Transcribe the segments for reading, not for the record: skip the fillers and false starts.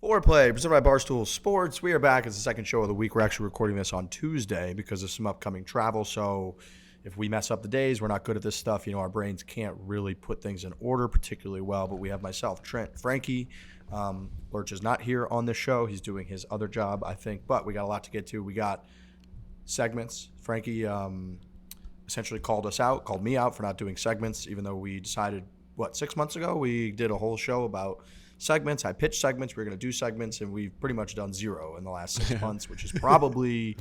Foreplay, presented by Barstool Sports. We are back. It's the second show of the week. We're actually recording this on Tuesday because of some upcoming travel. So if we mess up the days, we're not good at this stuff. You know, our brains can't really put things in order particularly well. But we have myself, Trent, Frankie. Lurch is not here on this show. He's doing his other job, I think. But we got a lot to get to. We got segments. Frankie essentially called me out for not doing segments, even though we decided, 6 months ago? We did a whole show about segments. I pitched segments. We were going to do segments, and we've pretty much done zero in the last 6 months, which is probably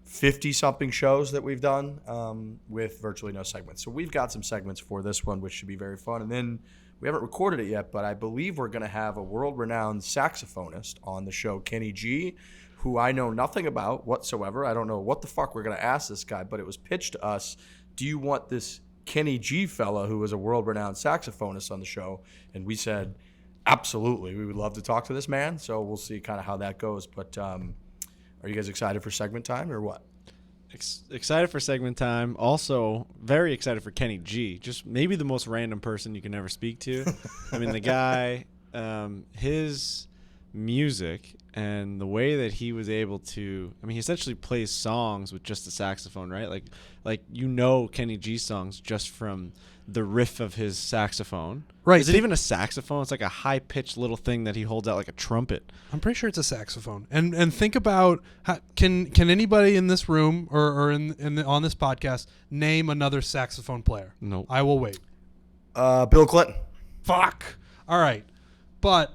50-something shows that we've done with virtually no segments. So we've got some segments for this one, which should be very fun. And then we haven't recorded it yet, but I believe we're going to have a world-renowned saxophonist on the show, Kenny G, who I know nothing about whatsoever. I don't know what the fuck we're going to ask this guy, but it was pitched to us, do you want this Kenny G fella who is a world-renowned saxophonist on the show? And we said, absolutely, we would love to talk to this man. So we'll see kind of how that goes. But are you guys excited for segment time or what? Excited for segment time. Also, very excited for Kenny G. Just maybe the most random person you can ever speak to. I mean, the guy, his music and the way that he was able to, I mean, he essentially plays songs with just the saxophone, right? Like Kenny G songs just from the riff of his saxophone. Right. Is it even a saxophone? It's like a high-pitched little thing that he holds out like a trumpet. I'm pretty sure it's a saxophone. And think about can anybody in this room or on this podcast name another saxophone player? No. I will wait. Bill Clinton. Fuck. All right. But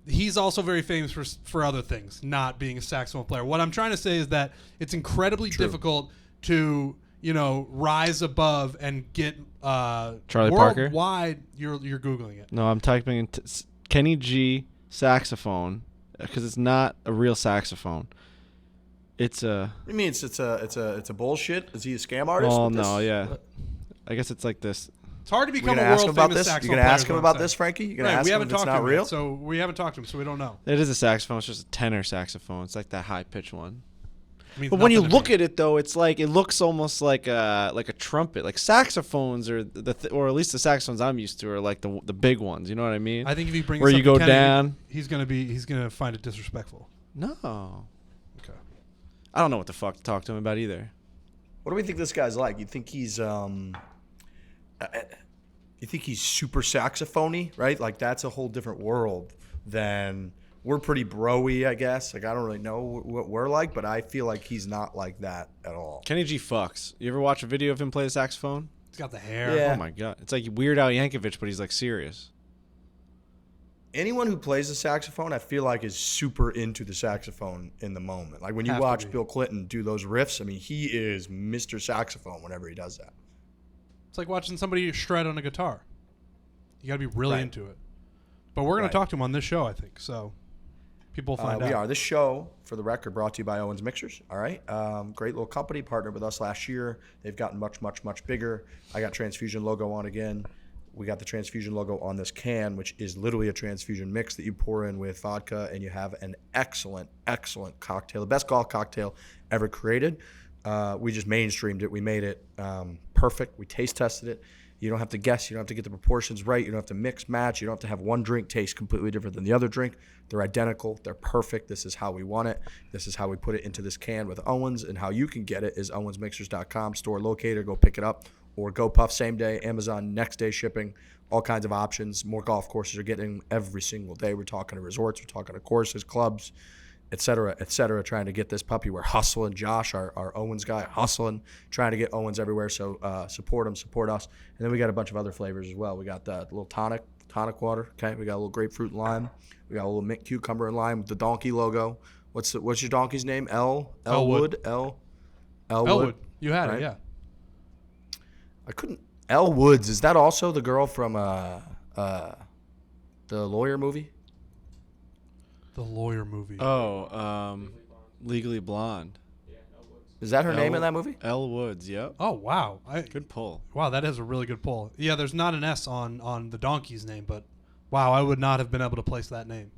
he's also very famous for other things, not being a saxophone player. What I'm trying to say is that it's incredibly difficult to, rise above and get Charlie Parker? Worldwide. You're Googling it. No, I'm typing in Kenny G saxophone because it's not a real saxophone. It's a. What do you mean it's a bullshit? Is he a scam artist? Oh no, yeah. I guess it's like this. It's hard to become a world world famous famous saxophone player. You gonna ask him about this, Frankie? You gonna ask him if it's not real? So we haven't talked to him, so we don't know. It is a saxophone. It's just a tenor saxophone. It's like that high pitched one. Means but when you nothing to look me. at it, though, it's like it looks almost like a trumpet. Like saxophones are or at least the saxophones I'm used to are like the big ones. You know what I mean? I think if he brings where this you up go to Kenny, down. he's gonna find it disrespectful. No. Okay. I don't know what the fuck to talk to him about either. What do we think this guy's like? You think he's super saxophony, right? Like that's a whole different world than we're pretty bro-y, I guess. Like I don't really know what we're like, but I feel like he's not like that at all. Kenny G fucks. You ever watch a video of him play the saxophone? He's got the hair. Yeah. Oh my god, it's like Weird Al Yankovic, but he's like serious. Anyone who plays the saxophone, I feel like, is super into the saxophone in the moment. Like when you watch Bill Clinton do those riffs, I mean, he is Mr. Saxophone whenever he does that. It's like watching somebody shred on a guitar. You got to be really into it. But we're going Right. to talk to him on this show, I think. So people will find out. We are. This show, for the record, brought to you by Owens Mixers. All right. Great little company. Partnered with us last year. They've gotten much, much, much bigger. I got Transfusion logo on again. We got the Transfusion logo on this can, which is literally a Transfusion mix that you pour in with vodka, and you have an excellent, excellent cocktail. The best golf cocktail ever created. We just mainstreamed it. We made it perfect. We taste tested it. You don't have to guess. You don't have to get the proportions right. You don't have to mix, match. You don't have to have one drink taste completely different than the other drink. They're identical. They're perfect. This is how we want it. This is how we put it into this can with Owens. And how you can get it is owensmixers.com, store locator. Go pick it up. Or Go Puff same day, Amazon next day shipping, all kinds of options. More golf courses are getting every single day. We're talking to resorts, we're talking to courses, clubs, et cetera, trying to get this puppy. We're hustling. Josh, our Owens guy, hustling, trying to get Owens everywhere. So support him, support us. And then we got a bunch of other flavors as well. We got the little tonic water. Okay, we got a little grapefruit and lime. We got a little mint cucumber and lime with the donkey logo. What's your donkey's name? Elwood. Elwood. You had it, yeah. I couldn't. Elle Woods, is that also the girl from the Lawyer movie? The Lawyer movie. Oh, Legally Blonde. Is that her name in that movie? Elle Woods, yep. Oh, wow. Good pull. Wow, that is a really good pull. Yeah, there's not an S on the donkey's name, but wow, I would not have been able to place that name.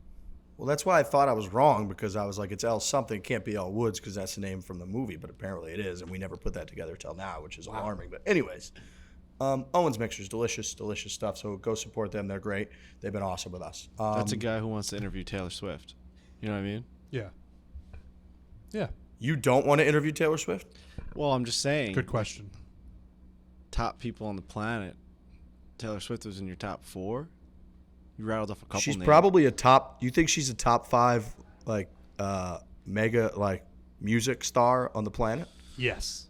Well, that's why I thought I was wrong, because I was like, it's Elle something. It can't be Elle Woods because that's the name from the movie, but apparently it is, and we never put that together till now, which is alarming. But anyways, Owens Mixers, delicious, delicious stuff. So go support them. They're great. They've been awesome with us. That's a guy who wants to interview Taylor Swift. You know what I mean? Yeah. Yeah. You don't want to interview Taylor Swift? Well, I'm just saying. Good question. Top people on the planet. Taylor Swift was in your top 4. You rattled off a couple She's names. probably a top. You think she's a top 5 like mega like music star on the planet? Yes.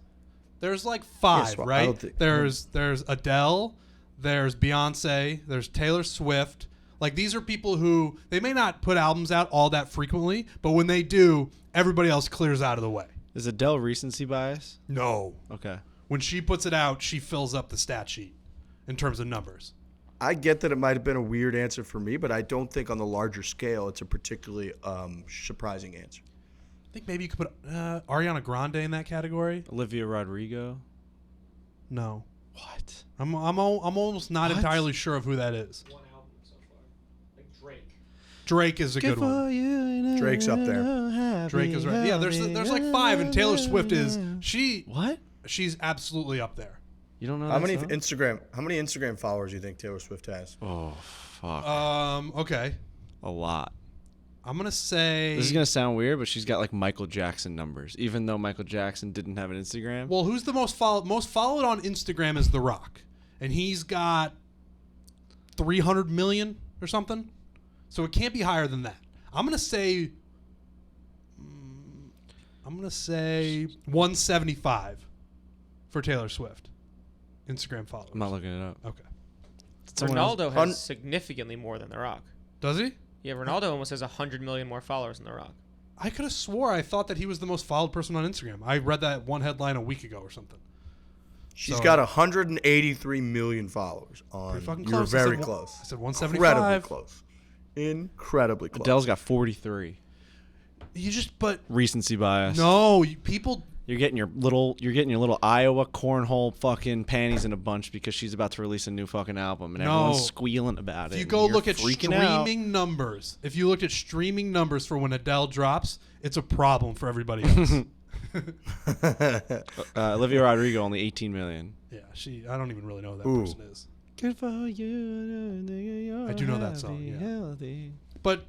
There's like 5, Yes, well, I right? don't think- There's Adele, there's Beyonce, there's Taylor Swift. Like these are people who they may not put albums out all that frequently, but when they do, everybody else clears out of the way. Is Adele recency bias? No. Okay. When she puts it out, she fills up the stat sheet in terms of numbers. I get that it might have been a weird answer for me, but I don't think on the larger scale it's a particularly surprising answer. I think maybe you could put Ariana Grande in that category. Olivia Rodrigo. No. What? I'm almost not What? entirely sure of who that is. One album so far. Like Drake. Drake is a good one. Drake's up there. Drake is right. Yeah, there's like 5, and Taylor Swift is What? she's absolutely up there. You don't know How that many song? Instagram followers do you think Taylor Swift has? Oh, fuck. Okay. A lot. I'm gonna say. This is going to sound weird, but she's got like Michael Jackson numbers, even though Michael Jackson didn't have an Instagram. Well, who's the most followed? Most followed on Instagram is The Rock, and he's got 300 million or something. So it can't be higher than that. I'm gonna say 175 for Taylor Swift. Instagram followers. I'm not looking it up. Okay. Someone else- Ronaldo has significantly more than The Rock. Does he? Yeah, Ronaldo almost has 100 million more followers than The Rock. I could have swore I thought that he was the most followed person on Instagram. I read that one headline a week ago or something. She's So- got 183 million followers on. Pretty fucking You're close. I very said close. I said 175. Incredibly close. Incredibly close. Adele's got 43. You just but Recency bias. no, people. You're getting your little Iowa cornhole fucking panties in a bunch because she's about to release a new fucking album and No. everyone's squealing about it. If you and go you're look at freaking out. streaming numbers, if you looked at streaming numbers for when Adele drops, it's a problem for everybody else. Olivia Rodrigo only 18 million. Yeah, I don't even really know who that Ooh. person is. Good for you. I do know that song, yeah. Healthy. But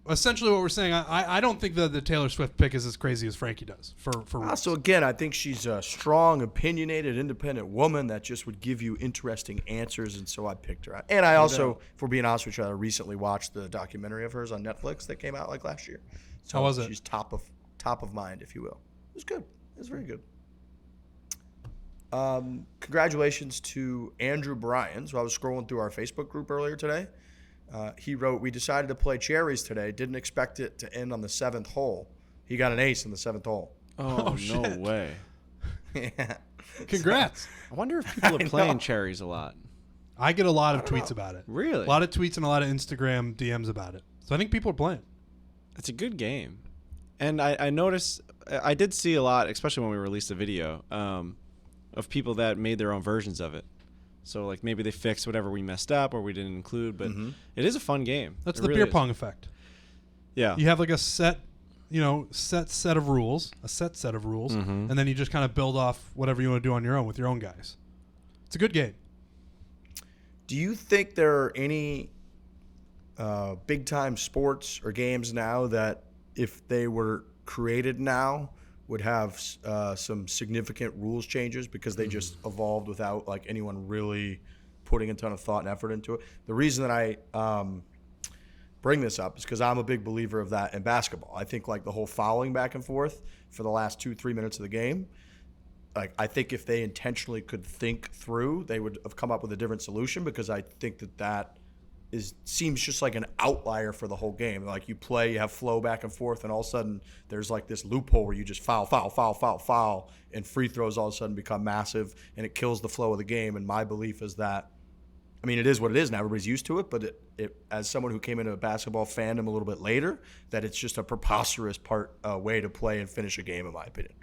essentially, what we're saying, I don't think that the Taylor Swift pick is as crazy as Frankie does for rules. Also, again, I think she's a strong, opinionated, independent woman that just would give you interesting answers, and so I picked her. And I also, if we're being honest with you, I recently watched the documentary of hers on Netflix that came out like last year. So How was it? She's top of mind, if you will. It was good. It was very good. Congratulations to Andrew Bryan. So I was scrolling through our Facebook group earlier today. He wrote, "We decided to play Cherries today. Didn't expect it to end on the 7th hole. He got an ace in the 7th hole." Oh, no shit. way. Yeah. Congrats. I wonder if people I are playing know. Cherries a lot. I get a lot of tweets about it. Really? A lot of tweets and a lot of Instagram DMs about it. So I think people are playing. It's a good game. And I noticed, I did see a lot, especially when we released the video, of people that made their own versions of it. So, like, maybe they fixed whatever we messed up or we didn't include, but it is a fun game. That's It the really beer is. pong effect. Yeah. You have like a set of rules, and then you just kind of build off whatever you want to do on your own with your own guys. It's a good game. Do you think there are any big-time sports or games now that, if they were created now, would have some significant rules changes because they just evolved without like anyone really putting a ton of thought and effort into it? The reason that I bring this up is because I'm a big believer of that in basketball. I think like the whole fouling back and forth for the last 2-3 minutes of the game, like I think if they intentionally could think through, they would have come up with a different solution, because I think that seems just like an outlier for the whole game. Like you play, you have flow back and forth, and all of a sudden there's like this loophole where you just foul, and free throws all of a sudden become massive, and it kills the flow of the game. And my belief is that, I mean, it is what it is now. Everybody's used to it, but it as someone who came into a basketball fandom a little bit later, that it's just a preposterous way to play and finish a game, in my opinion.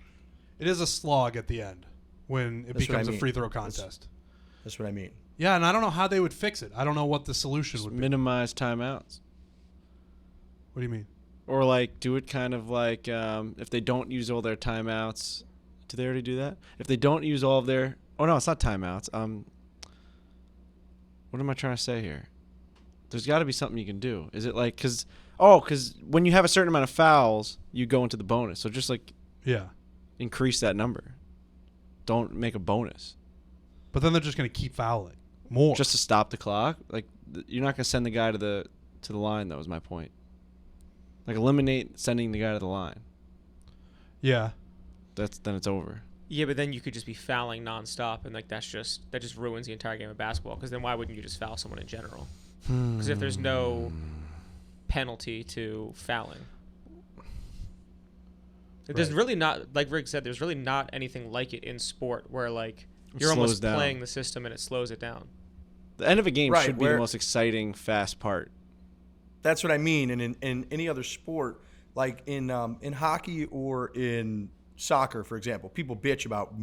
It is a slog at the end when it That's what I becomes a mean. free throw contest. That's what I mean. Yeah, and I don't know how they would fix it. I don't know what the solution would be. Minimize timeouts. What do you mean? Or, like, do it kind of like if they don't use all their timeouts. Did they already do that? If they don't use all of their... Oh, no, it's not timeouts. What am I trying to say here? There's got to be something you can do. Is it like... Because... Oh, because when you have a certain amount of fouls, you go into the bonus. So just like Yeah. increase that number. Don't make a bonus. But then they're just going to keep fouling more. Just to stop the clock. Like you're not going to send the guy to the line. That was my point. Like eliminate sending the guy to the line. Yeah. Then it's over. Yeah, but then you could just be fouling nonstop, and like that just ruins the entire game of basketball. Because then why wouldn't you just foul someone in general? Because if there's no penalty to fouling, there's really not, like Rick said, there's really not anything like it in sport where like you're almost playing the system and it slows it down. The end of a game Right, should be the most exciting, fast part. That's what I mean. And in any other sport, like in hockey or in soccer, for example, people bitch about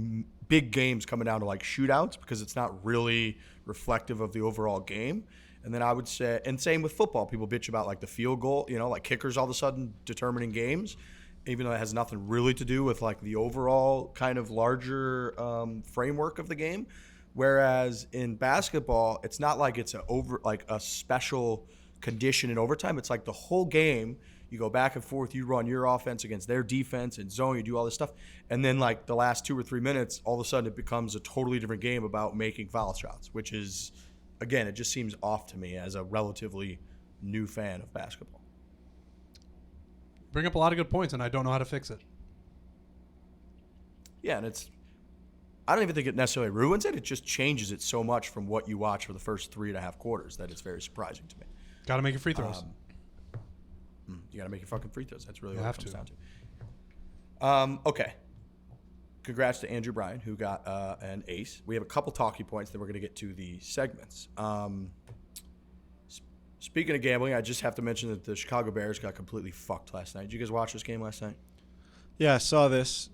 big games coming down to like shootouts because it's not really reflective of the overall game. And then I would say, and same with football, people bitch about like the field goal, like kickers all of a sudden determining games, even though it has nothing really to do with like the overall kind of larger framework of the game. Whereas in basketball, it's not like it's a special condition in overtime. It's like the whole game. You go back and forth. You run your offense against their defense and zone. You do all this stuff, and then like the last 2 or 3 minutes, all of a sudden it becomes a totally different game about making foul shots, which is, again, it just seems off to me as a relatively new fan of basketball. Bring up a lot of good points, and I don't know how to fix it. Yeah, and I don't even think it necessarily ruins it. It just changes it so much from what you watch for the first 3.5 quarters that it's very surprising to me. Got to make your free throws. You got to make your fucking free throws. That's really You what have it comes to. down to. Okay. Congrats to Andrew Bryan, who got an ace. We have a couple talking points, then we're going to get to the segments. Speaking of gambling, I just have to mention that the Chicago Bears got completely fucked last night. Did you guys watch this game last night? Yeah, I saw this.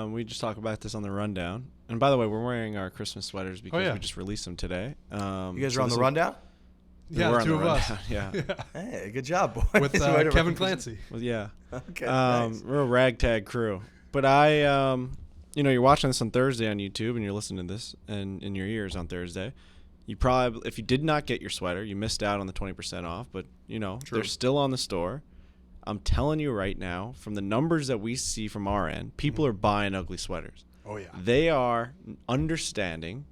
We just talked about this on the rundown. And by the way, we're wearing our Christmas sweaters because we just released them today. You guys are on the rundown? Yeah, we're the on two of us. Yeah. Hey, good job, boys. With Kevin Clancy. Well, yeah. Okay, nice. We're a ragtag crew. But you're watching this on Thursday on YouTube and you're listening to this and in your ears on Thursday. You probably, if you did not get your sweater, you missed out on the 20% off. But, True. they're still on the store. I'm telling you right now, from the numbers that we see from our end, people are buying ugly sweaters. Oh, yeah. They are understanding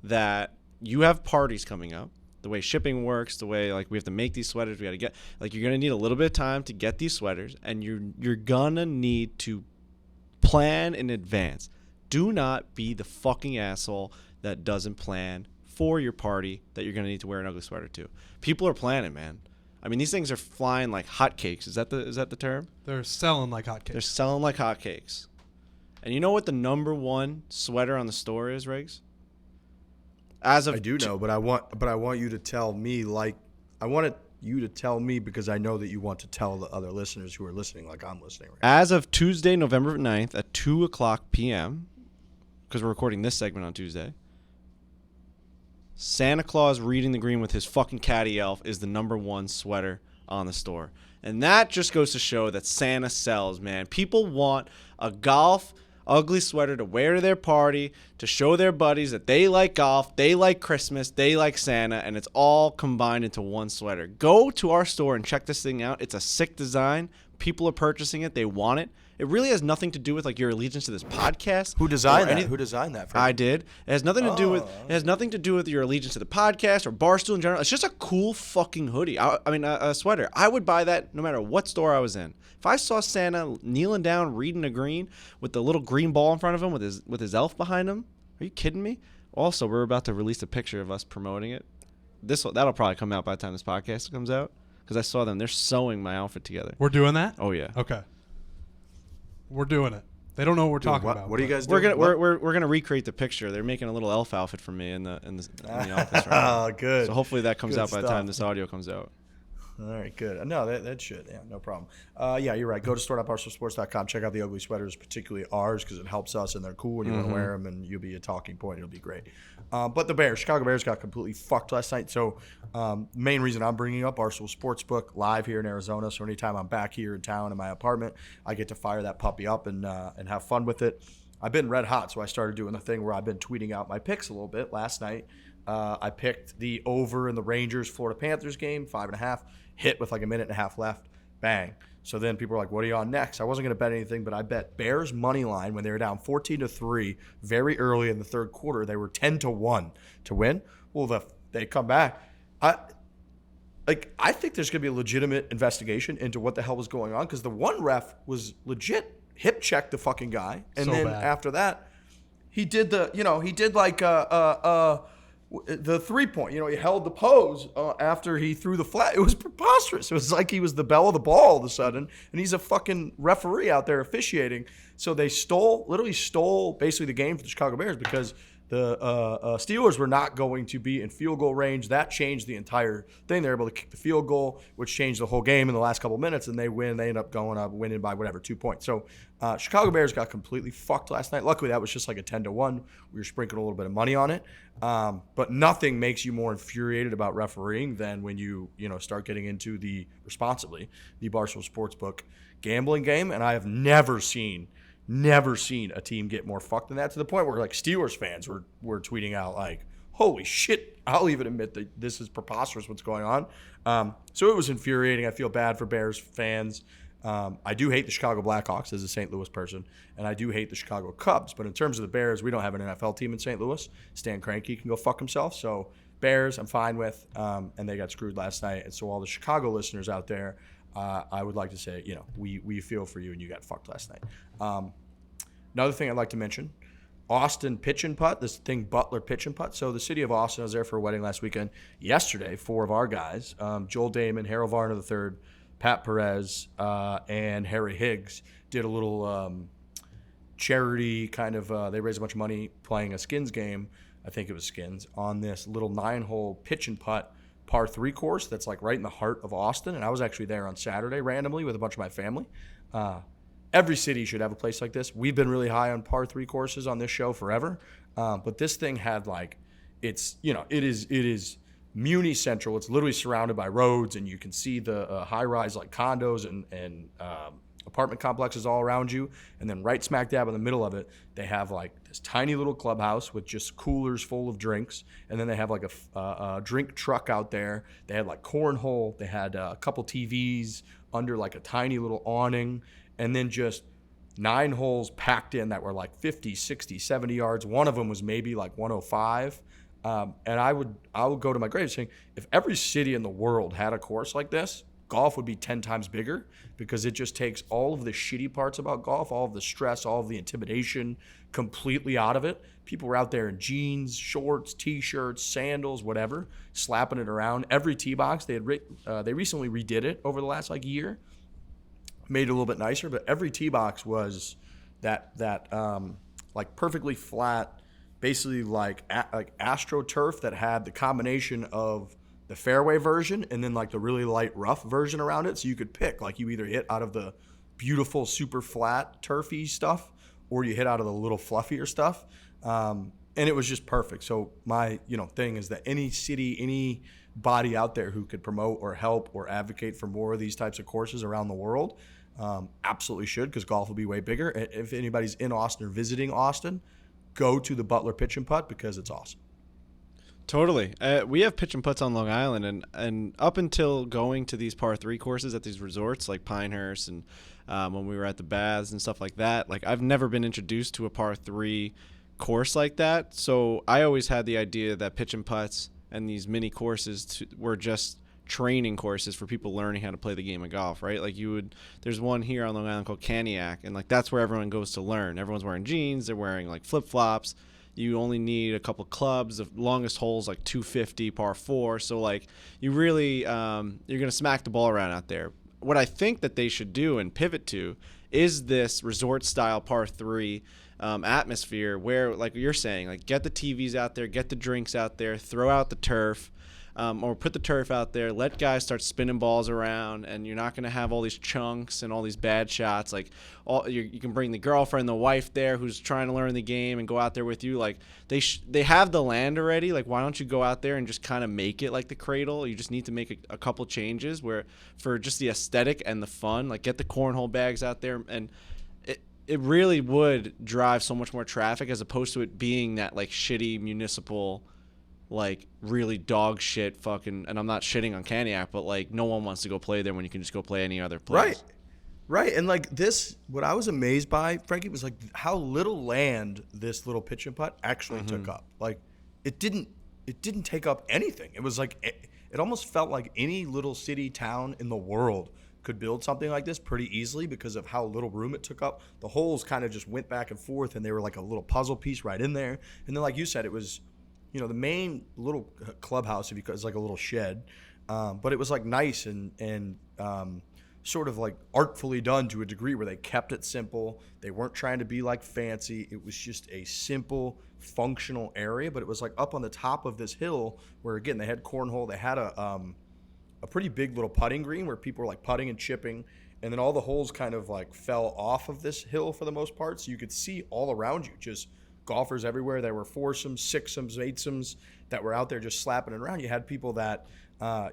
that you have parties coming up. The way shipping works, the way like we have to make these sweaters, we got to get like you're gonna need a little bit of time to get these sweaters, and you're gonna need to plan in advance. Do not be the fucking asshole that doesn't plan for your party that you're gonna need to wear an ugly sweater to. People are planning, man. I mean, these things are flying like hotcakes. Is that the term? They're selling like hotcakes. They're selling like hotcakes. And you know what the number one sweater on the store is, Riggs? I do know, but I want you to tell me you to tell me because I know that you want to tell the other listeners who are listening like I'm listening right now. As of Tuesday, November 9th at 2:00 p.m., because we're recording this segment on Tuesday, Santa Claus reading the green with his fucking caddy elf is the number one sweater on the store. And that just goes to show that Santa sells, man. People want a golf ugly sweater to wear to their party, to show their buddies that they like golf, they like Christmas, they like Santa, and it's all combined into one sweater. Go to our store and check this thing out. It's a sick design. People are purchasing it. They want it. It really has nothing to do with like your allegiance to this podcast. Who designed that? Who designed that? I did. It has nothing to do with. It has nothing to do with your allegiance to the podcast or Barstool in general. It's just a cool fucking hoodie. I mean, a sweater. I would buy that no matter what store I was in. If I saw Santa kneeling down, reading a green with the little green ball in front of him with his elf behind him, are you kidding me? Also, we're about to release a picture of us promoting it. That'll probably come out by the time this podcast comes out because I saw them. They're sewing my outfit together. We're doing that? Oh yeah. Okay. We're doing it. They don't know what we're talking about. What are you guys doing? We're gonna recreate the picture. They're making a little elf outfit for me in the office right now. Oh, good. So hopefully that comes Good out by the stuff. time this audio comes out. All right, good. No, that should. Yeah, no problem. Yeah, you're right. Go to store.barstoolsports.com. Check out the ugly sweaters, particularly ours, because it helps us, and they're cool, and you want to wear them, and you'll be a talking point. It'll be great. But the Chicago Bears got completely fucked last night. So main reason I'm bringing up Barstool Sportsbook live here in Arizona. So anytime I'm back here in town in my apartment, I get to fire that puppy up and have fun with it. I've been red hot, so I started doing the thing where I've been tweeting out my picks a little bit. Last night, I picked the over in the Rangers-Florida Panthers game, 5.5. Hit with like a minute and a half left. Bang. So then people were like, what are you on next? I wasn't going to bet anything, but I bet Bears money line when they were down 14-3 very early in the third quarter. They were 10-1 to win. Well, they come back. I think there's going to be a legitimate investigation into what the hell was going on because the one ref was legit hip checked the fucking guy. And So then bad. after that, he did the 3-point, he held the pose after he threw the flag. It was preposterous. It was like he was the belle of the ball all of a sudden, and he's a fucking referee out there officiating. So they literally stole basically the game for the Chicago Bears because the Steelers were not going to be in field goal range. That changed the entire thing. They were able to kick the field goal, which changed the whole game in the last couple of minutes, and they win. They end up winning by 2 points. So Chicago Bears got completely fucked last night. Luckily, that was just like a 10-1. We were sprinkling a little bit of money on it. But nothing makes you more infuriated about refereeing than when you start getting into the Barstool Sportsbook gambling game. And I have never seen a team get more fucked than that, to the point where like Steelers fans were tweeting out like, holy shit, I'll even admit that this is preposterous what's going on. So it was infuriating. I feel bad for Bears fans. I do hate the Chicago Blackhawks as a St. Louis person, and I do hate the Chicago Cubs. But in terms of the Bears, we don't have an NFL team in St. Louis. Stan Kroenke can go fuck himself. So Bears, I'm fine with, and they got screwed last night. And so all the Chicago listeners out there, I would like to say, we feel for you, and you got fucked last night. Another thing I'd like to mention, Austin pitch and putt, this thing Butler pitch and putt. So the city of Austin, I was there for a wedding last weekend. Yesterday, 4 of our guys, Joel Damon, Harold Varner III, Pat Perez, and Harry Higgs, did a little charity kind of, they raised a bunch of money playing a Skins game, I think it was Skins, on this little 9-hole pitch and putt par 3 course that's like right in the heart of Austin. And I was actually there on Saturday randomly with a bunch of my family. Every city should have a place like this. We've been really high on par 3 courses on this show forever. But this thing had like, it is Muni Central. It's literally surrounded by roads, and you can see the high-rise like condos and apartment complexes all around you. And then right smack dab in the middle of it, they have like this tiny little clubhouse with just coolers full of drinks. And then they have like a drink truck out there. They had like cornhole. They had a couple TVs under like a tiny little awning. And then just 9 holes packed in that were like 50, 60, 70 yards. One of them was maybe like 105. And I would go to my grave saying, if every city in the world had a course like this, golf would be 10 times bigger, because it just takes all of the shitty parts about golf, all of the stress, all of the intimidation completely out of it. People were out there in jeans, shorts, T-shirts, sandals, whatever, slapping it around. Every tee box, they recently redid it over the last like year, made it a little bit nicer, but every tee box was that like perfectly flat, basically like AstroTurf that had the combination of the fairway version and then like the really light rough version around it. So you could pick, like you either hit out of the beautiful super flat turfy stuff or you hit out of the little fluffier stuff. And it was just perfect. So my thing is that any city, anybody out there who could promote or help or advocate for more of these types of courses around the world absolutely should, because golf will be way bigger. If anybody's in Austin or visiting Austin, go to the Butler Pitch and Putt, because it's awesome. Totally. We have pitch and putts on Long Island, and up until going to these par 3 courses at these resorts like Pinehurst and when we were at the Baths and stuff like that, like I've never been introduced to a par 3 course like that. So I always had the idea that pitch and putts and these mini courses were just training courses for people learning how to play the game of golf, right? Like there's one here on Long Island called Caniac, and like that's where everyone goes to learn. Everyone's wearing jeans, they're wearing like flip-flops. You only need a couple clubs. The longest hole's like 250 par 4. So like you really you're gonna smack the ball around out there. What I think that they should do and pivot to is this resort style par 3 atmosphere where, like you're saying, like get the TVs out there, get the drinks out there, throw out the turf. Or put the turf out there, let guys start spinning balls around, and you're not going to have all these chunks and all these bad shots. Like you can bring the girlfriend, the wife there who's trying to learn the game and go out there with you. Like they have the land already. Like why don't you go out there and just kind of make it like the Cradle? You just need to make a couple changes where for just the aesthetic and the fun. Like get the cornhole bags out there, and it really would drive so much more traffic as opposed to it being that like shitty municipal like really dog shit fucking, and I'm not shitting on Caniac, but like no one wants to go play there when you can just go play any other place. Right. And like this, what I was amazed by, Frankie, was like how little land this little pitch and putt actually took up. Like it didn't take up anything. It was like it almost felt like any little city town in the world could build something like this pretty easily because of how little room it took up. The holes kind of just went back and forth, and they were like a little puzzle piece right in there. And then, like you said, it was, the main little clubhouse, if you could, is like a little shed, but it was like nice and sort of like artfully done to a degree where they kept it simple. They weren't trying to be like fancy. It was just a simple, functional area, but it was like up on the top of this hill where, again, they had cornhole. They had a pretty big little putting green where people were like putting and chipping, and then all the holes kind of like fell off of this hill for the most part, so you could see all around you just golfers everywhere. There were foursomes, sixsomes, eightsomes that were out there just slapping it around. You had people that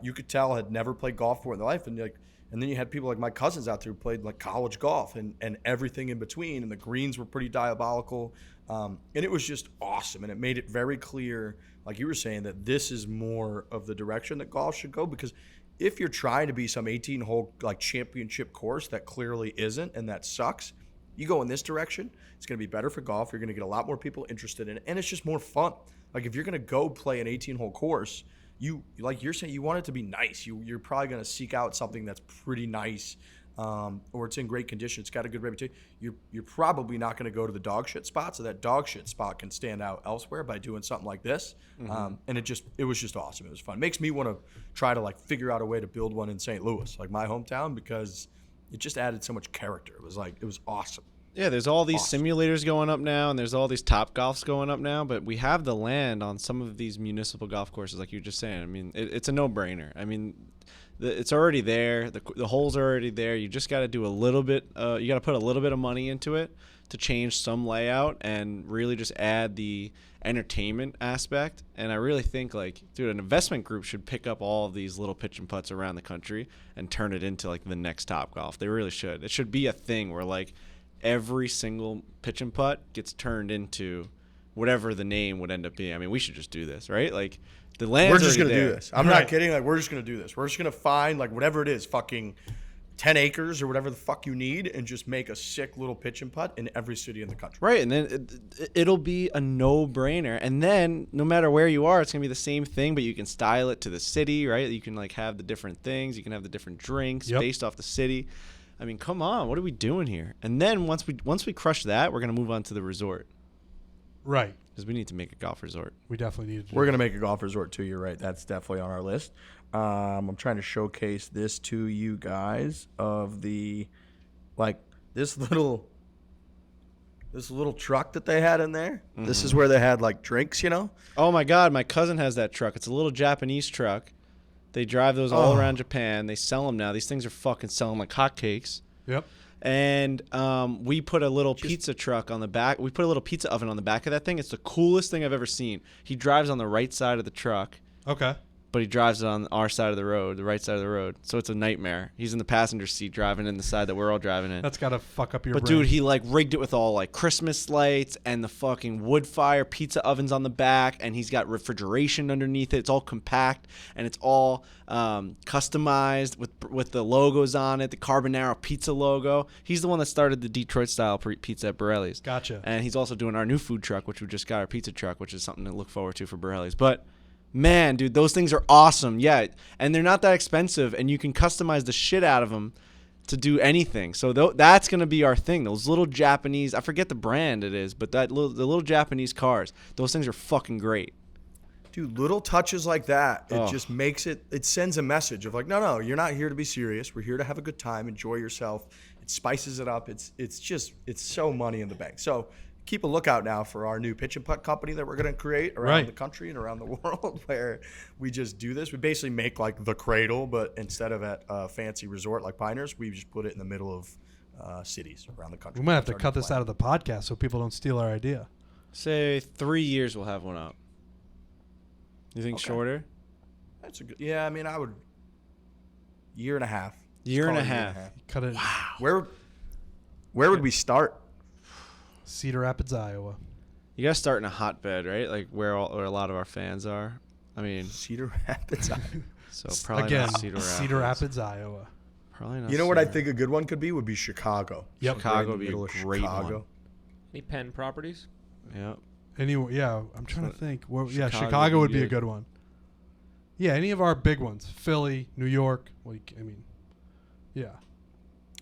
you could tell had never played golf before in their life, and then you had people like my cousins out there who played like college golf and everything in between, and the greens were pretty diabolical, and it was just awesome, and it made it very clear, like you were saying, that this is more of the direction that golf should go, because if you're trying to be some 18-hole like championship course that clearly isn't, and that sucks, you go in this direction, it's going to be better for golf. You're going to get a lot more people interested in it, and it's just more fun. Like if you're going to go play an 18-hole course, like you're saying, you want it to be nice. You're probably going to seek out something that's pretty nice, or it's in great condition. It's got a good reputation. You're probably not going to go to the dog shit spot, so that dog shit spot can stand out elsewhere by doing something like this. And it was just awesome. It was fun. It makes me want to try to like figure out a way to build one in St. Louis, like my hometown, because it just added so much character. It was awesome. Yeah, there's all these simulators going up now, and there's all these top golfs going up now, but we have the land on some of these municipal golf courses, like you were just saying. I mean, it's a no-brainer. I mean, it's already there. The holes are already there. You just got to do a little bit. You got to put a little bit of money into it to change some layout and really just add the entertainment aspect. And I really think, like, dude, an investment group should pick up all of these little pitch and putts around the country and turn it into like the next Top Golf. They really should. It should be a thing where like every single pitch and putt gets turned into whatever the name would end up being. I mean, we should just do this, right? Like, the land's We're just already going to there. do this. I'm not kidding. Like, we're just going to do this. We're just going to find, like, whatever it is, fucking 10 acres or whatever the fuck you need, and just make a sick little pitch and putt in every city in the country. Right, and then it'll be a no-brainer. And then no matter where you are, it's going to be the same thing, but you can style it to the city, right? You can, like, have the different things. You can have the different drinks based off the city. I mean, come on, what are we doing here? And then once we crush that, we're going to move on to the resort. Right. Because we need to make a golf resort. We definitely need to. We're going to make a golf resort too. You're right. That's definitely on our list. I'm trying to showcase this to you guys of the, like, this little truck that they had in there. Mm-hmm. This is where they had like drinks, Oh my God, my cousin has that truck. It's a little Japanese truck. They drive those all around Japan. They sell them now. These things are fucking selling like hotcakes. Yep. And we put a little pizza truck on the back. We put a little pizza oven on the back of that thing. It's the coolest thing I've ever seen. He drives on the right side of the truck. Okay. But he drives it on our side of the road, the right side of the road. So it's a nightmare. He's in the passenger seat driving in the side that we're all driving in. That's got to fuck up your brain. But, dude, he, like, rigged it with all, like, Christmas lights and the fucking wood fire pizza ovens on the back, and he's got refrigeration underneath it. It's all compact, and it's all customized with the logos on it, the Carbonara pizza logo. He's the one that started the Detroit-style pizza at Borelli's. Gotcha. And he's also doing our new food truck, which we just got, our pizza truck, which is something to look forward to for Borelli's. But man, dude, those things are awesome. Yeah, and they're not that expensive, and you can customize the shit out of them to do anything. So that's going to be our thing. Those little Japanese, I forget the brand it is, but the little Japanese cars, those things are fucking great. Dude, little touches like that, it just makes it sends a message of like, no, you're not here to be serious. We're here to have a good time, enjoy yourself. It spices it up. It's so money in the bank. So keep a lookout now for our new pitch and putt company that we're going to create around the country and around the world, where we just do this. We basically make like the cradle, but instead of at a fancy resort like Pinehurst, we just put it in the middle of cities around the country. We might have to cut this out of the podcast so people don't steal our idea. Say 3 years we'll have one up. You think shorter? That's a good. Yeah, I mean, I would. Year and a half. Year and a half. Cut it. Wow. Where would we start? Cedar Rapids, Iowa. You gotta start in a hotbed, right? Like where a lot of our fans are. I mean, Cedar Rapids. so probably Again, not Cedar Rapids. Cedar Rapids, Iowa. Probably not. You know what I Cedar. think a good one could be would be Chicago. Yep. Chicago Right in would the be middle a of great Chicago. one. Any Penn properties? Yep. I'm trying to think. Well, yeah, Chicago Chicago would would be be a good. good one. Yeah, any of our big ones. Philly, New York. Yeah.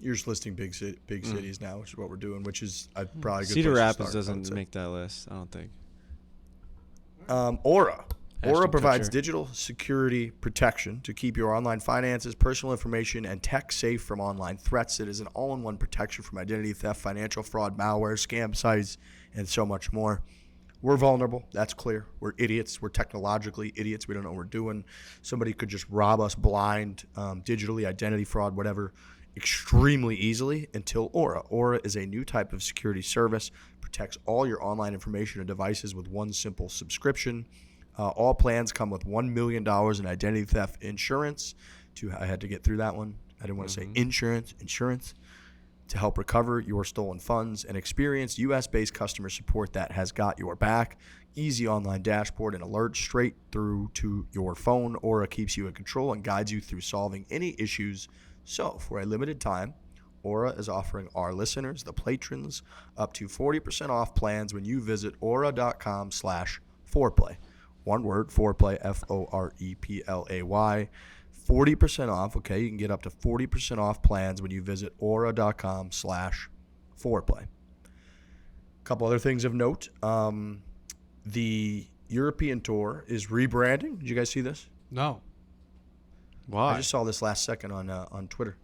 You're just listing big cities now, which is what we're doing, which is probably a good Cedar place to Rapids start, I would doesn't say. make that list. I don't think. Aura. Aura Ashton provides Kutcher. digital security protection to keep your online finances, personal information, and tech safe from online threats. It is an all-in-one protection from identity theft, financial fraud, malware, scam sites, and so much more. We're vulnerable. That's clear. We're idiots. We're technologically idiots. We don't know what we're doing. Somebody could just rob us blind, digitally, identity fraud, whatever, extremely easily until Aura. Aura is a new type of security service, protects all your online information and devices with one simple subscription. All plans come with $1 million in identity theft insurance. I had to get through that one. I didn't want to say insurance to help recover your stolen funds, and experienced U.S.-based customer support that has got your back. Easy online dashboard and alerts straight through to your phone. Aura keeps you in control and guides you through solving any issues. So, for a limited time, Aura is offering our listeners, the patrons, up to 40% off plans when you visit aura.com/foreplay. One word, foreplay, FOREPLAY. 40% off, okay? You can get up to 40% off plans when you visit aura.com/foreplay. A couple other things of note. The European tour is rebranding. Did you guys see this? No. Why? I just saw this last second on Twitter.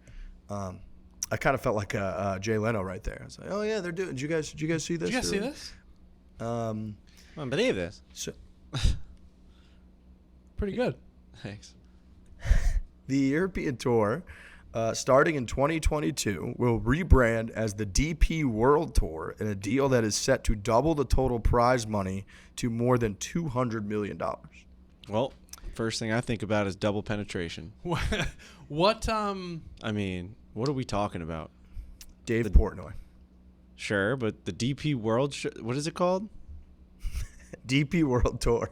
I kind of felt like Jay Leno right there. I was like, oh yeah, they're doing. Did you guys see this? Did you guys see this? I don't believe this. So Pretty good. Thanks. the European tour, starting in 2022, will rebrand as the DP World Tour in a deal that is set to double the total prize money to more than $200 million. Well, first thing I think about is double penetration. What? I mean, what are we talking about? Dave Portnoy. Sure, but the DP World, what is it called? DP World Tour.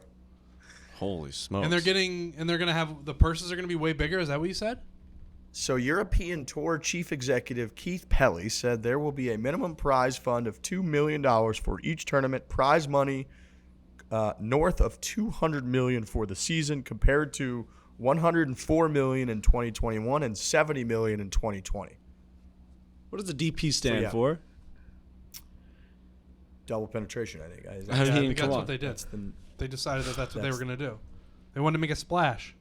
Holy smokes! And they're gonna have the purses are gonna be way bigger. Is that what you said? So European Tour Chief Executive Keith Pelly said there will be a minimum prize fund of $2 million for each tournament, prize money north of $200 million for the season, compared to $104 million in 2021 and $70 million in 2020. What does the DP stand yeah. for? Double penetration, I think. I Yeah, I mean, think come that's on. what they did. That's the, They decided that's what they were That's- gonna do. They wanted to make a splash.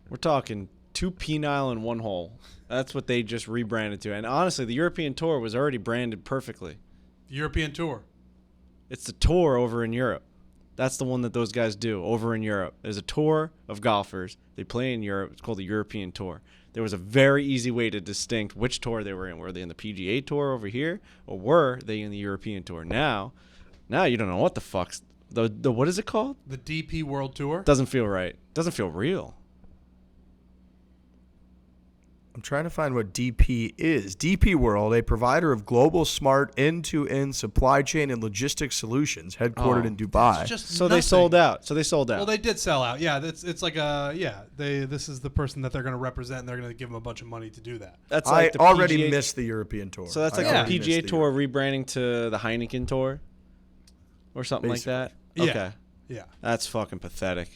We're talking 2 penile and 1 hole. That's what they just rebranded to. And honestly, the European Tour was already branded perfectly. The European tour. It's the tour over in Europe. That's the one that those guys do over in Europe. There's a tour of golfers. They play in Europe. It's called the European Tour. There was a very easy way to distinct which tour they were in. Were they in the PGA Tour over here, or were they in the European Tour? Now you don't know what the fuck's the what is it called? The DP World Tour. Doesn't feel right. Doesn't feel real. I'm trying to find what DP is. DP World, a provider of global smart end-to-end supply chain and logistics solutions, headquartered Oh. in Dubai. Just So they nothing. sold out. Well, they did sell out. Yeah, it's like this is the person that they're going to represent, and they're going to give them a bunch of money to do that. That's I like the already PGA missed the European Tour. So that's I like the already PGA missed Tour rebranding to the Heineken Tour, or something like that. Yeah. Okay, Yeah, that's fucking pathetic.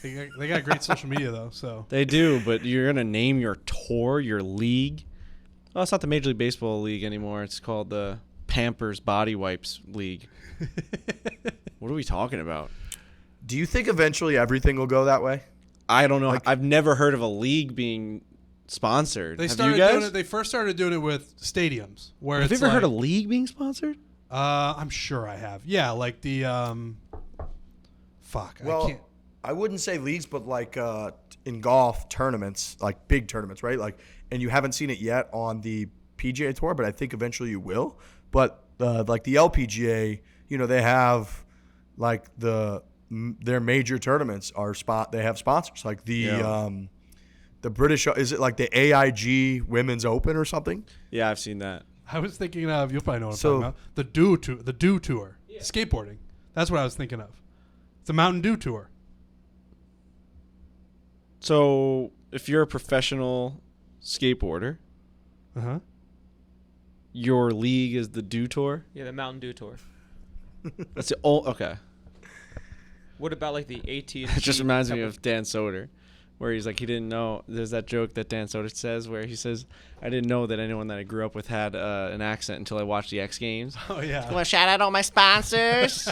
they got great social media though. So They do, but you're gonna name your tour, your league. Oh, it's not the Major League Baseball league anymore. It's called the Pampers Body Wipes League. What are we talking about? Do you think eventually everything will go that way? I don't know. Like- I've never heard of a league being sponsored. they Have started you guys? doing it. They first started doing it with stadiums, where Have you it's ever heard a like- league being sponsored? I'm sure I have. Yeah, like the fuck. I Well, can't. I wouldn't say leagues, but like in golf tournaments, like big tournaments, right? Like, and you haven't seen it yet on the PGA Tour, but I think eventually you will. But like the LPGA, they have like their major tournaments are they have sponsors, like the British. Is it like the AIG Women's Open or something? Yeah, I've seen that. I was thinking of, you'll probably know what I'm So- talking about. The Do Tour. Skateboarding. That's what I was thinking of. It's a Mountain Dew tour. So if you're a professional skateboarder, Uh-huh. your league is the Dew Tour. Yeah, the Mountain Dew tour. That's the old. Okay. What about like the AT&T? It just reminds me of Dan Soder, where he's like, he didn't know. There's that joke that Dan Soder says where he says, I didn't know that anyone that I grew up with had an accent until I watched the X Games. Oh, yeah. I want to shout out all my sponsors.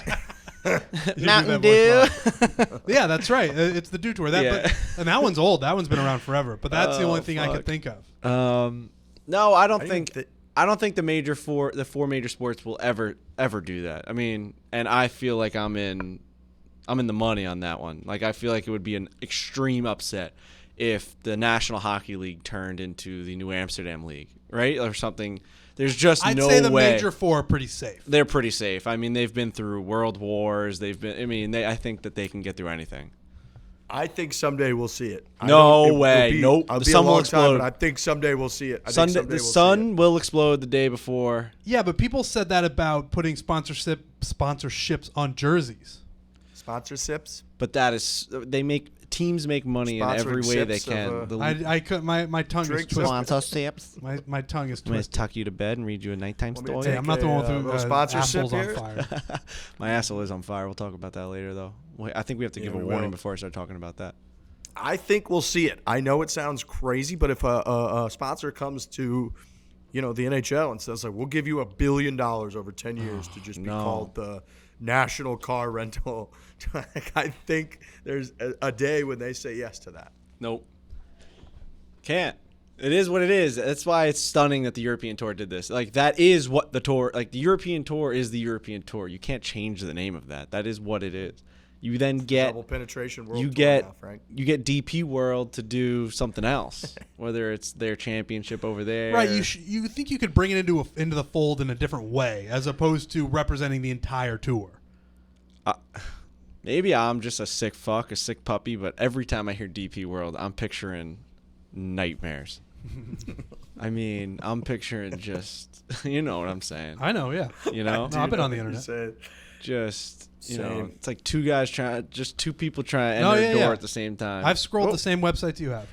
You do Mountain that Dew. voice yeah, that's right. It's the Dew tour. And that one's old. That one's been around forever. But that's the only thing I could think of. No, I don't think the four major sports will ever do that. I mean, and I feel like I'm in the money on that one. Like, I feel like it would be an extreme upset if the National Hockey League turned into the New Amsterdam League, right? Or something. There's just I'd no way. say the major four are pretty safe. They're pretty safe. I mean, they've been through world wars. I think that they can get through anything. I think someday we'll see it. No way. Nope. I'll The be sun a will long time, explode. but I think someday we'll see it. The sun will explode the day before. Yeah, but people said that about putting sponsorships on jerseys. Sponsorships. But that is teams make money in every way they sips of, can. The I could my tongue is Drinks. twisted. sponsorships. My tongue is I'm gonna twisted. tuck you to bed and read you a nighttime Want me to story. Hey, I'm not the one with little sponsorship assholes on here? fire. My asshole is on fire. We'll talk about that later, though. Wait, I think we have to give a we warning will. before I start talking about that. I think we'll see it. I know it sounds crazy, but if a sponsor comes to, the NHL and says, like, we'll give you $1 billion over 10 years to just be called the National Car Rental, I think there's a day when they say yes to that. Nope. Can't. It is what it is. That's why it's stunning that the European Tour did this. Like, that is what the tour, like, the European Tour is the European Tour. You can't change the name of that. That is what it is. You then get Double penetration world you tour get now, Frank. you get DP World to do something else, whether it's their championship over there. Right, you think you could bring it into the fold in a different way as opposed to representing the entire tour. Maybe I'm just a sick puppy, but every time I hear DP World, I'm picturing nightmares. I mean, I'm picturing just, you know what I'm saying. I know, yeah. You know? No, I've been on the You internet. said- Just, Same. it's like two people trying to enter a door at the same time. I've scrolled the same websites you have.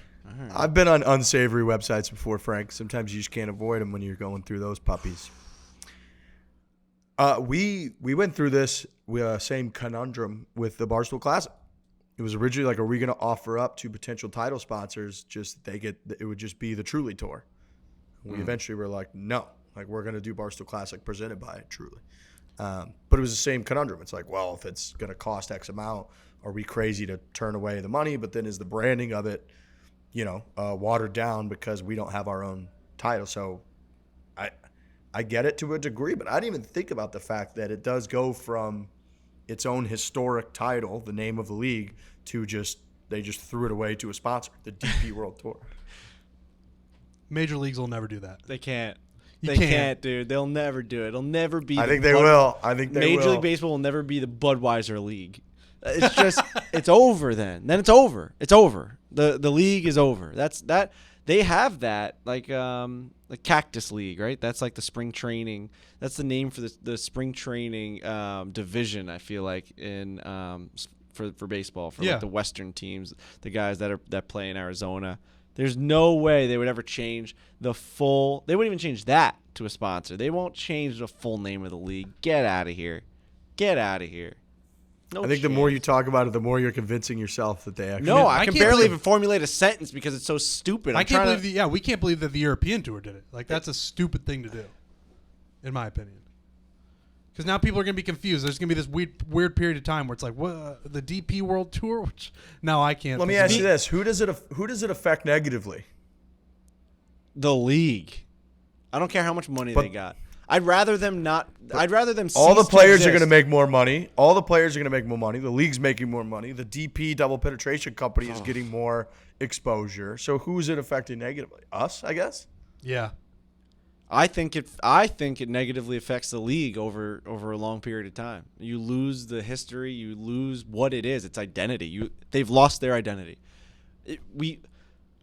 I've been on unsavory websites before, Frank. Sometimes you just can't avoid them when you're going through those puppies. We went through this same conundrum with the Barstool Classic. It was originally like, are we going to offer up to potential title sponsors? It would just be the Truly Tour. We eventually were like, no, like we're going to do Barstool Classic presented by Truly. But it was the same conundrum. It's like, well, if it's going to cost X amount, are we crazy to turn away the money? But then is the branding of it, watered down because we don't have our own title? So I get it to a degree, but I didn't even think about the fact that it does go from its own historic title, the name of the league, to they just threw it away to a sponsor, the DP World Tour. Major leagues will never do that. They can't. You They can't. can't, dude. They'll never do it. It'll never be. I think they will. I think they will. Major League Baseball will never be the Budweiser League. It's just, it's over then. Then it's over. It's over. The league is over. That's that. They have that like Cactus League, right? That's like the spring training. That's the name for the spring training division. I feel like in for baseball for like the Western teams, the guys that play in Arizona. There's no way they would ever change the full. They wouldn't even change that to a sponsor. They won't change the full name of the league. Get out of here. Get out of here. No I think the more you talk about it, the more you're convincing yourself that they actually. No, I I can can't barely believe- even formulate a sentence because it's so stupid. I can't believe we can't believe that the European Tour did it. Like, that's a stupid thing to do, in my opinion. Because now people are going to be confused. There's going to be this weird period of time where it's like, what, the DP World Tour? Which now I can't. Let me ask you this: Who does it affect negatively? the league. I don't care how much money they got. I'd rather them not. I'd rather them. All the cease players to are going to exist. make more money. All the players are going to make more money. The league's making more money. The DP double penetration company is getting more exposure. So who's it affecting negatively? Us, I guess. Yeah. I think it negatively affects the league over a long period of time. You lose the history. You lose what it is. Its identity. They've lost their identity.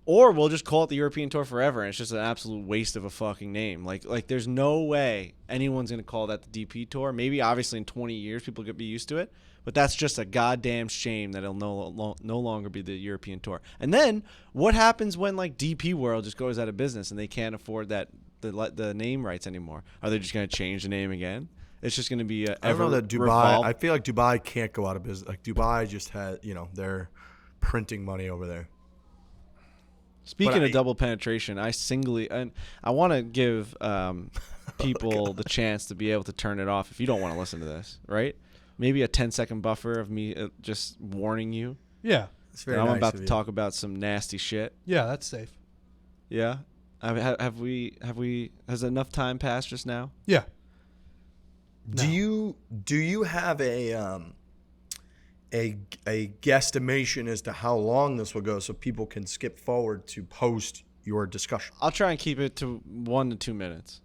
Or we'll just call it the European Tour forever, and it's just an absolute waste of a fucking name. Like there's no way anyone's going to call that the DP Tour. Maybe, obviously, in 20 years, people could be used to it. But that's just a goddamn shame that it'll no longer be the European Tour. And then what happens when, like, DP World just goes out of business and they can't afford the name rights anymore? Are they just going to change the name again? It's just going to be I don't know that Dubai. I feel like Dubai can't go out of business. Like Dubai just had, they're printing money over there. Speaking of double penetration, I want to give people the chance to be able to turn it off if you don't want to listen to this, right? Maybe a 10-second buffer of me just warning you. Yeah. It's very I'm nice about of to you. talk about some nasty shit. Yeah, that's safe. Yeah. Has enough time passed just now? Yeah. Do you have a guesstimation as to how long this will go so people can skip forward to post your discussion? I'll try and keep it to 1 to 2 minutes.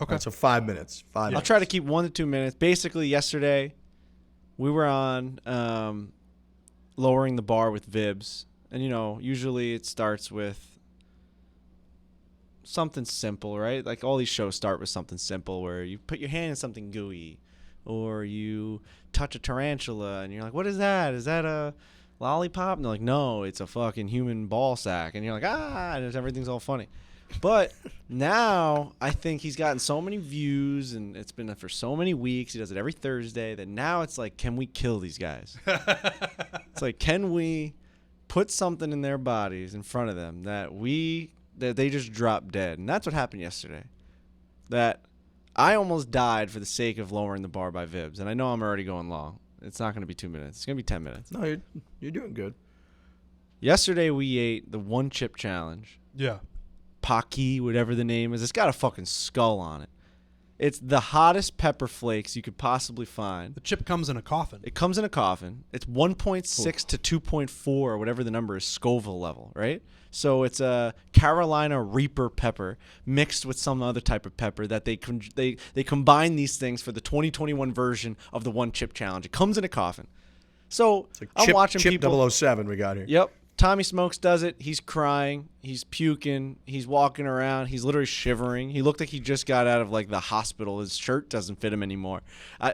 Okay. So 5 minutes. I'll try to keep 1 to 2 minutes. Basically, yesterday we were on lowering the bar with Vibs. And, usually it starts with something simple, right? Like all these shows start with something simple where you put your hand in something gooey or you touch a tarantula and you're like, what is that? Is that a lollipop? And they're like, no, it's a fucking human ball sack. And you're like, and everything's all funny. But now I think he's gotten so many views and it's been for so many weeks. He does it every Thursday that now it's like, can we kill these guys? It's like, can we put something in their bodies in front of them that they just drop dead? And that's what happened yesterday. That I almost died for the sake of lowering the bar by Vibs. And I know I'm already going long. It's not going to be 2 minutes. It's going to be 10 minutes. No, you're doing good. Yesterday we ate the one chip challenge. Yeah. Pocky, whatever the name is. It's got a fucking skull on it. It's the hottest pepper flakes you could possibly find. The chip comes in a coffin. It comes in a coffin. It's 1.6 to 2.4, or whatever the number is, Scoville level, right? So it's a Carolina Reaper pepper mixed with some other type of pepper that they combine these things for the 2021 version of the One Chip Challenge. It comes in a coffin. So It's like I'm watching Chip people. 007 we got here. Yep. Tommy Smokes does it. He's crying. He's puking. He's walking around. He's literally shivering. He looked like he just got out of like the hospital. His shirt doesn't fit him anymore.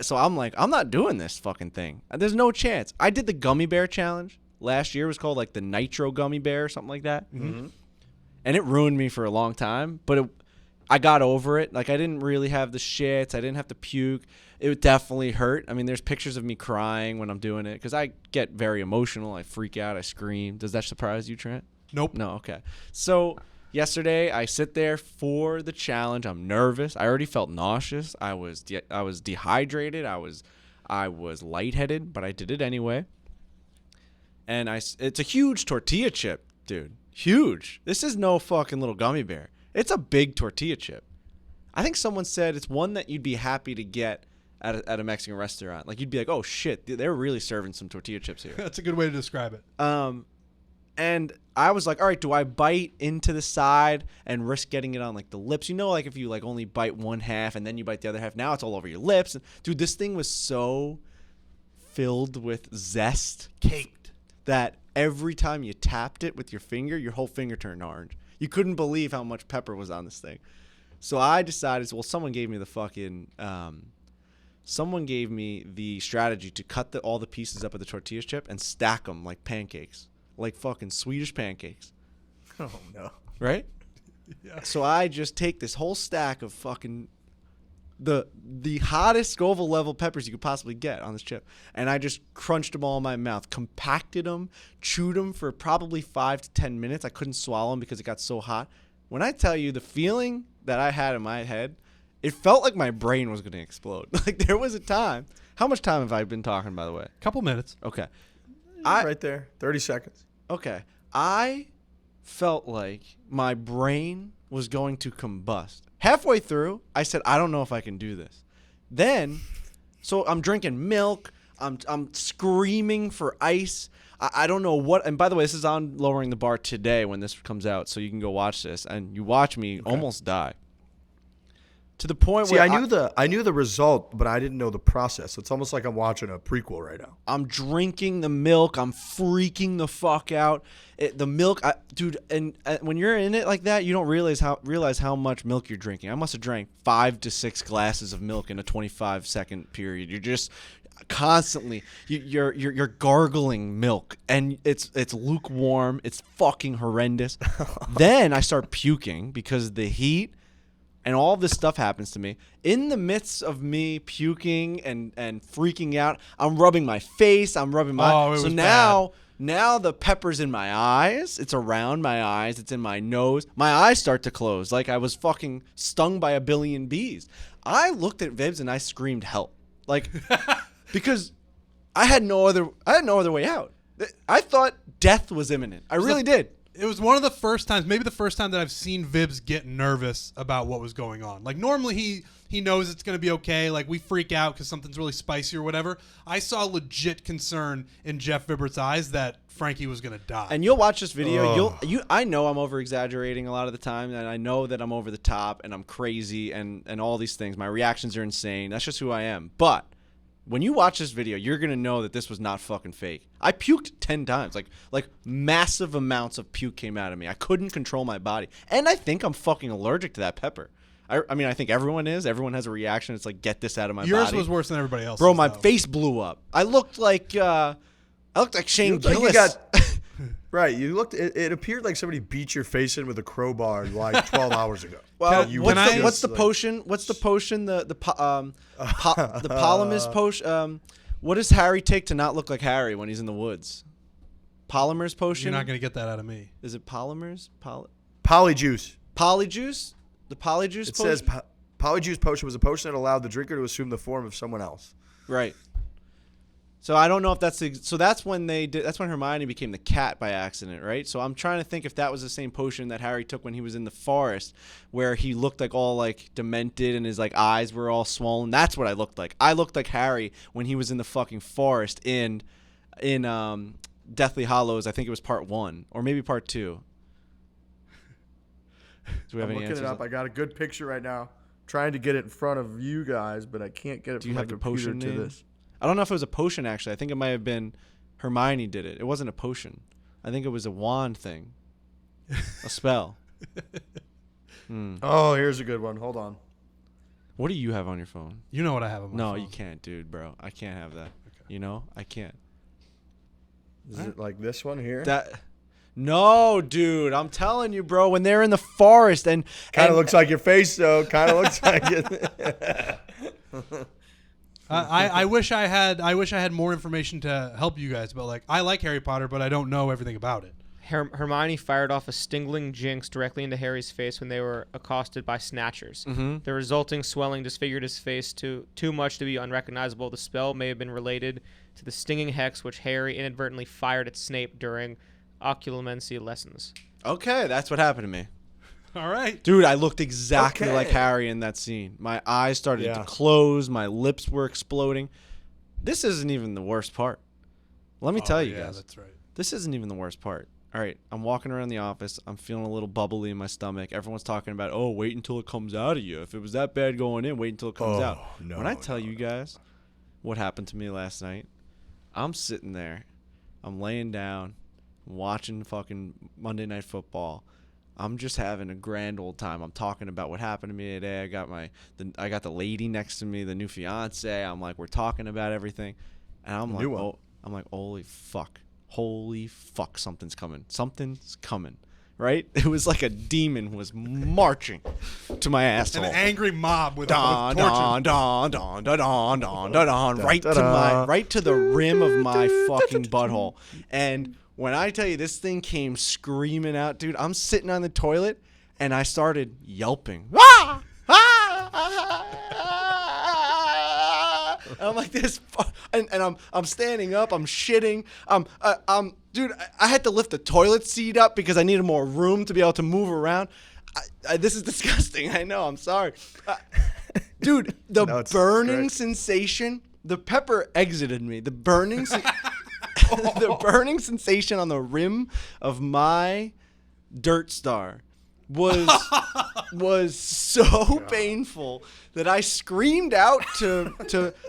So I'm like, I'm not doing this fucking thing. There's no chance. I did the gummy bear challenge last year. It was called like the Nitro Gummy Bear or something like that. Mm-hmm. And it ruined me for a long time. But I got over it. Like I didn't really have the shits. I didn't have to puke. It definitely hurt. I mean, there's pictures of me crying when I'm doing it because I get very emotional. I freak out. I scream. Does that surprise you, Trent? Nope. No, okay. So yesterday I sit there for the challenge. I'm nervous. I already felt nauseous. I was dehydrated. I was lightheaded, but I did it anyway. And it's a huge tortilla chip, dude. Huge. This is no fucking little gummy bear. It's a big tortilla chip. I think someone said it's one that you'd be happy to get at a Mexican restaurant. Like you'd be like, oh shit, they're really serving some tortilla chips here. That's a good way to describe it. And I was like, all right, do I bite into the side and risk getting it on like the lips? Like if you like only bite one half and then you bite the other half, now it's all over your lips. And dude, this thing was so filled with zest, Caked. that every time you tapped it with your finger, your whole finger turned orange. You couldn't believe how much pepper was on this thing. So I decided, well, someone gave me the strategy to cut all the pieces up of the tortilla chip and stack them like pancakes, like fucking Swedish pancakes. Oh, no. Right? Yeah. So I just take this whole stack of fucking the hottest Scoville level peppers you could possibly get on this chip, and I just crunched them all in my mouth, compacted them, chewed them for probably 5 to 10 minutes. I couldn't swallow them because it got so hot. When I tell you the feeling that I had in my head, it felt like my brain was going to explode. Like there was a time. How much time have I been talking, by the way? Couple minutes. Okay. Right there. 30 seconds. Okay. I felt like my brain was going to combust. Halfway through, I said, I don't know if I can do this. Then, so I'm drinking milk. I'm screaming for ice. I don't know what. And by the way, this is on Lowering the Bar today when this comes out, so you can go watch this. And you watch me almost die. To the point See, where I knew the result, but I didn't know the process. It's almost like I'm watching a prequel right now. I'm drinking the milk. I'm freaking the fuck out. The milk, dude, and when you're in it like that, you don't realize how much milk you're drinking. I must have drank 5 to 6 glasses of milk in a 25-second period. You're just constantly you're gargling milk, and it's lukewarm. It's fucking horrendous. Then I start puking because of the heat. And all this stuff happens to me. In the midst of me puking and freaking out, I'm rubbing my face. I'm rubbing my... Oh, it so was now the pepper's in my eyes. It's around my eyes. It's in my nose. My eyes start to close like I was fucking stung by a billion bees. I looked at Vibs and I screamed help. Like, because I had no other way out. I thought death was imminent. I really did. It was one of the first times, maybe the first time that I've seen Vibs get nervous about what was going on. Like, normally he knows it's going to be okay. Like, we freak out because something's really spicy or whatever. I saw legit concern in Jeff Vibbert's eyes that Frankie was going to die. And you'll watch this video. I know I'm over exaggerating a lot of the time, and I know that I'm over the top and I'm crazy and all these things. My reactions are insane. That's just who I am. But when you watch this video, you're going to know that this was not fucking fake. I puked 10 times. Like massive amounts of puke came out of me. I couldn't control my body. And I think I'm fucking allergic to that pepper. I mean, I think everyone is. Everyone has a reaction. It's like, get this out of my body. Yours was worse than everybody else's. Bro, my though. face blew up. I looked like Shane Gillis. Right, you looked. It appeared like somebody beat your face in with a crowbar like 12 hours ago. Well, Can what's the potion? What's the potion? The polymers potion. What does Harry take to not look like Harry when he's in the woods? Polymers potion. You're not going to get that out of me. Is it polymers? Polyjuice. Polyjuice. The polyjuice. It potion? says polyjuice potion was a potion that allowed the drinker to assume the form of someone else. Right. So I don't know if that's so. That's when that's when Hermione became the cat by accident, right? So I'm trying to think if that was the same potion that Harry took when he was in the forest, where he looked like all like demented and his like eyes were all swollen. That's what I looked like. I looked like Harry when he was in the fucking forest in Deathly Hallows. I think it was part 1 or maybe part 2. Do we have I'm any looking answers? it up. I got a good picture right now. Trying to get it in front of you guys, but I can't get it Do from you my have the computer potion to name? this. I don't know if it was a potion, actually. I think it might have been Hermione did it. It wasn't a potion. I think it was a wand thing. A spell. Oh, here's a good one. Hold on. What do you have on your phone? You know what I have on my phone. No, you can't, dude, bro. I can't have that. Okay. You know? I can't. Is it like this one here? No, dude. I'm telling you, bro. When they're in the forest and Kind of looks like your face, though. Kind of looks like it. I wish I had more information to help you guys, but like I like Harry Potter, but I don't know everything about it. Hermione fired off a stinging jinx directly into Harry's face when they were accosted by snatchers. Mm-hmm. The resulting swelling disfigured his face too much to be unrecognizable. The spell may have been related to the stinging hex which Harry inadvertently fired at Snape during occlumency lessons. Okay, that's what happened to me. All right. Dude, I looked exactly like Okay. Harry in that scene. My eyes started to close. My lips were exploding. This isn't even the worst part. Let me tell you yeah, guys. that's right. This isn't even the worst part. All right, I'm walking around the office. I'm feeling a little bubbly in my stomach. Everyone's talking about, oh, wait until it comes out of you. If it was that bad going in, wait until it comes out. No, When I tell you guys what happened to me last night, I'm sitting there. I'm laying down, watching fucking Monday Night Football. I'm just having a grand old time. I'm talking about what happened to me today. I got the lady next to me, the new fiance. I'm like, we're talking about everything, and I'm like, oh, I'm like, holy fuck, something's coming, right? It was like a demon was marching to my asshole. An angry mob with Don, torches. don, don, don, don, don, don, don, don, right to the rim of my fucking butthole. And when I tell you this thing came screaming out, dude, I'm sitting on the toilet and I started yelping. Ah! I'm like this, and I'm standing up. I'm shitting. Dude, I had to lift the toilet seat up because I needed more room to be able to move around. This is disgusting. I know. I'm sorry, dude. The burning sensation. The pepper exited me. The burning, the burning sensation on the rim of my dirt star was so painful that I screamed out to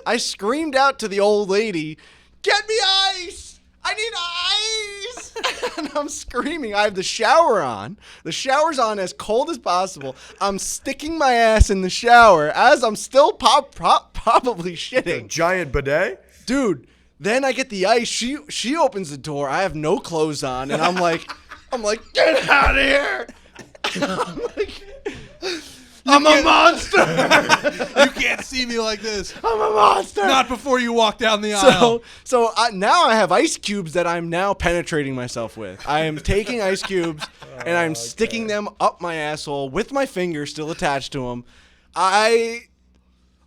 the old lady, "Get me ice! I need ice!" And I'm screaming. I have the shower on. The shower's on as cold as possible. I'm sticking my ass in the shower as I'm still probably A shitting. giant bidet. Dude, then I get the ice. She opens the door. I have no clothes on, and I'm like, "Get out of here!" I'm like, "I'm a monster." You can't see me like this. I'm a monster. Not before you walk down the aisle. Now I have ice cubes that I'm now penetrating myself with. I am taking ice cubes and I'm sticking them up my asshole with my finger still attached to them.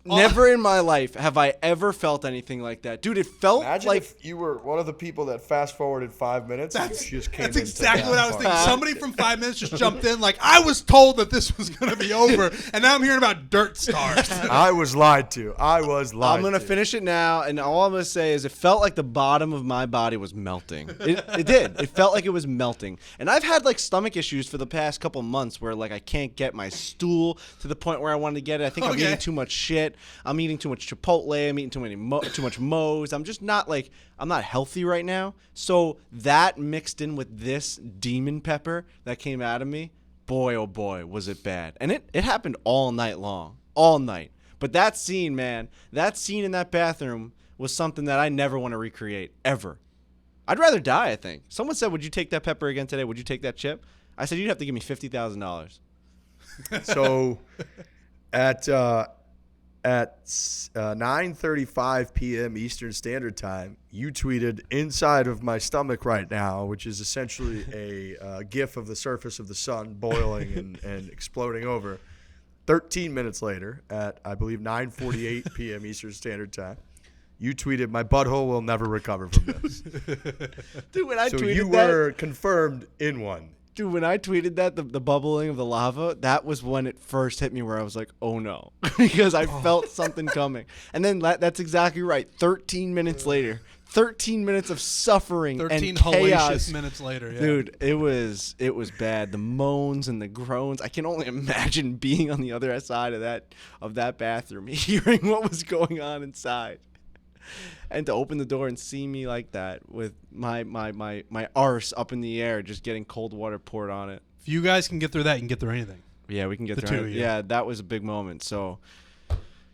Never in my life have I ever felt anything like that. Dude, it felt Imagine like if you were one of the people that fast forwarded 5 minutes. And you just came That's into exactly that what I was part. thinking. Somebody from 5 minutes just jumped in like, I was told that this was going to be over, and now I'm hearing about dirt stars. I was lied to. I'm I'm going to finish it now, and all I'm going to say is it felt like the bottom of my body was melting. It did. It felt like it was melting. And I've had like stomach issues for the past couple months where like I can't get my stool to the point where I wanted to get it. I think I'm eating too much shit. I'm eating too much Chipotle. I'm eating too much Moe's. I'm just not like, I'm not healthy right now. So that mixed in with this demon pepper that came out of me, boy, oh boy, was it bad. And it happened all night long. All night. But that scene, man, that scene in that bathroom was something that I never want to recreate, ever. I'd rather die, I think. Someone said, would you take that pepper again today? Would you take that chip? I said, you'd have to give me $50,000. So at 9:35 p.m. Eastern Standard Time, you tweeted "inside of my stomach right now," which is essentially a GIF of the surface of the sun boiling and exploding over. 13 minutes later, at I believe 9:48 p.m. Eastern Standard Time, you tweeted, "My butthole will never recover from this." Dude, when I So tweeted you were confirmed in one. Dude, when I tweeted that, the bubbling of the lava, that was when it first hit me where I was like, oh no, because I felt something coming. And then that's exactly right. 13 minutes later, 13 minutes of suffering 13 and hellacious chaos. minutes later. Yeah. Dude, it was bad. The moans and the groans. I can only imagine being on the other side of that bathroom, hearing what was going on inside. And to open the door and see me like that with my arse up in the air, just getting cold water poured on it. If you guys can get through that, you can get through anything. Yeah, we can get The through two it. of you. Yeah, that was a big moment. So,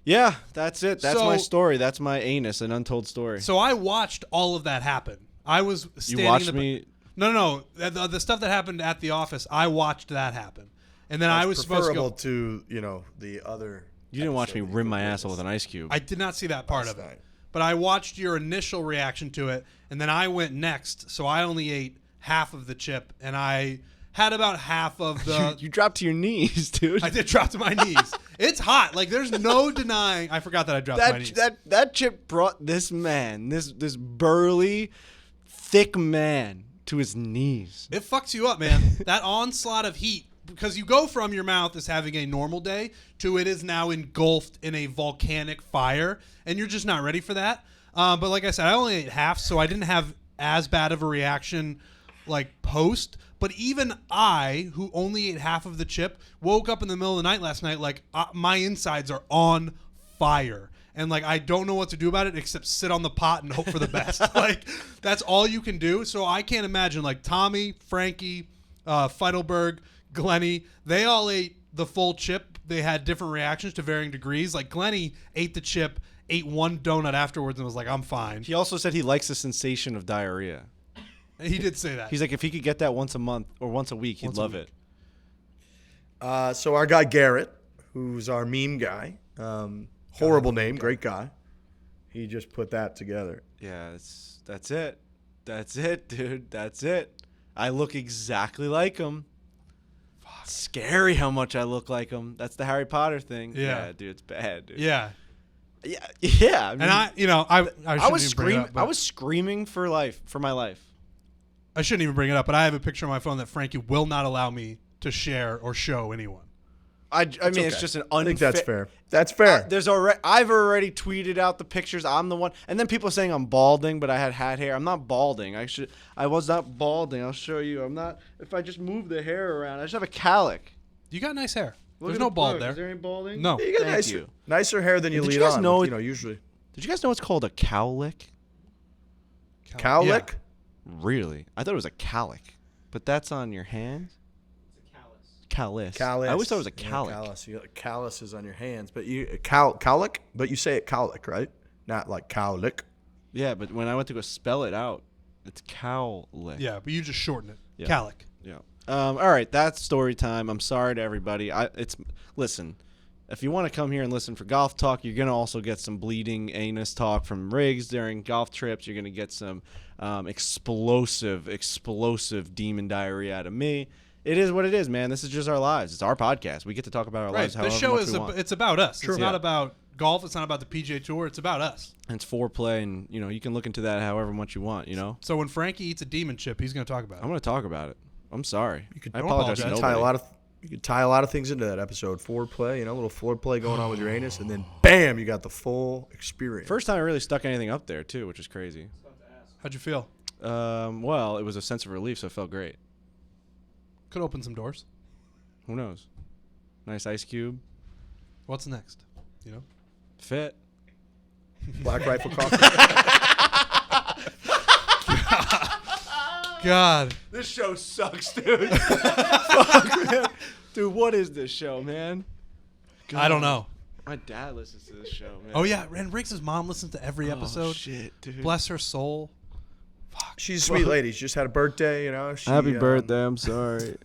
yeah, that's it. That's my story. That's my anus, an untold story. So I watched all of that happen. I was standing You watched in the, me? No. The stuff that happened at the office, I watched that happen. And then I was supposed to go. to the other. You didn't watch me episode rim you my witnessed. asshole with an ice cube. I did not see that part Last of it. night. But I watched your initial reaction to it, and then I went next. So I only ate half of the chip, and I had about half of the. You dropped to your knees, dude. I did drop to my knees. It's hot. Like there's no denying. I forgot that I dropped to my knees. That chip brought this man, this burly, thick man, to his knees. It fucks you up, man. That onslaught of heat, because you go from your mouth as having a normal day to it is now engulfed in a volcanic fire, and you're just not ready for that. But like I said, I only ate half, so I didn't have as bad of a reaction like post. But even I, who only ate half of the chip, woke up in the middle of the night last night like my insides are on fire. And like I don't know what to do about it except sit on the pot and hope for the best. Like that's all you can do. So I can't imagine like Tommy, Frankie, Feidelberg, Glenny, they all ate the full chip. They had different reactions to varying degrees. Like Glenny ate the chip, ate one donut afterwards, and was like, "I'm fine." He also said he likes the sensation of diarrhea. He did say that. He's like, if he could get that once a month or once a week, he'd love it. So our guy Garrett, who's our meme guy, horrible name, great guy. He just put that together. Yeah, that's it. That's it, dude. That's it. I look exactly like him. Fuck. Scary how much I look like him. That's the Harry Potter thing. Yeah. Dude, it's bad, dude. Yeah. Yeah. I mean, And I was screaming. screaming. I was screaming for my life. I shouldn't even bring it up, but I have a picture on my phone that Frankie will not allow me to share or show anyone. I mean, it's okay. just an I think that's unfair. fair. That's fair. I've already tweeted out the pictures. I'm the one, and then people saying I'm balding, but I had hat hair. I'm not balding. I was not balding. I'll show you. I'm not. If I just move the hair around, I just have a cowlick. You got nice hair. Look There's at no the bald plug. there. Is there any balding? No. You got Thank nicer hair than you Did lead you guys on. know with, it- usually Did you guys know it's called a cowlick? cowlick. Really? I thought it was a cowlick, but that's on your hands. Callus. Callus. I always thought it was a Yeah, cowlick. callus. You got calluses on your hands, but cowlick. But you say it cowlick, right? Not like cowlick. Yeah, but when I went to go spell it out, it's cowlick. Yeah, but you just shorten it. Yeah. Calic. Yeah. All right, that's story time. I'm sorry to everybody. Listen. If you want to come here and listen for golf talk, you're going to also get some bleeding anus talk from Riggs during golf trips. You're going to get some explosive demon diarrhea out of me. It is what it is, man. This is just our lives. It's our podcast. We get to talk about our Right. lives however This show much is we want. it's about us. True. It's not Yeah. about golf. It's not about the PGA Tour. It's about us. And it's foreplay, and you can look into that however much you want. So when Frankie eats a demon chip, he's going to talk about I'm it. going to talk about it. I'm sorry. I don't apologize to apologize. nobody. You could tie a lot of things into that episode. Foreplay, a little foreplay going on with your anus, and then bam, you got the full experience. First time I really stuck anything up there too, which is crazy. How'd you feel? Well, it was a sense of relief, so it felt great. Could open some doors. Who knows? Nice ice cube. What's next? Fit. Black Rifle Coffee. God. This show sucks, dude. Fuck, man. Dude, what is this show, man? I don't know. My dad listens to this show, man. Oh, yeah. And Riggs' mom listens to every episode. Oh, shit, dude. Bless her soul. She's a sweet lady. She just had a birthday, She, Happy birthday. I'm sorry.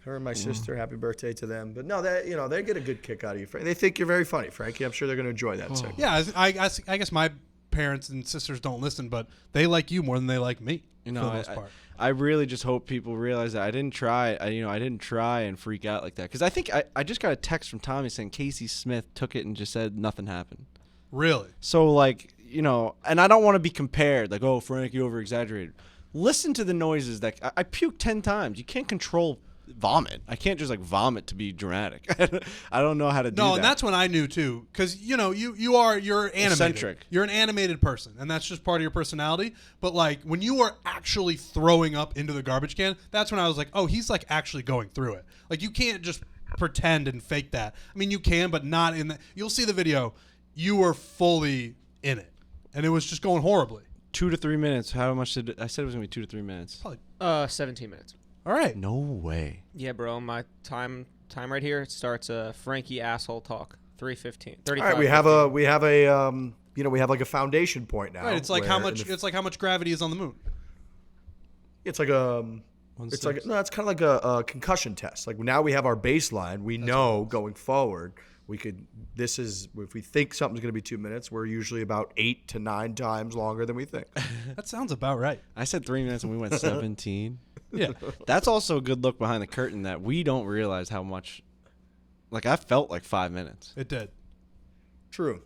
Her and my sister, happy birthday to them. But no, they get a good kick out of you. They think you're very funny, Frankie. I'm sure they're going to enjoy that. segment. Yeah, I guess my parents and sisters don't listen, but they like you more than they like me. For the most part. I really just hope people realize that I didn't try. I didn't try and freak out like that because I think I just got a text from Tommy saying Casey Smith took it and just said nothing happened. Really? So and I don't want to be compared like, oh, Frankie over exaggerated. Listen to the noises that I puked 10 times. You can't control vomit. I can't just vomit to be dramatic. I don't know how to do that. No, and that's when I knew too, because you're animated. Eccentric. You're an animated person, and that's just part of your personality. But when you are actually throwing up into the garbage can, that's when I was like, oh, he's actually going through it. You can't just pretend and fake that. I mean, you can, but not in the. You'll see the video. You were fully in it, and it was just going horribly. 2 to 3 minutes. How much did I said it was gonna be 2 to 3 minutes? Probably. 17 minutes. All right. No way. Yeah, bro. My time right here. It starts Frankie asshole talk. 3:15. 35. All right, we have a foundation point now. Right. It's like how where much. It's like how much gravity is on the moon. It's like it's kind of like a concussion test. Now we have our baseline. We know going forward if we think something's going to be 2 minutes, we're usually about 8 to 9 times longer than we think. That sounds about right. I said 3 minutes and we went 17. Yeah. That's also a good look behind the curtain that we don't realize how much. I felt like 5 minutes. It did. True.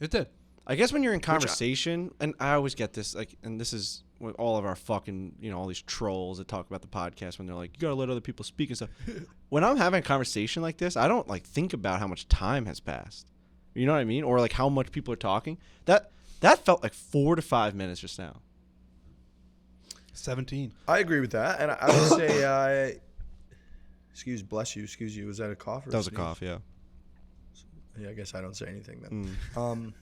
It did. I guess when you're in conversation, and I always get this, and this is with all of our fucking, all these trolls that talk about the podcast when they're like, you gotta let other people speak and stuff. When I'm having a conversation like this, I don't think about how much time has passed. You know what I mean? Or how much people are talking. That felt like 4 to 5 minutes just now. 17. I agree with that, and I would say, excuse you. Was that a cough? Or That was a sneeze? cough, yeah. Yeah, I guess I don't say anything then.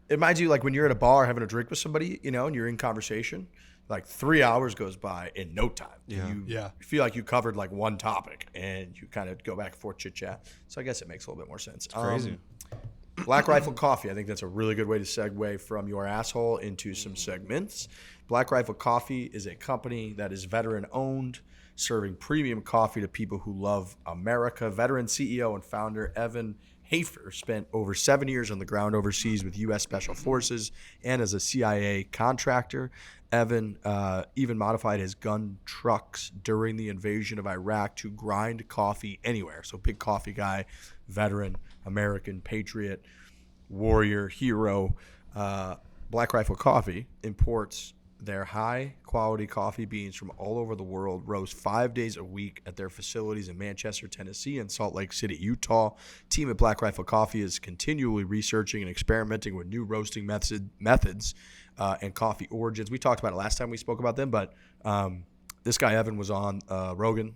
It reminds you when you're at a bar having a drink with somebody, and you're in conversation, 3 hours goes by in no time. Yeah. You feel like you covered one topic and you kind of go back and forth chit chat. So I guess it makes a little bit more sense. It's crazy. Black Rifle Coffee. I think that's a really good way to segue from your asshole into some segments. Black Rifle Coffee is a company that is veteran owned, serving premium coffee to people who love America. Veteran CEO and founder Evan Hafer spent over 7 years on the ground overseas with U.S. Special Forces and as a CIA contractor. Evan even modified his gun trucks during the invasion of Iraq to grind coffee anywhere. So big coffee guy, veteran, American, patriot, warrior, hero. Black Rifle Coffee imports their high-quality coffee beans from all over the world, roast 5 days a week at their facilities in Manchester, Tennessee, and Salt Lake City, Utah. Team at Black Rifle Coffee is continually researching and experimenting with new roasting methods and coffee origins. We talked about it last time we spoke about them, but this guy Evan was on Rogan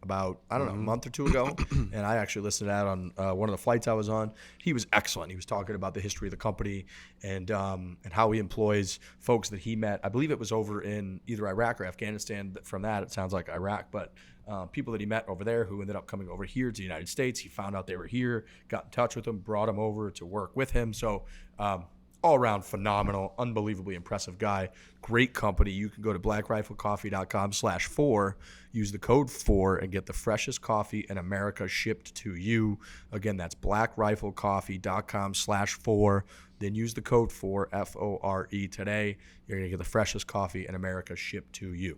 about, I don't know, a month or two ago, and I actually listened to that on one of the flights I was on. He was excellent. He was talking about the history of the company and how he employs folks that he met. I believe it was over in either Iraq or Afghanistan. From that, it sounds like Iraq, but people that he met over there who ended up coming over here to the United States. He found out they were here, got in touch with them, brought them over to work with him. So all around phenomenal, unbelievably impressive guy. Great company. You can go to blackriflecoffee.com/Fore, use the code Fore, and get the freshest coffee in America shipped to you. Again, that's blackriflecoffee.com/Fore. Then use the code Fore, Fore, today. You're going to get the freshest coffee in America shipped to you.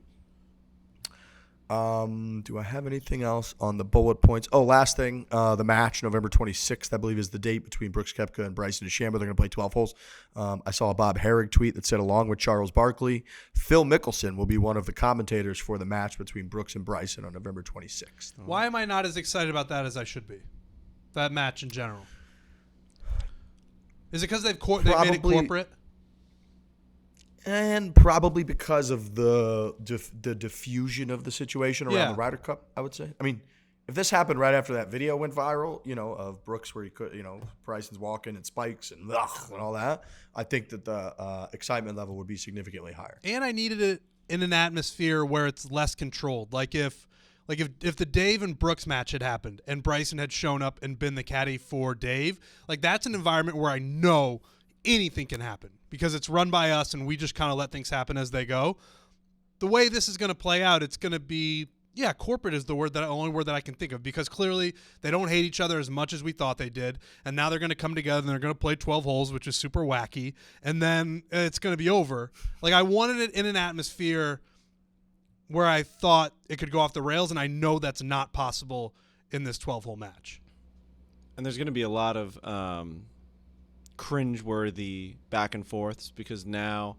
Do I have anything else on the bullet points? Oh, last thing, the match, November 26th, I believe, is the date between Brooks Koepka and Bryson DeChambeau. They're going to play 12 holes. I saw a Bob Herrig tweet that said, along with Charles Barkley, Phil Mickelson will be one of the commentators for the match between Brooks and Bryson on November 26th. Why am I not as excited about that as I should be? That match in general. Is it because they've made it corporate? And probably because of the diffusion of the situation around the Ryder Cup, I would say. I mean, if this happened right after that video went viral, of Brooks where he could, Bryson's walking and spikes and all that, I think that the excitement level would be significantly higher. And I needed it in an atmosphere where it's less controlled. Like if the Dave and Brooks match had happened and Bryson had shown up and been the caddy for Dave, like that's an environment where I know anything can happen because it's run by us and we just kind of let things happen as they go. The way this is going to play out, it's going to be, corporate is the only word that I can think of, because clearly they don't hate each other as much as we thought they did, and now they're going to come together and they're going to play 12 holes, which is super wacky, and then it's going to be over. Like, I wanted it in an atmosphere where I thought it could go off the rails, and I know that's not possible in this 12-hole match. And there's going to be a lot of cringe-worthy back and forths because now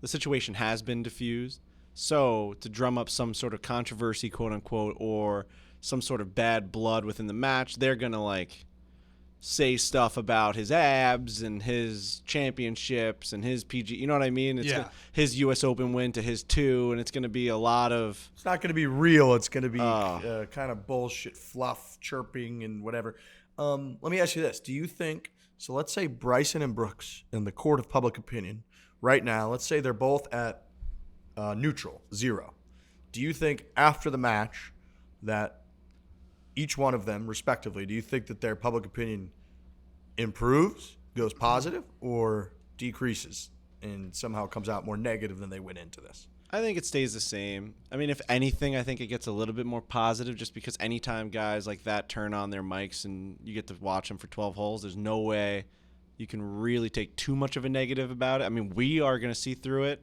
the situation has been diffused. So to drum up some sort of controversy, quote unquote, or some sort of bad blood within the match, they're going to say stuff about his abs and his championships and his PG, you know what I mean? It's his US Open win to his 2, and it's going to be a lot of... It's not going to be real. It's going to be kind of bullshit, fluff, chirping, and whatever. Let me ask you this. Do you think... So let's say Bryson and Brooks in the court of public opinion right now, let's say they're both at neutral, 0. Do you think after the match that each one of them, respectively, do you think that their public opinion improves, goes positive, or decreases and somehow comes out more negative than they went into this? I think it stays the same. I mean, if anything, I think it gets a little bit more positive just because anytime guys like that turn on their mics and you get to watch them for 12 holes, there's no way you can really take too much of a negative about it. I mean, we are going to see through it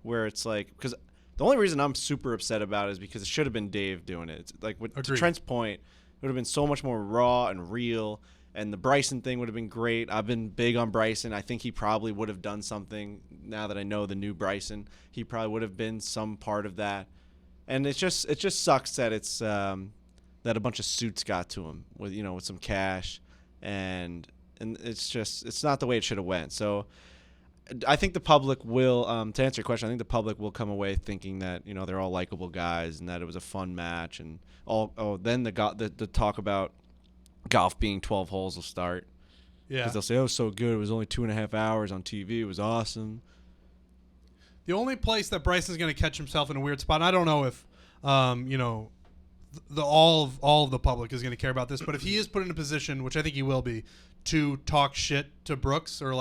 where it's like, because the only reason I'm super upset about it is because it should have been Dave doing it. It's like, to Trent's point, it would have been so much more raw and real. And the Bryson thing would have been great. I've been big on Bryson. I think he probably would have done something. Now that I know the new Bryson, he probably would have been some part of that. And it just sucks that it's that a bunch of suits got to him with with some cash, and it's not the way it should have went. So I think the public will, to answer your question, I think the public will come away thinking that they're all likable guys and that it was a fun match and all. Oh, then the talk about golf being 12 holes will start. Yeah. Because they'll say, oh, it was so good. It was only 2.5 hours on TV. It was awesome. The only place that Bryson's going to catch himself in a weird spot, and I don't know if, all of the public is going to care about this, but if he is put in a position, which I think he will be, to talk shit to Brooks or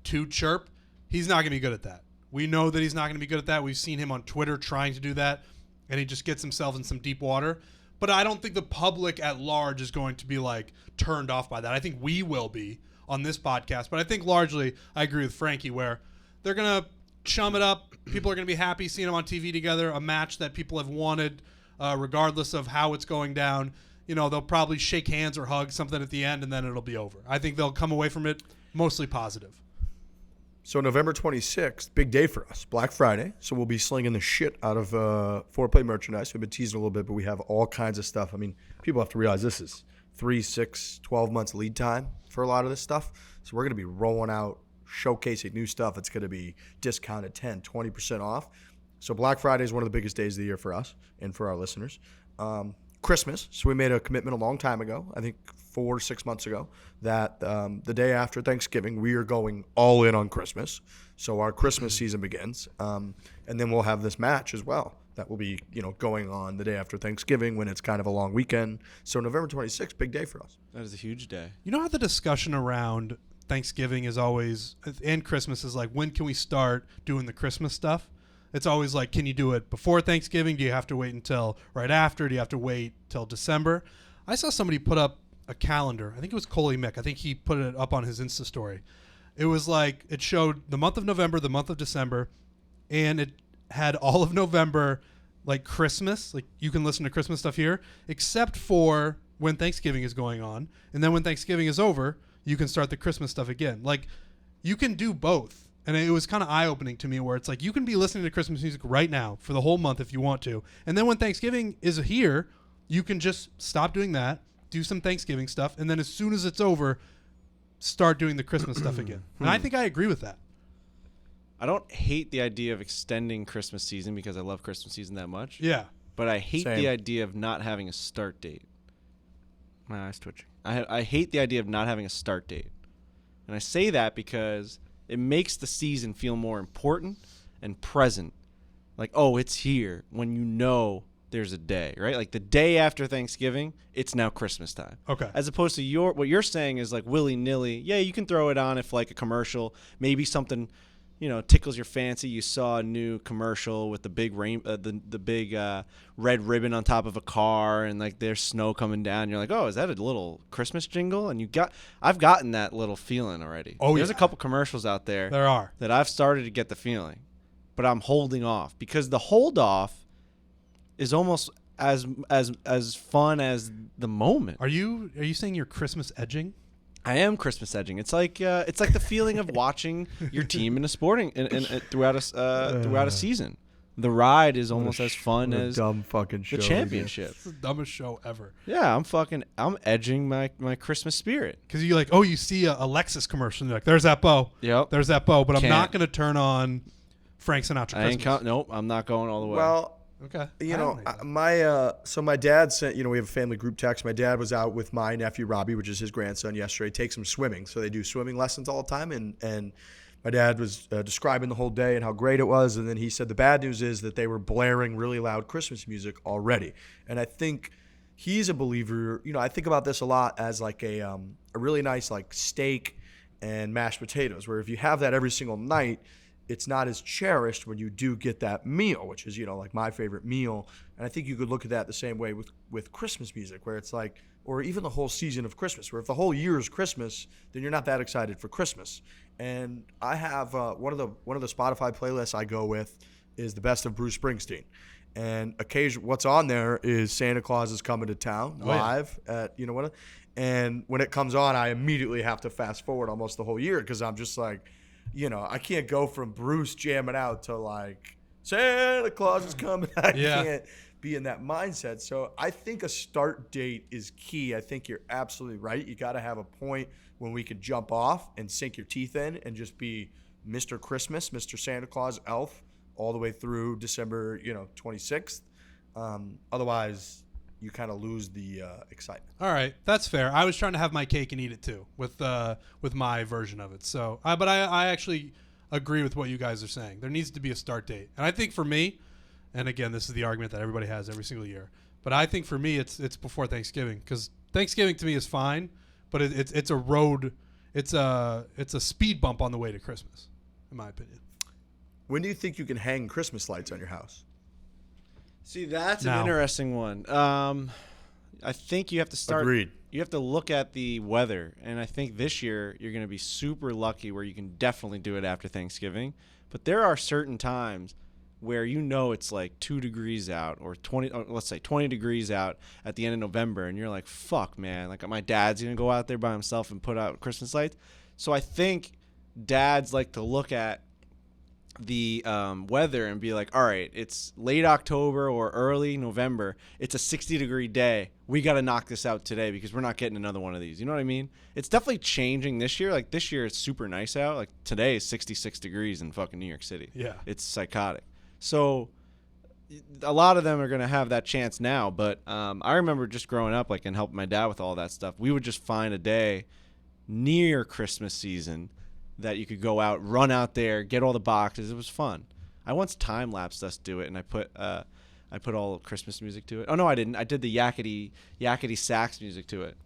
to chirp, he's not going to be good at that. We know that he's not going to be good at that. We've seen him on Twitter trying to do that, and he just gets himself in some deep water. But I don't think the public at large is going to be turned off by that. I think we will be on this podcast. But I think largely I agree with Frankie where they're going to chum it up. People are going to be happy seeing them on TV together, a match that people have wanted regardless of how it's going down. They'll probably shake hands or hug something at the end, and then it'll be over. I think they'll come away from it mostly positive. So November 26th, big day for us, Black Friday. So we'll be slinging the shit out of foreplay merchandise. We've been teasing a little bit, but we have all kinds of stuff. I mean, people have to realize this is 3, 6, 12 months lead time for a lot of this stuff. So we're going to be rolling out, showcasing new stuff. It's going to be discounted 10, 20% off. So Black Friday is one of the biggest days of the year for us and for our listeners. Christmas. So we made a commitment a long time ago, I think 4 or 6 months ago, that the day after Thanksgiving, we are going all in on Christmas. So our Christmas season begins. And then we'll have this match as well that will be, going on the day after Thanksgiving when it's kind of a long weekend. So November 26th, big day for us. That is a huge day. You know how the discussion around Thanksgiving is always, and Christmas is like, when can we start doing the Christmas stuff? It's always like, can you do it before Thanksgiving? Do you have to wait until right after? Do you have to wait till December? I saw somebody put up a calendar. I think it was Coley Mick. I think he put it up on his Insta story. It was like, it showed the month of November, the month of December, and it had all of November like Christmas. Like you can listen to Christmas stuff here, except for when Thanksgiving is going on. And then when Thanksgiving is over, you can start the Christmas stuff again. Like you can do both. And it was kind of eye-opening to me where it's like you can be listening to Christmas music right now for the whole month if you want to. And then when Thanksgiving is here, you can just stop doing that, do some Thanksgiving stuff, and then as soon as it's over, start doing the Christmas stuff again. And I think I agree with that. I don't hate the idea of extending Christmas season because I love Christmas season that much. Yeah. But I hate Same. the idea of not having a start date. My eyes twitching. I hate the idea of not having a start date. And I say that because it makes the season feel more important and present. Like, oh, it's here when you know there's a day, right? Like the day after Thanksgiving, it's now Christmas time. Okay. As opposed to what you're saying is like willy-nilly. Yeah, you can throw it on if like a commercial, maybe something, tickles your fancy. You saw a new commercial with the big the big red ribbon on top of a car, and like there's snow coming down. You're like, oh, is that a little Christmas jingle? And I've gotten that little feeling already. Oh, there's yeah. a couple commercials out there There that I've started to get the feeling, but I'm holding off because the hold off is almost as fun as the moment. Are you saying you're Christmas edging? I am Christmas edging. It's like the feeling of watching your team in a sporting throughout a season. The ride is almost as fun as dumb fucking show the championship. It's the dumbest show ever. Yeah, I'm edging my Christmas spirit. Because you you see a Lexus commercial and you're like, there's that bow. Yep. There's that bow. But I'm Can't. not going to turn on Frank Sinatra I ain't Christmas. nope, I'm not going all the way. Well, Okay. my dad sent, we have a family group text. My dad was out with my nephew Robbie, which is his grandson, yesterday, takes him swimming. So they do swimming lessons all the time. And my dad was describing the whole day and how great it was. And then he said the bad news is that they were blaring really loud Christmas music already. And I think he's a believer. I think about this a lot as like a really nice like steak and mashed potatoes, where if you have that every single night, it's not as cherished when you do get that meal, which is, like my favorite meal. And I think you could look at that the same way with Christmas music, where it's like, or even the whole season of Christmas, where if the whole year is Christmas, then you're not that excited for Christmas. And I have one of the Spotify playlists I go with is the best of Bruce Springsteen. And occasionally what's on there is Santa Claus is Coming to Town live at, and when it comes on, I immediately have to fast forward almost the whole year because I'm just like, I can't go from Bruce jamming out to like Santa Claus is coming. I can't be in that mindset. So I think a start date is key. I think you're absolutely right. You got to have a point when we could jump off and sink your teeth in and just be Mr. Christmas, Mr. Santa Claus, Elf, all the way through December, 26th. Otherwise, you kind of lose the excitement. All right, that's fair. I was trying to have my cake and eat it too with my version of it. So, but I actually agree with what you guys are saying. There needs to be a start date, and I think for me, and again, this is the argument that everybody has every single year. But I think for me, it's before Thanksgiving because Thanksgiving to me is fine, but it's a road, it's a speed bump on the way to Christmas, in my opinion. When do you think you can hang Christmas lights on your house? See, that's Now. an interesting one. I think you have to start. Agreed. You have to look at the weather, and I think this year you're going to be super lucky where you can definitely do it after Thanksgiving. But there are certain times where it's like 2 degrees out or 20, let's say 20 degrees out at the end of November, and you're like, fuck, man, like my dad's going to go out there by himself and put out Christmas lights. So I think dads like to look at the weather and be like, all right, it's late October or early November. It's a 60-degree day. We got to knock this out today because we're not getting another one of these. You know what I mean? It's definitely changing this year. Like this year, it's super nice out. Like today is 66 degrees in fucking New York City. Yeah. It's psychotic. So a lot of them are going to have that chance now. But I remember just growing up, like, and helping my dad with all that stuff. We would just find a day near Christmas season that you could go out, run out there, get all the boxes. It was fun. I once time-lapsed us do it, and I put all Christmas music to it. Oh, no, I didn't. I did the yakety sax music to it.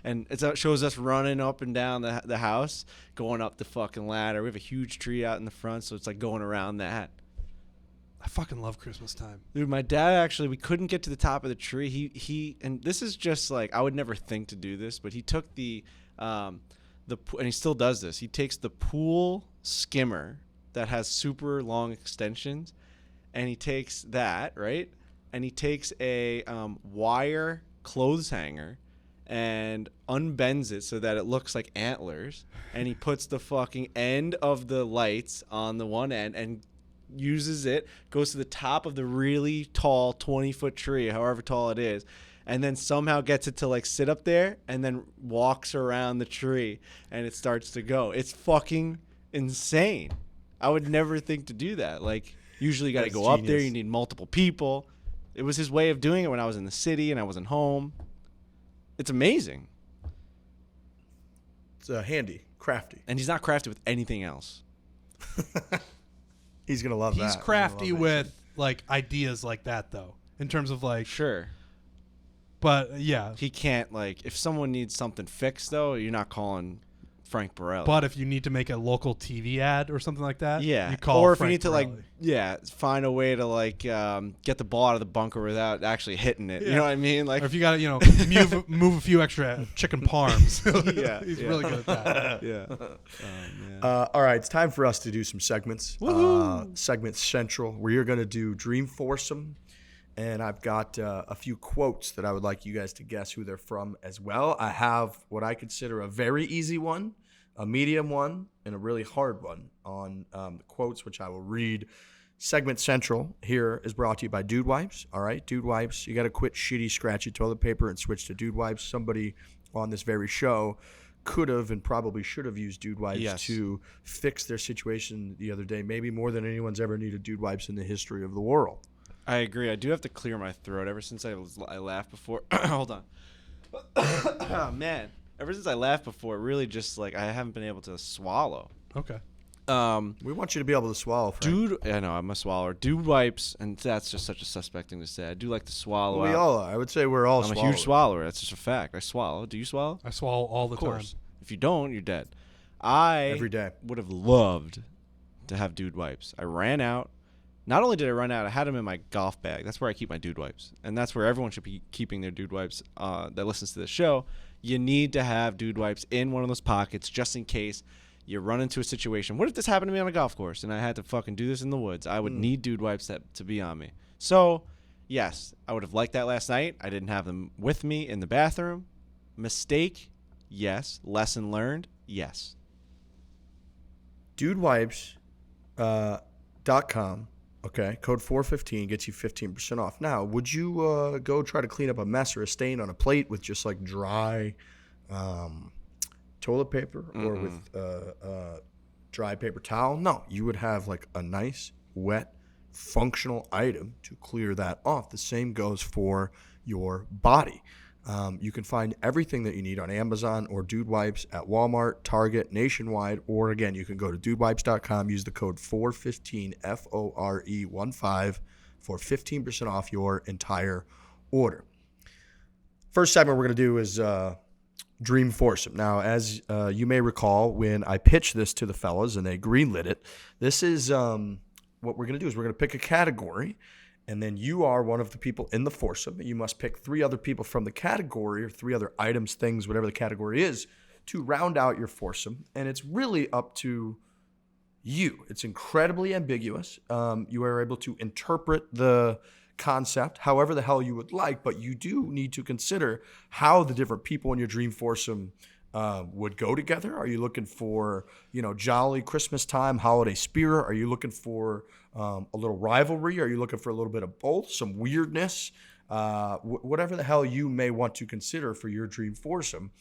And it shows us running up and down the house, going up the fucking ladder. We have a huge tree out in the front, so it's like going around that. I fucking love Christmas time. Dude, my dad actually, we couldn't get to the top of the tree. He and this is just like, I would never think to do this, but he took and he still does this. He takes the pool skimmer that has super long extensions, and he takes that, right? And he takes a wire clothes hanger and unbends it so that it looks like antlers, and he puts the fucking end of the lights on the one end and uses it, goes to the top of the really tall 20-foot tree, however tall it is, and then somehow gets it to like sit up there and then walks around the tree and it starts to go. It's fucking insane. I would never think to do that. Like, usually you got to go up there, you need multiple people. It was his way of doing it when I was in the city and I wasn't home. It's amazing. It's handy, crafty. And he's not crafty with anything else. He's going to love that. He's crafty with, like, ideas like that, though, in terms of, like... Sure. But, yeah. He can't, like... If someone needs something fixed, though, you're not calling Frank Borelli. But if you need to make a local TV ad or something like that, yeah. you call or if Frank you need to, Borelli. like... Yeah, find a way to, like, get the ball out of the bunker without actually hitting it. Yeah. You know what I mean? Like, or if you got to, move a few extra chicken parms. Yeah, He's yeah. really good at that. yeah. Oh, man. All right, it's time for us to do some segments. Segment Central, where you're going to do Dream Foursome. And I've got a few quotes that I would like you guys to guess who they're from as well. I have what I consider a very easy one, a medium one, and a really hard one on the quotes, which I will read. Segment Central here is brought to you by Dude Wipes. All right, Dude Wipes, you got to quit shitty, scratchy toilet paper and switch to Dude Wipes. Somebody on this very show could have and probably should have used Dude Wipes to fix their situation the other day, maybe more than anyone's ever needed Dude Wipes in the history of the world. I agree. I do have to clear my throat. Ever since I laughed before. Hold on. Oh, man. Ever since I laughed before, really just like I haven't been able to swallow. Okay. We want you to be able to swallow, Frank. Dude, I know I'm a swallower. Dude Wipes, and that's just such a suspect thing to say. I do like to swallow. We out. all are. I would say we're all I'm swallowers. a huge swallower. That's just a fact. I swallow. Do you swallow? I swallow all the Of course. time. If you don't, you're dead. I Every day. would have loved to have Dude Wipes. I ran out. Not only did I run out, I had them in my golf bag. That's where I keep my Dude Wipes. And that's where everyone should be keeping their Dude Wipes that listens to the show. You need to have Dude Wipes in one of those pockets just in case you run into a situation. What if this happened to me on a golf course and I had to fucking do this in the woods? I would need Dude Wipes to be on me. So, yes, I would have liked that last night. I didn't have them with me in the bathroom. Mistake? Yes. Lesson learned? Yes. DudeWipes.com. Okay, code 415 gets you 15% off. Now, would you go try to clean up a mess or a stain on a plate with just like dry toilet paper or with dry paper towel? No, you would have like a nice, wet, functional item to clear that off. The same goes for your body. You can find everything that you need on Amazon or Dude Wipes at Walmart, Target, nationwide, or again, you can go to dudewipes.com, use the code 415, FORE15 for 15% off your entire order. First segment we're going to do is Dream Foursome. Now, as you may recall, when I pitched this to the fellas and they greenlit it, this is what we're going to do is we're going to pick a category. And then you are one of the people in the foursome. You must pick 3 other people from the category or 3 other items, things, whatever the category is, to round out your foursome. And it's really up to you. It's incredibly ambiguous. You are able to interpret the concept however the hell you would like, but you do need to consider how the different people in your dream foursome would go together? Are you looking for, jolly Christmas time, holiday spirit? Are you looking for a little rivalry? Are you looking for a little bit of both, some weirdness? Whatever the hell you may want to consider for your dream foursome.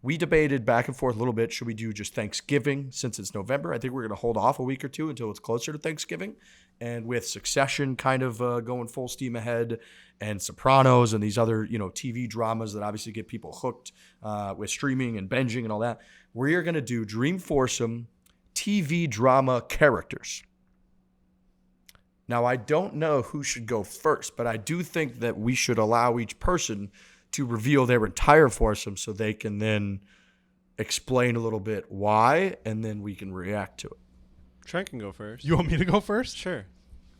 We debated back and forth a little bit. Should we do just Thanksgiving since it's November? I think we're going to hold off a week or two until it's closer to Thanksgiving. And with Succession kind of going full steam ahead and Sopranos and these other, TV dramas that obviously get people hooked with streaming and binging and all that, we're going to do Dream Foursome TV drama characters. Now, I don't know who should go first, but I do think that we should allow each person to reveal their entire foursome so they can then explain a little bit why, and then we can react to it. Trent can go first. You want me to go first? Sure.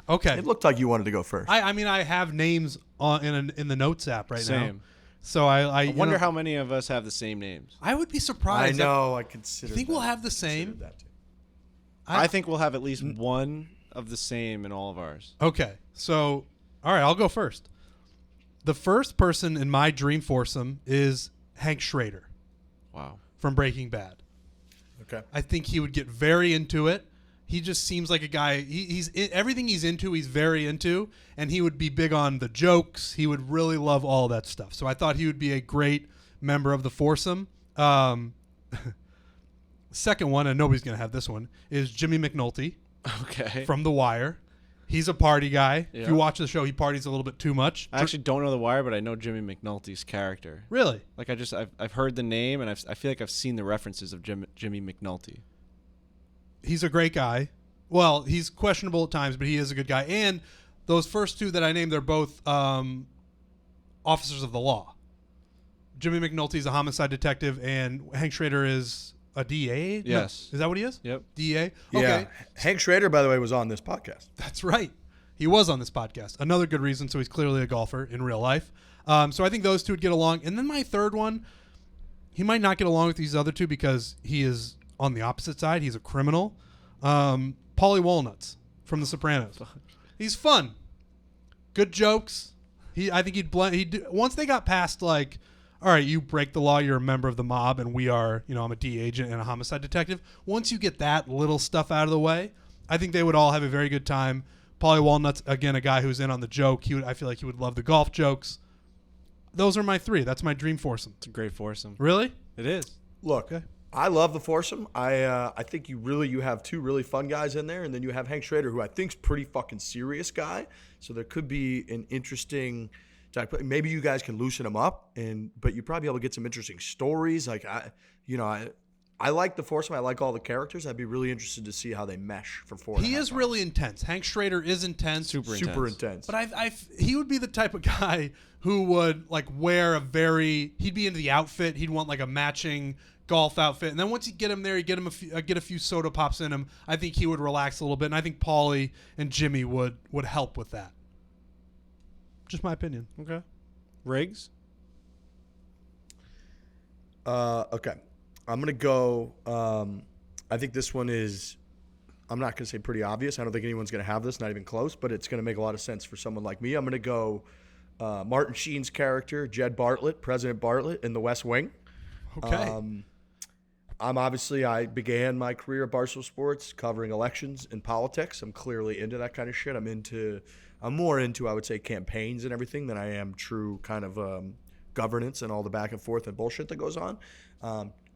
Okay. It looked like you wanted to go first. I mean, I have names in the notes app right now. Same. So I wonder how many of us have the same names. I would be I surprised. know. I consider. You think we'll have the same? That too. I think we'll have at least one of the same in all of ours. Okay. So, all right, I'll go first. The first person in my dream foursome is Hank Schrader Wow. from Breaking Bad. Okay. I think he would get very into it. He just seems like a guy. Everything he's into, he's very into, and he would be big on the jokes. He would really love all that stuff. So I thought he would be a great member of the foursome. Second one, and nobody's gonna have this one, is Jimmy McNulty Okay. from The Wire. He's a party guy. Yeah. If you watch the show, he parties a little bit too much. I actually don't know The Wire, but I know Jimmy McNulty's character. Really? Like I've heard the name, and I feel like I've seen the references of Jimmy McNulty. He's a great guy. Well, he's questionable at times, but he is a good guy. And those first two that I named, they're both officers of the law. Jimmy McNulty's a homicide detective, and Hank Schrader is a DA? Yes. No. Is that what he is? Yep. DA? Yeah. Okay. Hank Schrader, by the way, was on this podcast. That's right. He was on this podcast. Another good reason, so he's clearly a golfer in real life. So I think those two would get along. And then my third one, he might not get along with these other two because he is on the opposite side. He's a criminal. Paulie Walnuts from The Sopranos. He's fun. Good jokes. I think he'd blend. Once they got past like, all right, you break the law, you're a member of the mob, and we are, I'm a DA agent and a homicide detective. Once you get that little stuff out of the way, I think they would all have a very good time. Paulie Walnuts, again, a guy who's in on the joke. I feel like he would love the golf jokes. Those are my three. That's my dream foursome. It's a great foursome. Really? It is. Look, Okay. I love the foursome. I think you have two really fun guys in there, and then you have Hank Schrader, who I think's pretty fucking serious guy. So there could be an interesting. Maybe you guys can loosen him up, but you'd probably be able to get some interesting stories. Like I like the foursome. I like all the characters. I'd be really interested to see how they mesh for 4.5 He is hours. really intense. Hank Schrader is intense. Super intense. But he would be the type of guy who would like wear he'd be into the outfit. He'd want like a matching golf outfit. And then once you get him there, you get a few soda pops in him. I think he would relax a little bit. And I think Paulie and Jimmy would help with that. Just my opinion. Okay. Riggs? Okay. I'm going to go. I think this one is, I'm not going to say pretty obvious. I don't think anyone's going to have this, not even close, but it's going to make a lot of sense for someone like me. I'm going to go Martin Sheen's character, Jed Bartlett, President Bartlett in The West Wing. Okay. I began my career at Barstool Sports covering elections and politics. I'm clearly into that kind of shit. I'm more into, I would say, campaigns and everything than I am true kind of governance and all the back and forth and bullshit that goes on.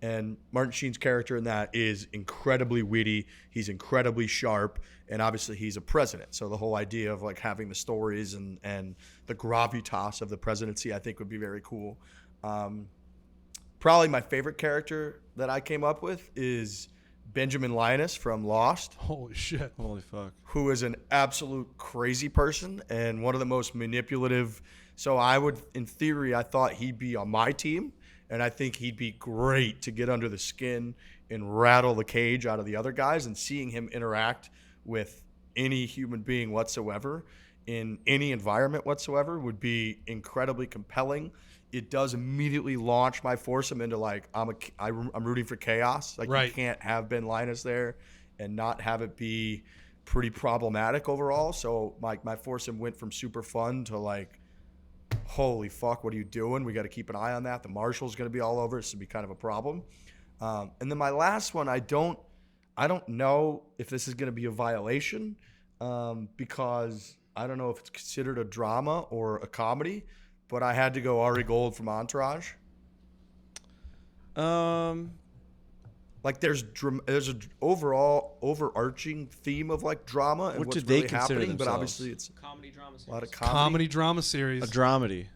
And Martin Sheen's character in that is incredibly witty. He's incredibly sharp, and obviously he's a president. So the whole idea of like having the stories and the gravitas of the presidency, I think, would be very cool. Probably my favorite character that I came up with is Benjamin Linus from Lost, Holy shit. Holy fuck. who is an absolute crazy person and one of the most manipulative. So in theory, I thought he'd be on my team, and I think he'd be great to get under the skin and rattle the cage out of the other guys. And seeing him interact with any human being whatsoever in any environment whatsoever would be incredibly compelling. It does immediately launch my foursome into like I'm rooting for chaos. Like Right. You can't have Ben Linus there and not have it be pretty problematic overall. So my foursome went from super fun to like holy fuck, what are you doing? We got to keep an eye on that. The marshal's going to be all over. This would be kind of a problem. And then my last one, I don't know if this is going to be a violation because I don't know if it's considered a drama or a comedy, but I had to go Ari Gold from Entourage. Like there's an overall overarching theme of like drama and What what's did they really consider happening, but themselves? obviously it's Comedy drama a lot of series. Comedy drama series. A dramedy.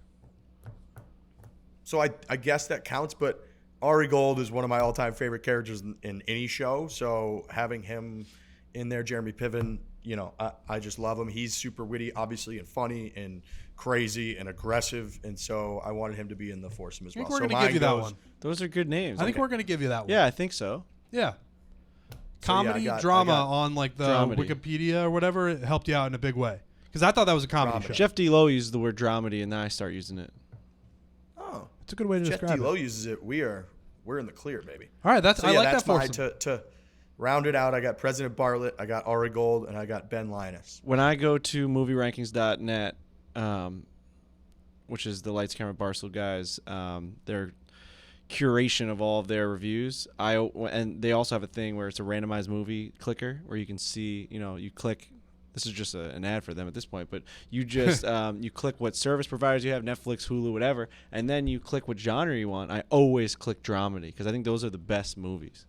So I guess that counts, but Ari Gold is one of my all-time favorite characters in any show. So having him in there, Jeremy Piven, you know, I just love him. He's super witty, obviously, and funny and crazy and aggressive, and so I wanted him to be in the foursome as I think well. we're So going to give you that mine one. Those are good names. I think we're going to give you that one. Yeah, I think so. Yeah. So, yeah, Comedy, I drama got on like the dramedy. Wikipedia or whatever, it helped you out in a big way. Because I thought that was a comedy Dramedy. show. Jeff D. Lowe uses the word dramedy, and then I start using it. Oh, It's a good way to Jeff describe D. it. Lowe uses it. We're in the clear, baby. All right, that's So I yeah, like that's that my foursome. to round it out. I got President Bartlett, I got Ari Gold, and I got Ben Linus. When I go to movierankings.net, which is the Lights Camera Barstool guys, their curation of all of their reviews, and they also have a thing where it's a randomized movie clicker where you can see, you know, you click. This is just an ad for them at this point, but you just you click what service providers you have, Netflix, Hulu, whatever, and then you click what genre you want. I always click dramedy because I think those are the best movies,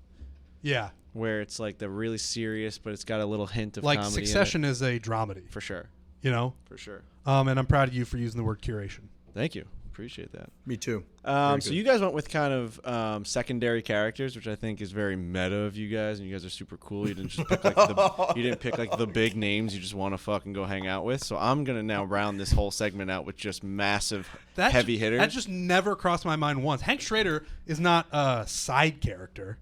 Yeah. where it's like the really serious, but it's got a little hint of Like comedy Succession in is a dramedy, it. For sure, you know? for sure. And I'm proud of you for using the word curation. Thank you. Appreciate that. Me too. So good. you guys went with kind of secondary characters, which I think is very meta of you guys, and you guys are super cool. You didn't just pick like the big names you just want to fucking go hang out with. So I'm gonna now round this whole segment out with just massive heavy hitters. That just never crossed my mind once. Hank Schrader is not a side character.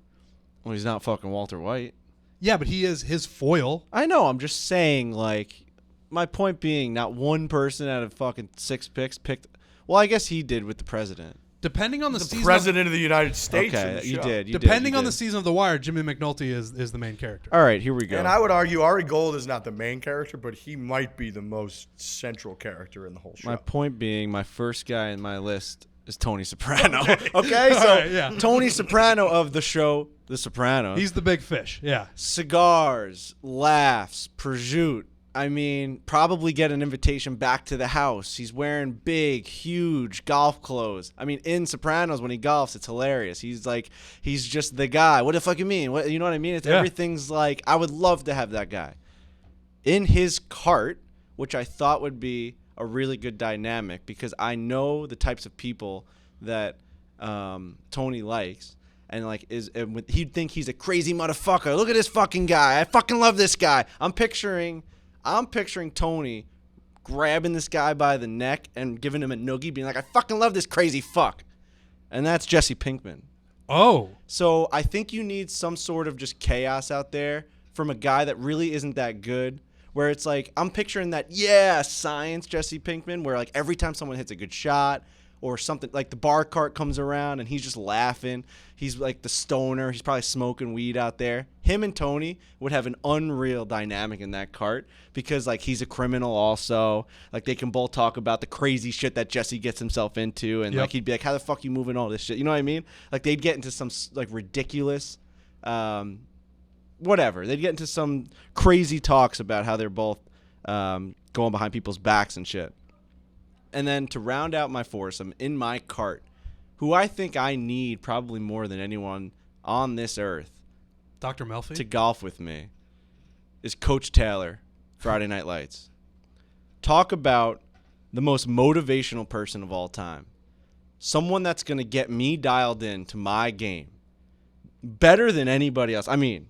Well, he's not fucking Walter White. Yeah, but he is his foil. I know. I'm just saying, like, my point being, not one person out of fucking 6 picks picked. Well, I guess he did with the president. Depending on the The season, President of the United States. in Okay, the you show. did. depending you on the did. season of The Wire, Jimmy McNulty is the main character. All right, here we go. And I would argue Ari Gold is not the main character, but he might be the most central character in the whole show. My point being, my first guy in my list is Tony Soprano. Okay, so All right, yeah. Tony Soprano of the show The Sopranos. He's the big fish. Yeah. Cigars, laughs, prosciutto. I mean, probably get an invitation back to the house. He's wearing big, huge golf clothes. I mean, in Sopranos, when he golfs, it's hilarious. He's just the guy. What the fuck you mean? What, you know what I mean? It's Yeah. everything's like, I would love to have that guy. In his cart, which I thought would be a really good dynamic because I know the types of people that Tony likes. And he'd think he's a crazy motherfucker. Look at this fucking guy. I fucking love this guy. I'm picturing Tony grabbing this guy by the neck and giving him a noogie, being like, I fucking love this crazy fuck. And that's Jesse Pinkman. Oh. So I think you need some sort of just chaos out there from a guy that really isn't that good, where it's like, I'm picturing that, science Jesse Pinkman, where like every time someone hits a good shot or something, like the bar cart comes around and he's just laughing. He's like the stoner. He's probably smoking weed out there. Him and Tony would have an unreal dynamic in that cart because like he's a criminal also. Like they can both talk about the crazy shit that Jesse gets himself into, and Yep. like he'd be like, how the fuck you moving all this shit? You know what I mean? Like they'd get into some like ridiculous whatever. They'd get into some crazy talks about how they're both going behind people's backs and shit. And then to round out my foursome, in my cart, who I think I need probably more than anyone on this earth Dr. Melfi? to golf with me, is Coach Taylor, Friday Night Lights. Talk about the most motivational person of all time. Someone that's going to get me dialed in to my game better than anybody else. I mean,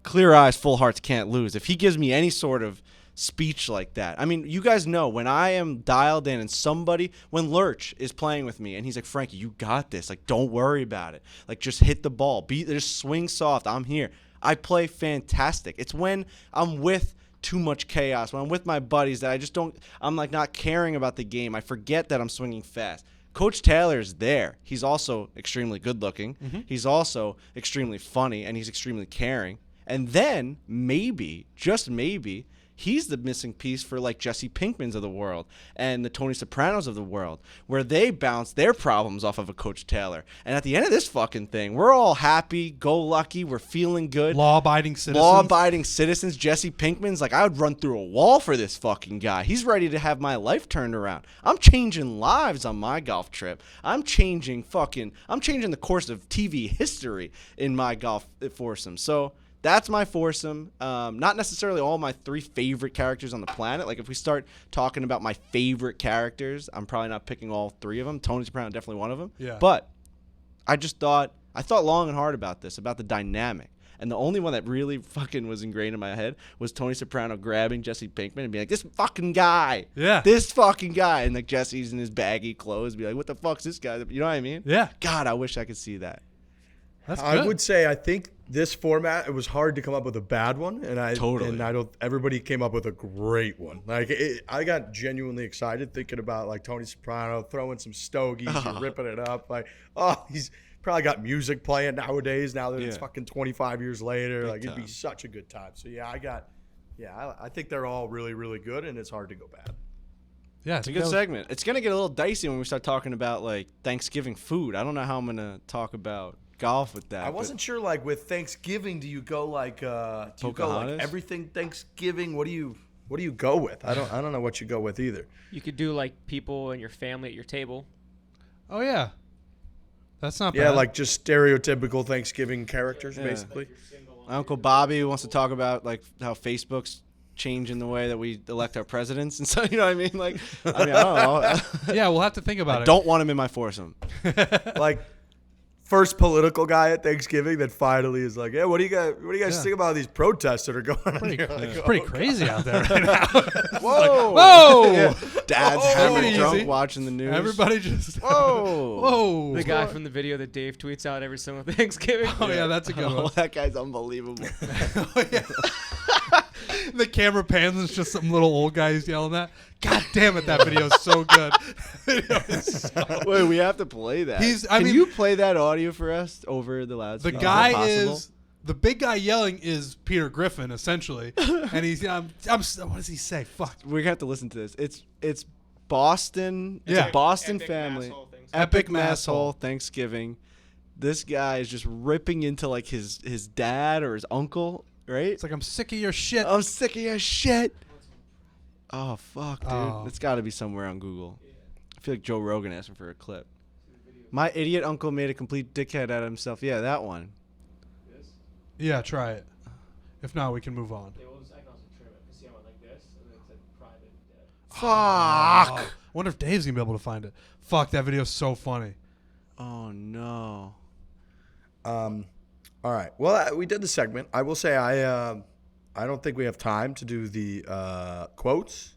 clear eyes, full hearts can't lose. If he gives me any sort of speech like that. I mean, you guys know when I am dialed in and when Lurch is playing with me and he's like, Frankie, you got this. Like, don't worry about it. Like, just hit the ball. Just swing soft. I'm here. I play fantastic. It's when I'm with too much chaos, when I'm with my buddies that I'm like not caring about the game. I forget that I'm swinging fast. Coach Taylor's there. He's also extremely good looking. Mm-hmm. He's also extremely funny, and he's extremely caring. And then maybe, just maybe, he's the missing piece for like Jesse Pinkman's of the world and the Tony Sopranos of the world, where they bounce their problems off of a Coach Taylor. And at the end of this fucking thing, we're all happy, go lucky, we're feeling good. Law-abiding citizens. Law-abiding citizens. Jesse Pinkman's like, I would run through a wall for this fucking guy. He's ready to have my life turned around. I'm changing lives on my golf trip. I'm changing the course of TV history in my golf foursome. So that's my foursome. Not necessarily all my 3 favorite characters on the planet. Like if we start talking about my favorite characters, I'm probably not picking all 3 of them. Tony Soprano definitely one of them. Yeah. But I thought long and hard about this, about the dynamic. And the only one that really fucking was ingrained in my head was Tony Soprano grabbing Jesse Pinkman and being like, this fucking guy. Yeah. This fucking guy. And like Jesse's in his baggy clothes, be like, what the fuck's this guy? You know what I mean? Yeah. God, I wish I could see that. That's good. I would say I think this format, it was hard to come up with a bad one, and I don't. Everybody came up with a great one. Like I got genuinely excited thinking about like Tony Soprano throwing some stogies, you're ripping it up. Like, he's probably got music playing nowadays. Now that it's fucking 25 years later, Big like it'd be time. such a good time. So I think they're all really, really good, and it's hard to go bad. Yeah, It's a good segment. It's going to get a little dicey when we start talking about like Thanksgiving food. I don't know how I'm going to talk about golf with that. I wasn't sure, like with Thanksgiving, do you go like everything Thanksgiving? What do you go with? I don't know what you go with either. You could do like people in your family at your table. Oh yeah, that's not Yeah, bad. like just stereotypical Thanksgiving characters, basically. My Uncle Bobby wants to talk about like how Facebook's changing the way that we elect our presidents, and so you know what I mean. Like, I don't know. Yeah, we'll have to think about I it. don't want him in my foursome. Like first political guy at Thanksgiving that finally is like, yeah, what do you guys think about these protests that are going on here? Like, It's pretty crazy out there right now. Whoa! Whoa! Yeah. Dad's hammered easy. drunk watching the news. Everybody just Whoa! whoa. The guy from the video that Dave tweets out every single Thanksgiving. Oh yeah, that's a good Oh, one. that guy's unbelievable. Oh, yeah. The camera pans and it's just some little old guy he's yelling at. God damn it, that video is so good. Video is so- Wait, we have to play that. Can you play that audio for us over the The loudspeaker? guy is the big guy yelling is Peter Griffin essentially, and he's what does he say? Fuck. We're gonna have to listen to this. It's Boston. It's Yeah. a Boston Epic family. masshole things. Epic Epic masshole. masshole Thanksgiving. This guy is just ripping into like his dad or his uncle, right? It's like I'm sick of your shit. I'm sick of your shit. Oh fuck, dude! Oh. It's got to be somewhere on Google. I feel like Joe Rogan asked him for a clip. My idiot uncle made a complete dickhead out of himself. Yeah, that one. Yeah, try it. If not, we can move on. Fuck. I wonder if Dave's gonna be able to find it. Fuck, that video's so funny. Oh no. All right. Well, we did the segment. I will say I don't think we have time to do the quotes.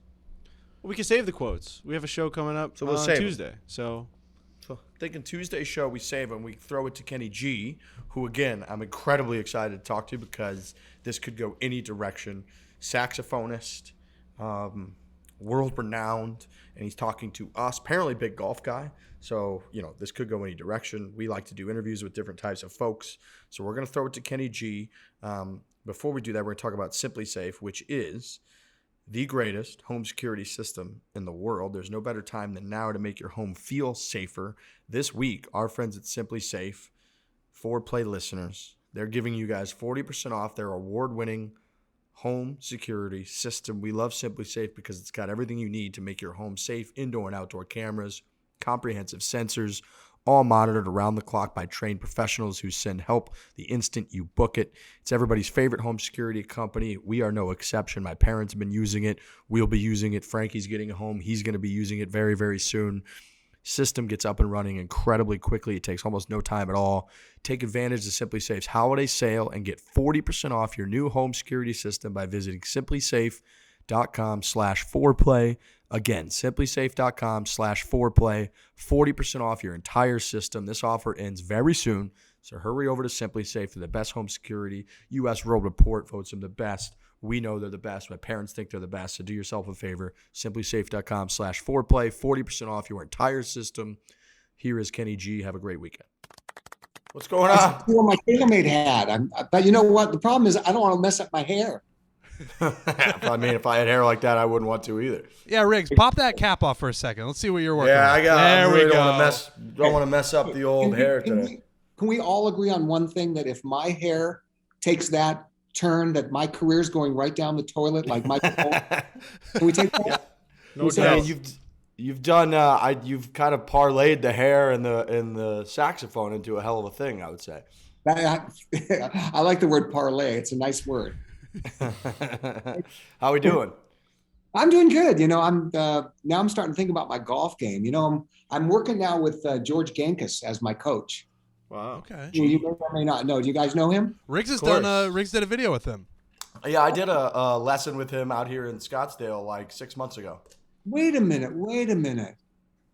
We can save the quotes. We have a show coming up So we'll on save 'em. Tuesday. So So thinking Tuesday's show, we save and we throw it to Kenny G, who again I'm incredibly excited to talk to because this could go any direction. Saxophonist, world renowned, and he's talking to us. Apparently, big golf guy. So this could go any direction. We like to do interviews with different types of folks. So we're gonna throw it to Kenny G. Before we do that, we're gonna talk about Simplisafe, which is the greatest home security system in the world. There's no better time than now to make your home feel safer. This week, our friends at Simplisafe, Foreplay listeners, they're giving you guys 40% off their award-winning home security system. We love Simplisafe because it's got everything you need to make your home safe, indoor and outdoor cameras, comprehensive sensors, all monitored around the clock by trained professionals who send help the instant you book it. It's everybody's favorite home security company. We are no exception. My parents have been using it. We'll be using it. Frankie's getting a home. He's going to be using it very, very soon. System gets up and running incredibly quickly. It takes almost no time at all. Take advantage of Simplisafe's holiday sale and get 40% off your new home security system by visiting simplisafe.com/foreplay. Again, simplisafe.com/foreplay. 40% off your entire system. This offer ends very soon, so hurry over to Simplisafe for the best home security. U.S. World Report votes them the best. We know they're the best. My parents think they're the best, so do yourself a favor. Simplisafe.com/foreplay. 40% off your entire system. Here is Kenny G. Have a great weekend. What's going on? What my TaylorMade had. But you know what? The problem is I don't want to mess up my hair. I mean, if I had hair like that, I wouldn't want to either. Yeah, Riggs, pop that cap off for a second. Let's see what you're working Yeah, with. I got. There I really we go. don't want to mess up the old hair today. Can we all agree on one thing, that if my hair takes that turn, that my career's going right down the toilet like Michael Cole? Can we take that? No say doubt. that? You've done. You've kind of parlayed the hair and the saxophone into a hell of a thing, I would say. I like the word parlay. It's a nice word. How we doing? I'm doing good. I'm now I'm starting to think about my golf game. I'm working now with George Gankus as my coach. Wow. Okay. You may or may not know. Do you guys know him? Riggs has Of course. done. Riggs did a video with him. Yeah, I did a lesson with him out here in Scottsdale like 6 months ago. Wait a minute.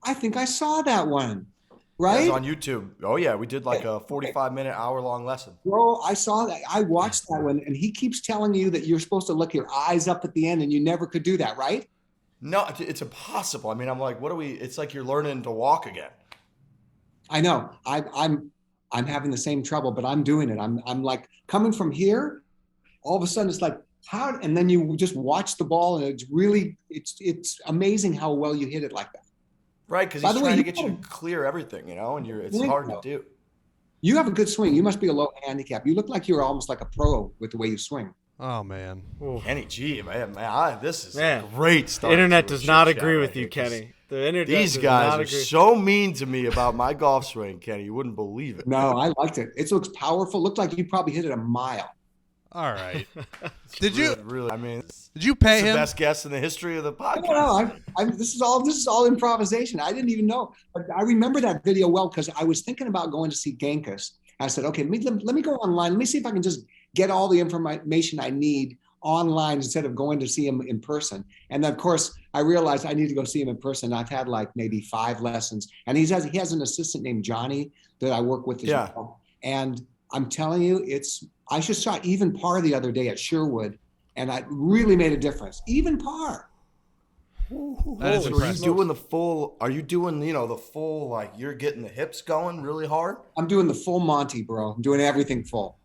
I think I saw that one. It Right? was on YouTube. Oh yeah, we did like a 45-minute, hour-long lesson. Bro, I saw that. I watched that one, and he keeps telling you that you're supposed to look your eyes up at the end, and you never could do that, right? No, it's impossible. I mean, I'm like, what do we? It's like you're learning to walk again. I know. I'm having the same trouble, but I'm doing it. I'm like coming from here. All of a sudden, it's like how, and then you just watch the ball, and it's amazing how well you hit it like that. Right, because By he's the way, trying to you get you know- to clear everything, and it's Yeah. hard to do. You have a good swing. You must be a low handicap. You look like you're almost like a pro with the way you swing. Oh man. Kenny G, man, this is Man, a great start. Internet to a does not chit chat agree right with here, you, 'cause Kenny. The internet These does guys not are agree. so mean to me about my golf swing, Kenny. You wouldn't believe it. No, I liked it. It looks powerful. Looked like you probably hit it a mile. All right. It's Did you- really? I mean, Did you pay it's the him? best guest in the history of the podcast. No, this is all improvisation. I didn't even know, but I remember that video well because I was thinking about going to see Gankus. I said, okay, let me go online. Let me see if I can just get all the information I need online instead of going to see him in person. And then, of course, I realized I need to go see him in person. I've had like maybe 5 lessons, and he has an assistant named Johnny that I work with as Yeah. well. And I'm telling you, I just shot even par the other day at Sherwood, and I really made a difference. Even par. That is So are you impressive. doing the full? Are you doing the full, like you're getting the hips going really hard? I'm doing the full Monty, bro. I'm doing everything full.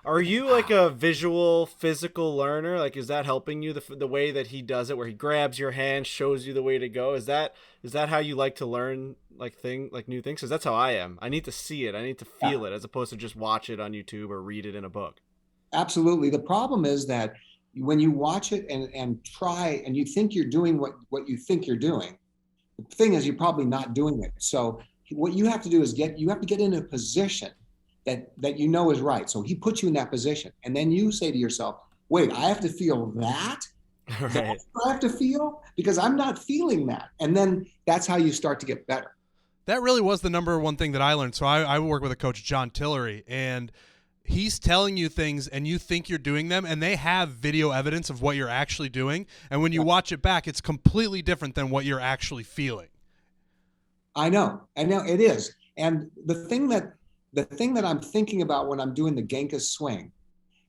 Are you like a visual, physical learner? Like, is that helping you the way that he does it, where he grabs your hand, shows you the way to go? Is that how you like to learn like new things? Because that's how I am. I need to see it. I need to feel it, as opposed to just watch it on YouTube or read it in a book. Absolutely. The problem is that when you watch it and try and you think you're doing what you think you're doing, the thing is you're probably not doing it. So what you have to do is you have to get in a position that you know is right. So he puts you in that position, and then you say to yourself, wait, I have to feel that? Right. That's what I have to feel? Because I'm not feeling that. And then that's how you start to get better. That really was the number one thing that I learned. So I work with a coach, John Tillery, and he's telling you things and you think you're doing them, and they have video evidence of what you're actually doing. And when you watch it back, it's completely different than what you're actually feeling. I know it is. And the thing that I'm thinking about when I'm doing the Genghis swing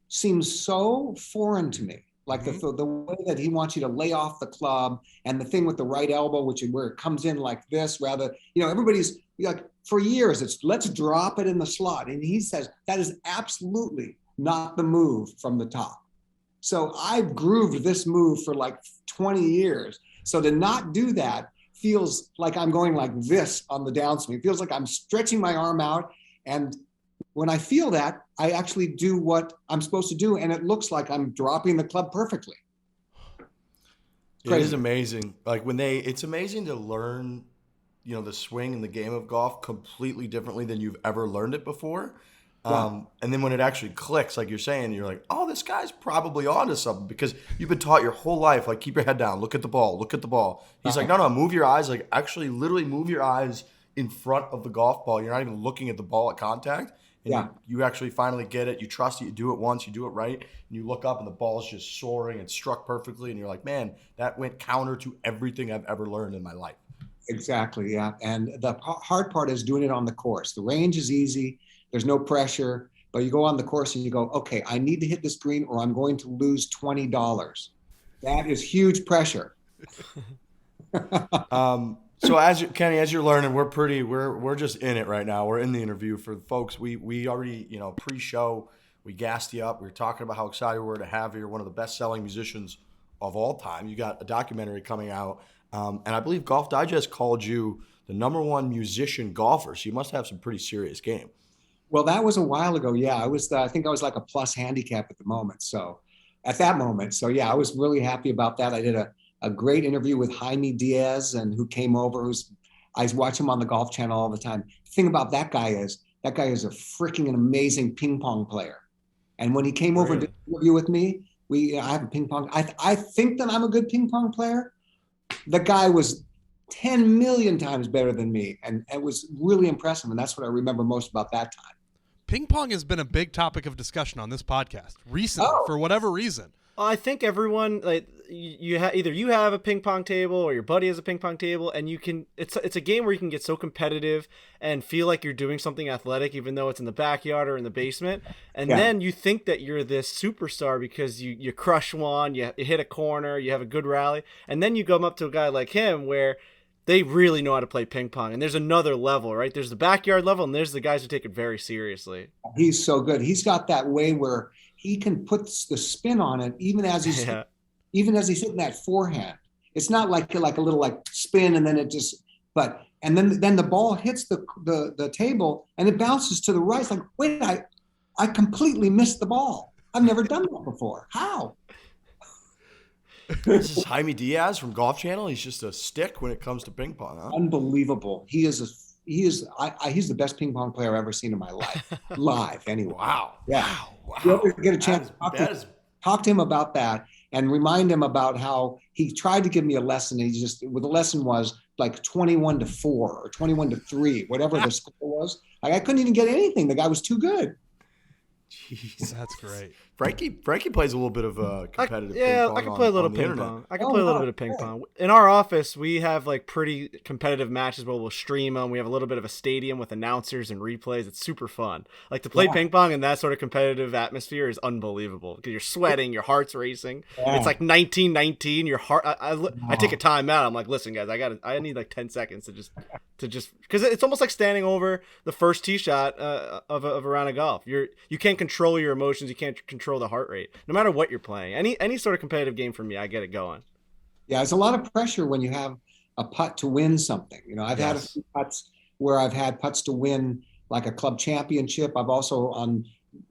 seems so foreign to me. Like the way that he wants you to lay off the club, and the thing with the right elbow, where it comes in like this, rather, everybody's like, for years, it's let's drop it in the slot. And he says that is absolutely not the move from the top. So I've grooved this move for like 20 years. So to not do that feels like I'm going like this on the downswing. It feels like I'm stretching my arm out. And when I feel that, I actually do what I'm supposed to do, and it looks like I'm dropping the club perfectly. It is amazing. Like it's amazing to learn, the swing and the game of golf completely differently than you've ever learned it before. And then when it actually clicks, like you're saying, you're like, oh, this guy's probably onto something, because you've been taught your whole life, like, keep your head down, look at the ball, look at the ball. He's like, no, move your eyes, like actually literally move your eyes in front of the golf ball. You're not even looking at the ball at contact. And you actually finally get it. You trust it. You do it once. You do it right. And you look up and the ball's just soaring and struck perfectly. And you're like, man, that went counter to everything I've ever learned in my life. Exactly, yeah. And the hard part is doing it on the course. The range is easy. There's no pressure. But you go on the course and you go, okay, I need to hit this green or I'm going to lose $20. That is huge pressure. So Kenny, as you're learning, we're just in it right now. We're in the interview for folks. We already, pre-show, We gassed you up. We were talking about how excited we were to have you. You're one of the best-selling musicians of all time. You got a documentary coming out, and I believe Golf Digest called you the #1 musician golfer. So you must have some pretty serious game. Well, that was a while ago. Yeah, I think I was like a plus handicap at the moment. So at that moment. So yeah, I was really happy about that. I did a great interview with Jaime Diaz, and who came over, I watch him on the Golf Channel all the time. The thing about that guy is a freaking amazing ping pong player. And when he came over and did an interview with me, I have a ping pong. I think that I'm a good ping pong player. The guy was 10 million times better than me, and it was really impressive. And that's what I remember most about that time. Ping pong has been a big topic of discussion on this podcast recently for whatever reason. I think everyone, like, either you have a ping pong table or your buddy has a ping pong table, and you can. It's a game where you can get so competitive and feel like you're doing something athletic, even though it's in the backyard or in the basement. And then you think that you're this superstar because you crush one, you hit a corner, you have a good rally, and then you come up to a guy like him where they really know how to play ping pong. And there's another level, right? There's the backyard level, and there's the guys who take it very seriously. He's so good. He's got that way where he can put the spin on it, even as he's hitting that forehand. It's not like a little like spin and then it just. And then the ball hits the table and it bounces to the right. It's like, wait, I completely missed the ball. I've never done that before. How? This is Jaime Diaz from Golf Channel. He's just a stick when it comes to ping pong, huh? Unbelievable. He's the best ping pong player I've ever seen in my life. Live, anyway. Wow. Yeah. Wow. You ever get a chance to talk to him about that and remind him about how he tried to give me a lesson. The lesson was like 21-4 or 21-3, whatever the score was. Like, I couldn't even get anything. The guy was too good. Jeez. That's great. Frankie plays a little bit of competitive ping pong. I can play a little ping pong. I can play a little bit of ping pong. In our office, we have like pretty competitive matches where we'll stream them. We have a little bit of a stadium with announcers and replays. It's super fun. Like, to play ping pong in that sort of competitive atmosphere is unbelievable because you're sweating, your heart's racing. Yeah. It's like 19-19. Your heart. I take a time out. I'm like, listen, guys, I need like 10 seconds to just because it's almost like standing over the first tee shot of a round of golf. You can't control your emotions. You can't control the heart rate, no matter what you're playing. Any sort of competitive game for me, I get it going. Yeah, it's a lot of pressure when you have a putt to win something. You know, I've had a few putts where I've had putts to win like a club championship. I've also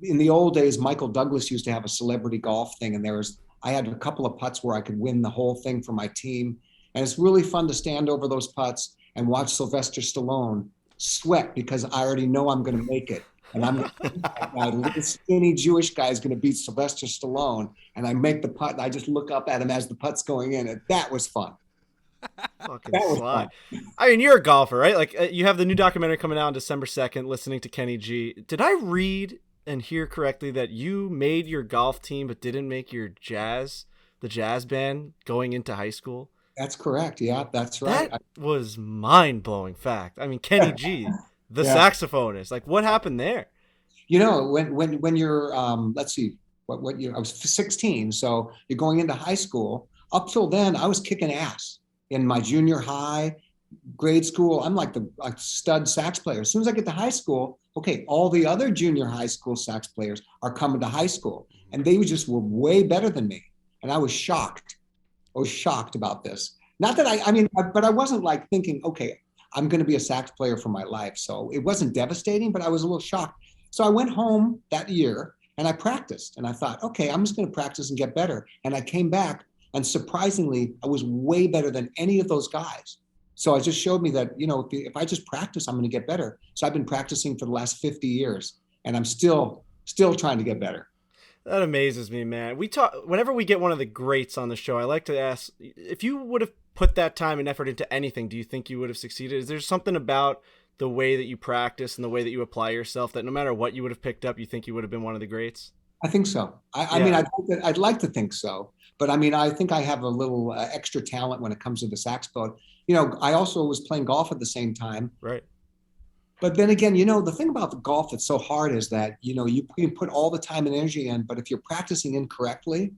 in the old days, Michael Douglas used to have a celebrity golf thing, and I had a couple of putts where I could win the whole thing for my team. And it's really fun to stand over those putts and watch Sylvester Stallone sweat because I already know I'm going to make it. And my little skinny Jewish guy is going to beat Sylvester Stallone. And I make the putt, and I just look up at him as the putt's going in. And that was fun. Fucking fun. I mean, you're a golfer, right? Like, you have the new documentary coming out on December 2nd, Listening to Kenny G. Did I read and hear correctly that you made your golf team but didn't make the jazz band going into high school? That's correct. Yeah, that's right. That was mind-blowing fact. I mean, Kenny G, the saxophonist. Like, what happened there? You know, when you're let's see, what year? I was 16, so you're going into high school. Up till then, I was kicking ass in my junior high, grade school. I'm like the stud sax player. As soon as I get to high school, okay, all the other junior high school sax players are coming to high school, and they were way better than me, and I was shocked. I was shocked about this. Not that but I wasn't like thinking, okay, I'm going to be a sax player for my life. So it wasn't devastating, but I was a little shocked. So I went home that year and I practiced, and I thought, okay, I'm just going to practice and get better. And I came back, and surprisingly, I was way better than any of those guys. So it just showed me that, you know, if I just practice, I'm going to get better. So I've been practicing for the last 50 years, and I'm still trying to get better. That amazes me, man. Whenever we get one of the greats on the show, I like to ask, if you would have put that time and effort into anything, do you think you would have succeeded? Is there something about the way that you practice and the way that you apply yourself that no matter what you would have picked up, you think you would have been one of the greats? I think so. I mean, I'd like to think so. But I mean, I think I have a little extra talent when it comes to the saxophone. You know, I also was playing golf at the same time. Right. But then again, you know, the thing about the golf that's so hard is that, you know, you can put all the time and energy in, but if you're practicing incorrectly,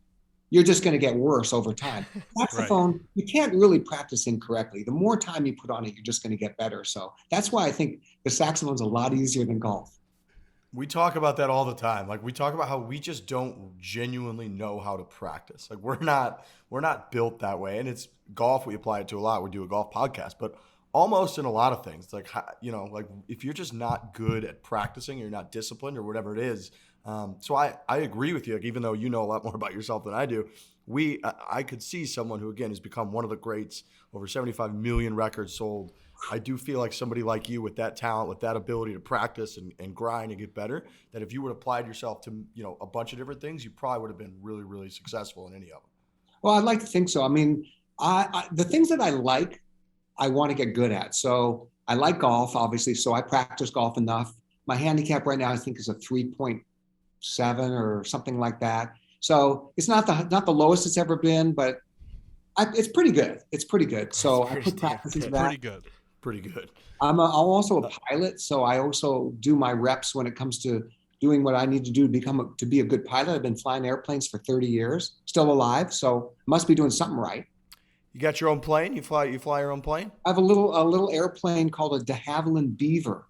you're just going to get worse over time. Saxophone, you can't really practice incorrectly. The more time you put on it, you're just going to get better. So that's why I think the saxophone's a lot easier than golf. We talk about that all the time. Like we talk about how we just don't genuinely know how to practice. Like we're not built that way. And it's golf. We apply it to a lot. We do a golf podcast, but almost in a lot of things, like like if you're just not good at practicing, you're not disciplined or whatever it is. So I agree with you. Like even though you know a lot more about yourself than I do, I could see someone who again has become one of the greats, over 75 million records sold. I do feel like somebody like you with that talent, with that ability to practice and grind and get better, that if you would have applied yourself to, a bunch of different things, you probably would have been really, really successful in any of them. Well, I'd like to think so. I mean, the things that I like, I want to get good at. So I like golf, obviously. So I practice golf enough. My handicap right now, I think, is a 3.7 or something like that. So it's not the lowest it's ever been, but it's pretty good. It's pretty good. So I put practice into that. Pretty good. Pretty good. I'm also a pilot, so I also do my reps when it comes to doing what I need to do to be a good pilot. I've been flying airplanes for 30 years, still alive, so must be doing something right. You got your own plane? You fly your own plane? I have a little airplane called a de Havilland Beaver.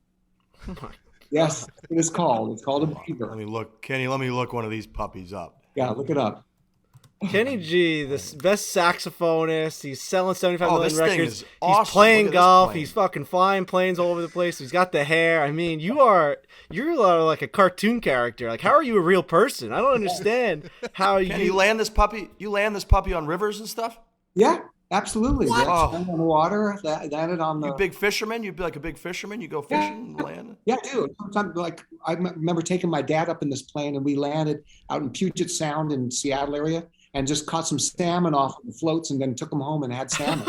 Yes, it is called. It's called a Beaver. Let me look, Kenny. Let me look one of these puppies up. Yeah, look it up. Kenny G, the best saxophonist. He's selling 75 million this thing records. is awesome. He's playing Look at this golf. plane. He's fucking flying planes all over the place. He's got the hair. I mean, you're like a cartoon character. Like, how are you a real person? I don't understand how Kenny, you land this puppy on rivers and stuff? Yeah, absolutely. What? Yeah, on the water, landed on the. You big fisherman? You'd be like a big fisherman? You go fishing and land? Yeah, dude. Sometimes, like, I remember taking my dad up in this plane, and we landed out in Puget Sound in Seattle area, and just caught some salmon off the floats, and then took them home and had salmon.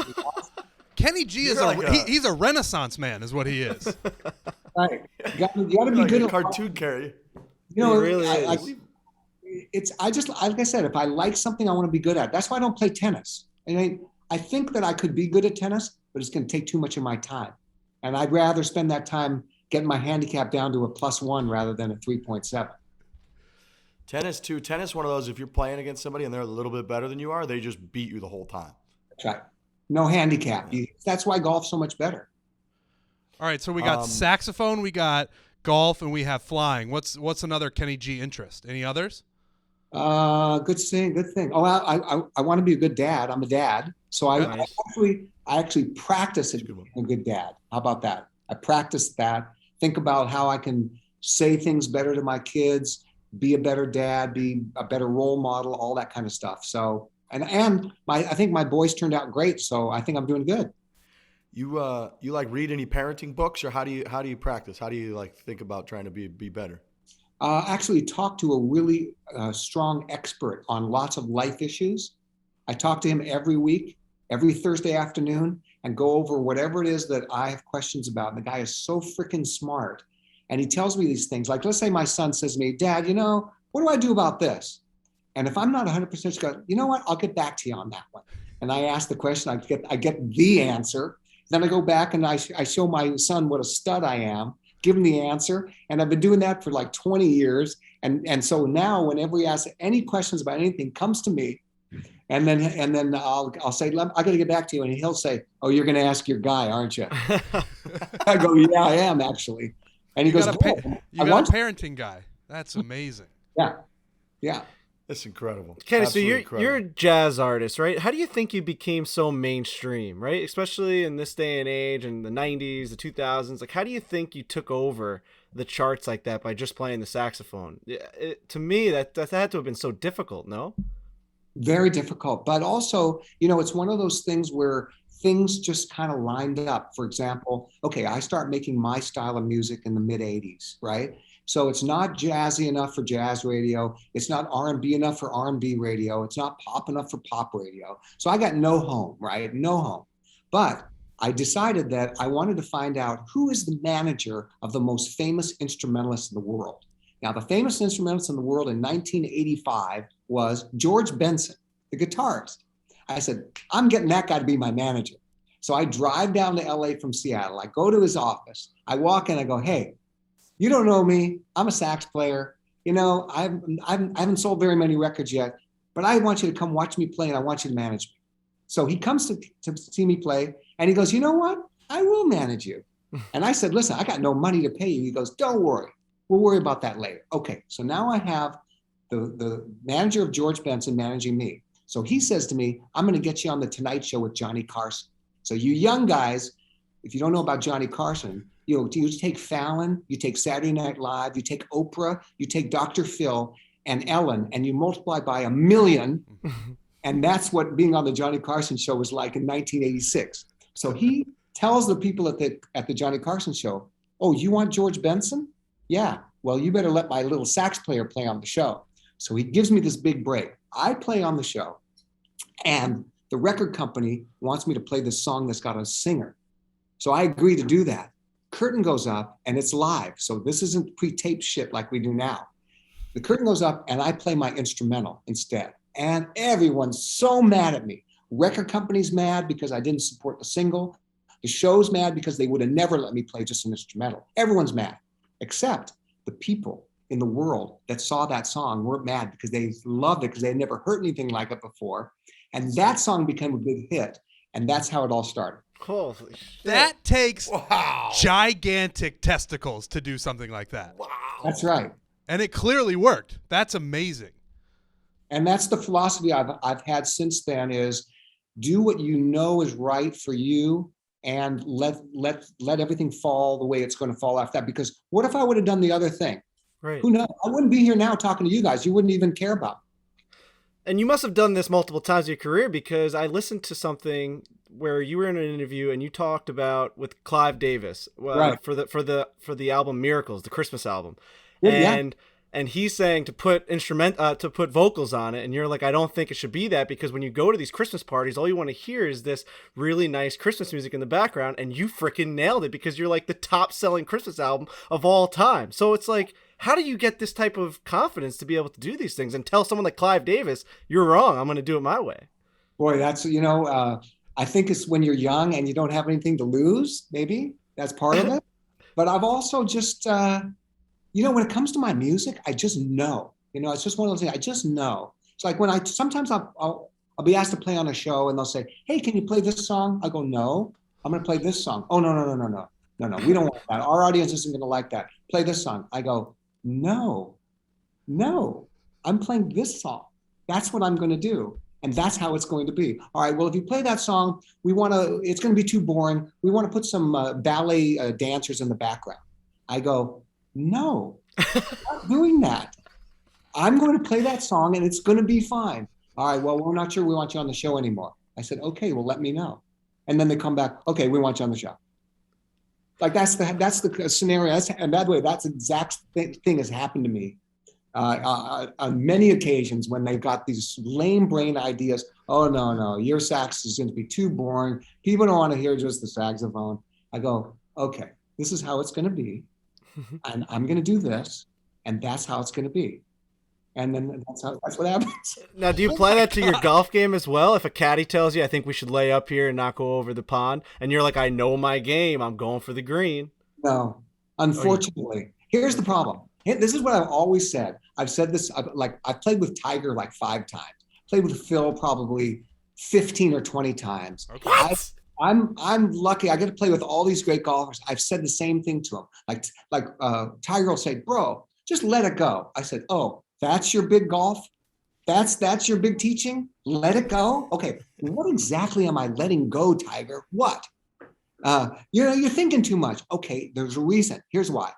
Kenny G is he's a Renaissance man, is what he is. Right. You got to be Like good a at cartoon carry. You know, He really is. like I said, if I like something, I want to be good at it. That's why I don't play tennis. And I think that I could be good at tennis, but it's going to take too much of my time. And I'd rather spend that time getting my handicap down to a +1 rather than a 3.7. Tennis, one of those, if you're playing against somebody and they're a little bit better than you are, they just beat you the whole time. That's right. No handicap. That's why golf's so much better. All right, so we got saxophone, we got golf, and we have flying. What's another Kenny G interest? Any others? Good thing. Oh, I want to be a good dad. I'm a dad. So I actually practice it being a good dad. How about that? I practice that. Think about how I can say things better to my kids, be a better dad, be a better role model, all that kind of stuff. So, and I think my boys turned out great. So I think I'm doing good. You like read any parenting books, or how do you practice? How do you like think about trying to be better? Actually talk to a really strong expert on lots of life issues. I talk to him every week, every Thursday afternoon, and go over whatever it is that I have questions about. And the guy is so freaking smart. And he tells me these things. Like, let's say my son says to me, Dad, what do I do about this? And if I'm not 100% sure, you know what? I'll get back to you on that one. And I ask the question, I get the answer. Then I go back and I show my son what a stud I am, give him the answer. And I've been doing that for like 20 years. And so now whenever he asks any questions about anything, comes to me. And then I'll say, I got to get back to you. And he'll say, oh, you're going to ask your guy, aren't you? I go, yeah, I am actually. And he goes, you got a parenting guy. That's amazing. Yeah. That's incredible. Kenny, Absolutely so you're a jazz artist, right? How do you think you became so mainstream, right? Especially in this day and age, in the 90s, the 2000s. Like, how do you think you took over the charts like that by just playing the saxophone? To me, that had to have been so difficult, no? Very difficult. But also, it's one of those things where things just kind of lined up. For example, okay, I start making my style of music in the mid 80s, right? So it's not jazzy enough for jazz radio. It's not R&B enough for R&B radio. It's not pop enough for pop radio. So I got no home, right? No home. But I decided that I wanted to find out who is the manager of the most famous instrumentalist in the world. Now, the famous instrumentalist in the world in 1985 was George Benson, the guitarist. I said, I'm getting that guy to be my manager. So I drive down to LA from Seattle. I go to his office. I walk in, I go, hey, you don't know me. I'm a sax player. I haven't sold very many records yet, but I want you to come watch me play and I want you to manage me. So he comes to see me play and he goes, you know what? I will manage you. And I said, listen, I got no money to pay you. He goes, don't worry. We'll worry about that later. Okay, so now I have the manager of George Benson managing me. So he says to me, I'm going to get you on the Tonight Show with Johnny Carson. So you young guys, if you don't know about Johnny Carson, you take Fallon, you take Saturday Night Live, you take Oprah, you take Dr. Phil and Ellen, and you multiply by 1 million. And that's what being on the Johnny Carson show was like in 1986. So he tells the people at the Johnny Carson show, oh, you want George Benson? Yeah, well, you better let my little sax player play on the show. So he gives me this big break. I play on the show, and the record company wants me to play this song that's got a singer. So I agree to do that. Curtain goes up, and it's live. So this isn't pre-taped shit like we do now. The curtain goes up, and I play my instrumental instead. And everyone's so mad at me. Record company's mad because I didn't support the single. The show's mad because they would have never let me play just an instrumental. Everyone's mad, except the people in the world that saw that song weren't mad because they loved it because they had never heard anything like it before. And that song became a big hit. And that's how it all started. Holy shit. That takes gigantic testicles to do something like that. Wow. That's right. And it clearly worked. That's amazing. And that's the philosophy I've had since then is do what you know is right for you and let everything fall the way it's going to fall after that. Because what if I would have done the other thing? Right. Who knows? I wouldn't be here now talking to you guys. You wouldn't even care about me. And you must have done this multiple times in your career, because I listened to something where you were in an interview and you talked about with Clive Davis Right. for the album Miracles, the Christmas album. Yeah. And he's saying to put to put vocals on it, and you're like, I don't think it should be that, because when you go to these Christmas parties, all you want to hear is this really nice Christmas music in the background, and you freaking nailed it because you're like the top selling Christmas album of all time. So it's like, how do you get this type of confidence to be able to do these things and tell someone like Clive Davis, you're wrong, I'm going to do it my way? Boy, that's, I think it's when you're young and you don't have anything to lose, maybe that's part of it. But I've also just, when it comes to my music, I just know, it's just one of those things. I just know. It's like when sometimes I'll be asked to play on a show and they'll say, hey, can you play this song? I go, no, I'm going to play this song. Oh, no, we don't want that. Our audience isn't going to like that. Play this song. I go, no, I'm playing this song. That's what I'm going to do. And that's how it's going to be. All right, well, if you play that song, it's going to be too boring. We want to put some ballet dancers in the background. I go, no, I'm not doing that. I'm going to play that song and it's going to be fine. All right, well, we're not sure we want you on the show anymore. I said, okay, well, let me know. And then they come back, okay, we want you on the show. Like that's the scenario. And by the way, that's the exact thing has happened to me on many occasions when they've got these lame brain ideas. Oh, no, your sax is going to be too boring. People don't want to hear just the saxophone. I go, okay, this is how it's going to be. And I'm going to do this. And that's how it's going to be. And then that's what happens. Now, do you apply that to your golf game as well? If a caddy tells you, I think we should lay up here and not go over the pond, and you're like, I know my game, I'm going for the green. No, unfortunately. Here's the problem. This is what I've always said. I've said this, I've played with Tiger like 5 times. Played with Phil probably 15 or 20 times. Okay. What? I'm lucky. I get to play with all these great golfers. I've said the same thing to them. Like Tiger will say, bro, just let it go. I said, oh, that's your big golf? That's your big teaching? Let it go? Okay, what exactly am I letting go, Tiger? What? You're thinking too much. Okay, there's a reason. Here's why.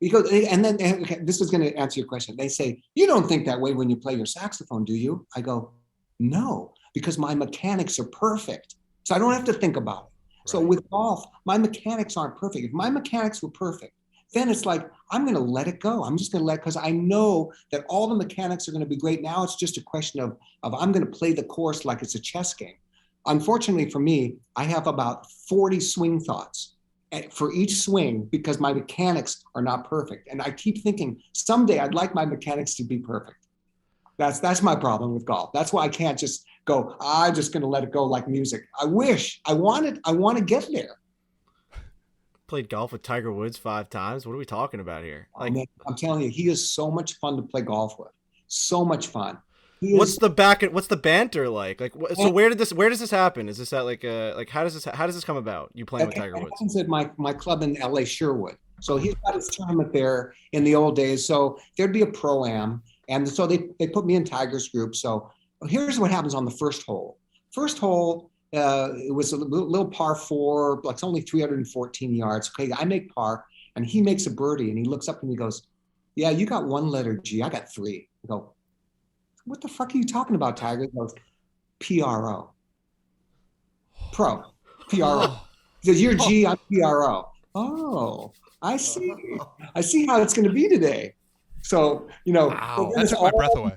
Because, and then, okay, this is going to answer your question. They say, you don't think that way when you play your saxophone, do you? I go, no, because my mechanics are perfect. So I don't have to think about it. Right. So with golf, my mechanics aren't perfect. If my mechanics were perfect, then it's like, I'm going to let it go. I'm just going to because I know that all the mechanics are going to be great. Now it's just a question of I'm going to play the course like it's a chess game. Unfortunately for me, I have about 40 swing thoughts for each swing because my mechanics are not perfect. And I keep thinking someday I'd like my mechanics to be perfect. That's my problem with golf. That's why I can't just go, I'm just going to let it go like music. I want to get there. Played golf with Tiger Woods 5 times. What are we talking about here? Like, man, I'm telling you, he is so much fun to play golf with. So much fun. What's the banter like? Like, so where does this happen? Is this at how does this come about? You playing with Tiger Woods? It happens at my club in LA, Sherwood. So he's got his tournament there in the old days. So there'd be a pro-am. And so they put me in Tiger's group. So here's what happens on the first hole. First hole, it was a little par 4, like it's only 314 yards. Okay, I make par, and he makes a birdie, and he looks up and he goes, yeah, you got 1 letter G. I got 3. I go, what the fuck are you talking about, Tiger? He goes, PRO. Pro. PRO. He says, you're G, I'm PRO. Oh, I see. I see how it's going to be today. So, Wow, that took my breath away.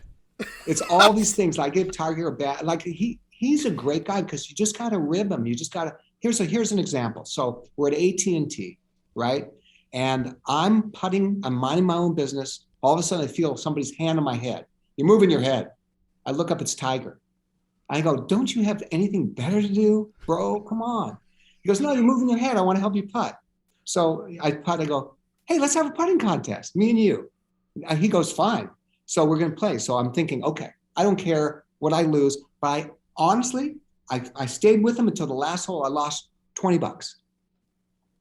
It's all these things. I give Tiger a bat. Like he's a great guy because you just got to rib him. You just got to. Here's an example. So we're at AT&T, right? And I'm putting. I'm minding my own business. All of a sudden, I feel somebody's hand on my head. You're moving your head. I look up. It's Tiger. I go, don't you have anything better to do, bro? Come on. He goes, no, you're moving your head. I want to help you putt. So I putt. I go, hey, let's have a putting contest, me and you. And he goes, fine. So we're going to play. So I'm thinking, okay, I don't care what I lose. But honestly, I stayed with him until the last hole. I lost $20.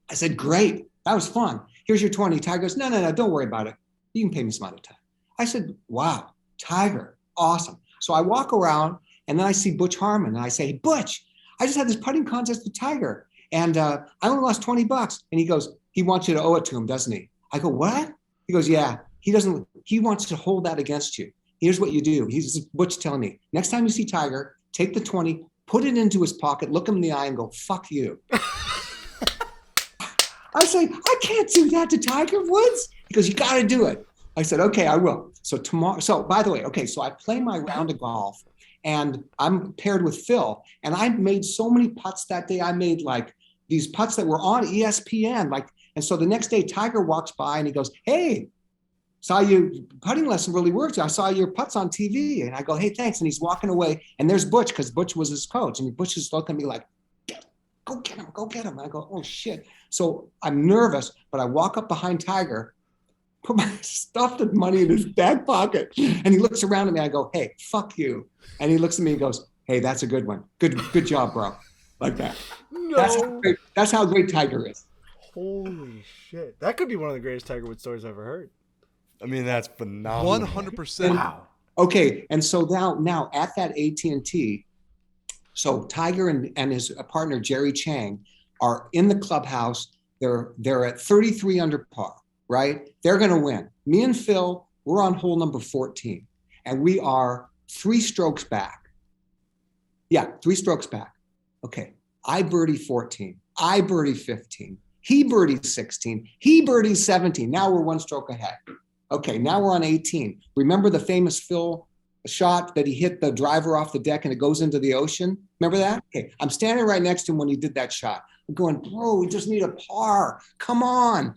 I said, great. That was fun. Here's your 20. Tiger goes, no, don't worry about it. You can pay me some other time. I said, wow, Tiger, awesome. So I walk around and then I see Butch Harmon and I say, hey, Butch, I just had this putting contest with Tiger and I only lost $20. And he goes, he wants you to owe it to him, doesn't he? I go, what? He goes, yeah. He wants to hold that against you. Here's what you do. Butch telling me, next time you see Tiger, take the 20, put it into his pocket, look him in the eye and go, fuck you. I say, I can't do that to Tiger Woods. He goes, you got to do it. I said, okay, I will. So tomorrow, by the way, okay, so I play my round of golf and I'm paired with Phil and I made so many putts that day. I made like these putts that were on ESPN. And so the next day Tiger walks by and he goes, hey, saw your putting lesson really worked. I saw your putts on TV. And I go, hey, thanks. And he's walking away. And there's Butch, because Butch was his coach. And Butch is looking at me like, go get him, go get him. And I go, oh, shit. So I'm nervous, but I walk up behind Tiger, put my stuffed money in his back pocket. And he looks around at me. I go, hey, fuck you. And he looks at me and goes, hey, that's a good one. Good job, bro. Like that. No. That's how great Tiger is. Holy shit. That could be one of the greatest Tiger Woods stories I've ever heard. I mean, that's phenomenal. 100%. Wow. Okay, and so now at that AT&T, so Tiger and his partner Jerry Chang are in the clubhouse. They're at 33 under par, right? They're going to win. Me and Phil, we're on hole number 14, and we are 3 strokes back. Yeah, 3 strokes back. Okay, I birdie 14. I birdie 15. He birdied 16. He birdied 17. Now we're 1 stroke ahead. Okay, now we're on 18. Remember the famous Phil shot that he hit the driver off the deck and it goes into the ocean? Remember that? Okay, I'm standing right next to him when he did that shot. I'm going, bro, we just need a par. Come on.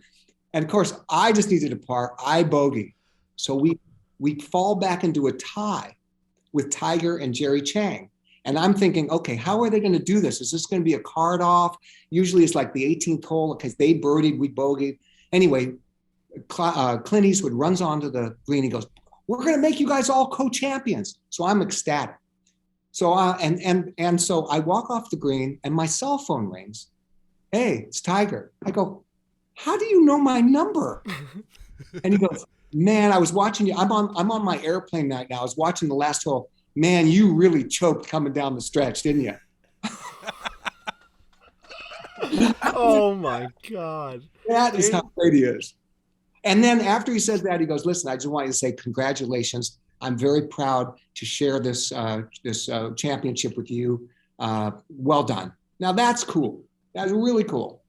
And of course, I just needed a par. I bogey. So we fall back into a tie with Tiger and Jerry Chang. And I'm thinking, okay, how are they going to do this? Is this going to be a card off? Usually it's like the 18th hole because they birdied, we bogeyed. Anyway, Clint Eastwood runs onto the green. He goes, we're going to make you guys all co-champions. So I'm ecstatic. So, and so I walk off the green and my cell phone rings. Hey, it's Tiger. I go, how do you know my number? And he goes, man, I was watching you. I'm on my airplane right now. I was watching the last hole. Man, you really choked coming down the stretch, didn't you? Oh my God. That is how great he is. And then after he says that, he goes, listen, I just want you to say congratulations. I'm very proud to share this championship with you. Well done. Now that's cool. That's really cool.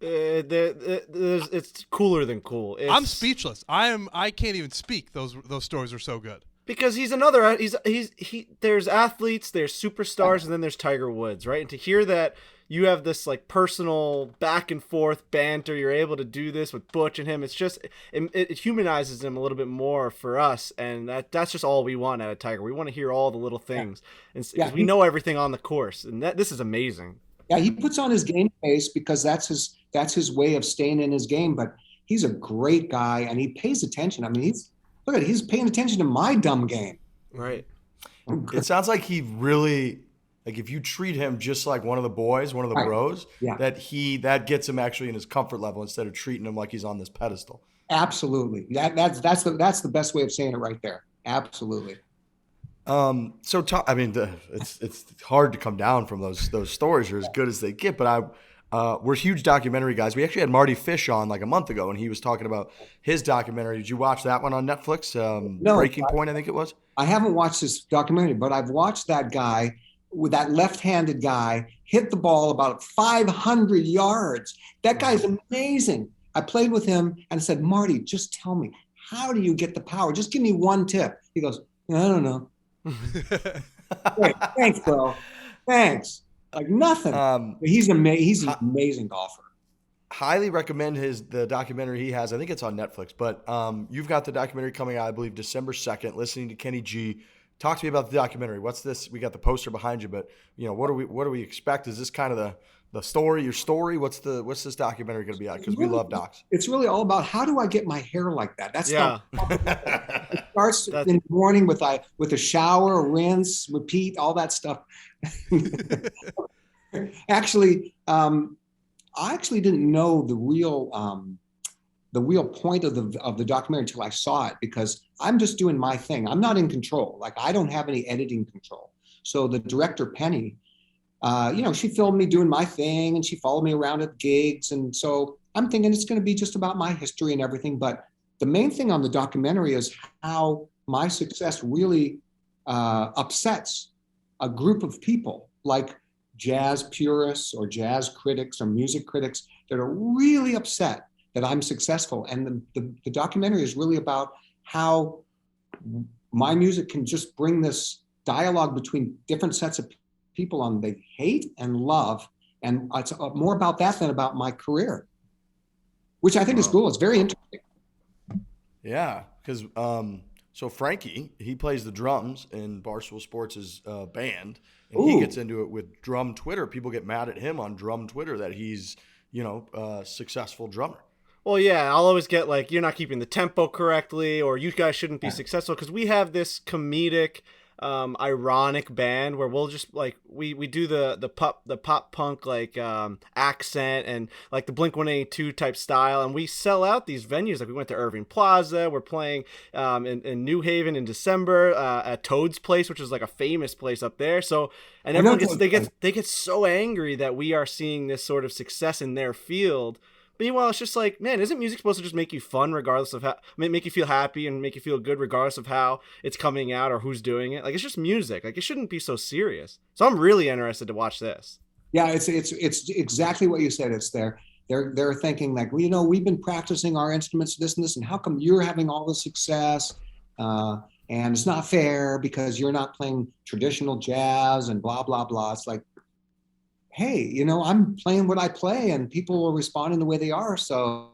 It's cooler than cool. I'm speechless. I can't even speak. Those stories are so good. Because there's athletes, there's superstars, and then there's Tiger Woods, right? And to hear that you have this like personal back and forth banter, you're able to do this with Butch and him. It's just it humanizes him a little bit more for us, and that's just all we want out of Tiger. We want to hear all the little things, and because we know everything on the course, and this is amazing. Yeah, he puts on his game face because that's his way of staying in his game. But he's a great guy, and he pays attention. I mean, he's paying attention to my dumb game. Right. It sounds like he really like if you treat him just like one of the boys, one of the Right. bros, Yeah. that gets him actually in his comfort level instead of treating him like he's on this pedestal. Absolutely. That's the best way of saying it right there. Absolutely. I mean, it's hard to come down from those stories. Are as good as they get. But we're huge documentary guys. We actually had Marty Fish on like a month ago, and he was talking about his documentary. Did you watch that one on Netflix? No, Breaking Point, I think it was. I haven't watched this documentary, but I've watched that guy with that left-handed guy hit the ball about 500 yards. That guy's amazing. I played with him and said, Marty, just tell me, how do you get the power? Just give me one tip. He goes, I don't know. Great. Thanks, bro. Thanks. Like nothing. He's an amazing golfer. Highly recommend the documentary he has. I think it's on Netflix, but you've got the documentary coming out, I believe, December 2nd. Listening to Kenny G. Talk to me about the documentary. What's this? We got the poster behind you, but what do we expect? Is this kind of the story, your story? What's this documentary going to be on? Because we love docs. It's really all about how do I get my hair like that? That's it starts in the morning with a shower, rinse, repeat, all that stuff. Actually, I actually didn't know the real point of the documentary until I saw it, because I'm just doing my thing. I'm not in control. Like, I don't have any editing control. So the director, Penny, she filmed me doing my thing, and she followed me around at gigs. And so I'm thinking it's going to be just about my history and everything. But the main thing on the documentary is how my success really upsets a group of people, like jazz purists or jazz critics or music critics, that are really upset that I'm successful. And the documentary is really about how my music can just bring this dialogue between different sets of people on they hate and love. And it's more about that than about my career, which I think is cool. It's very interesting. Yeah, because so Frankie, he plays the drums in Barstool Sports' band, and he gets into it with drum Twitter. People get mad at him on drum Twitter that he's, a successful drummer. Well, yeah, I'll always get like, you're not keeping the tempo correctly, or you guys shouldn't be successful, because we have this comedic, ironic band where we'll just like we do the pop punk like accent and like the Blink-182 type style, and we sell out these venues. Like we went to Irving Plaza, we're playing in New Haven in December at Toad's Place, which is like a famous place up there. So, and everyone they get so angry that we are seeing this sort of success in their field. Meanwhile, it's just like, man, isn't music supposed to just make you fun regardless of how, make you feel happy and make you feel good regardless of how it's coming out or who's doing it? Like, it's just music. Like, it shouldn't be so serious. So I'm really interested to watch this. Yeah, it's exactly what you said. It's they're thinking like, well, we've been practicing our instruments, this and this, and how come you're having all the success? And it's not fair because you're not playing traditional jazz and blah, blah, blah. It's like, hey, I'm playing what I play and people are responding the way they are. So,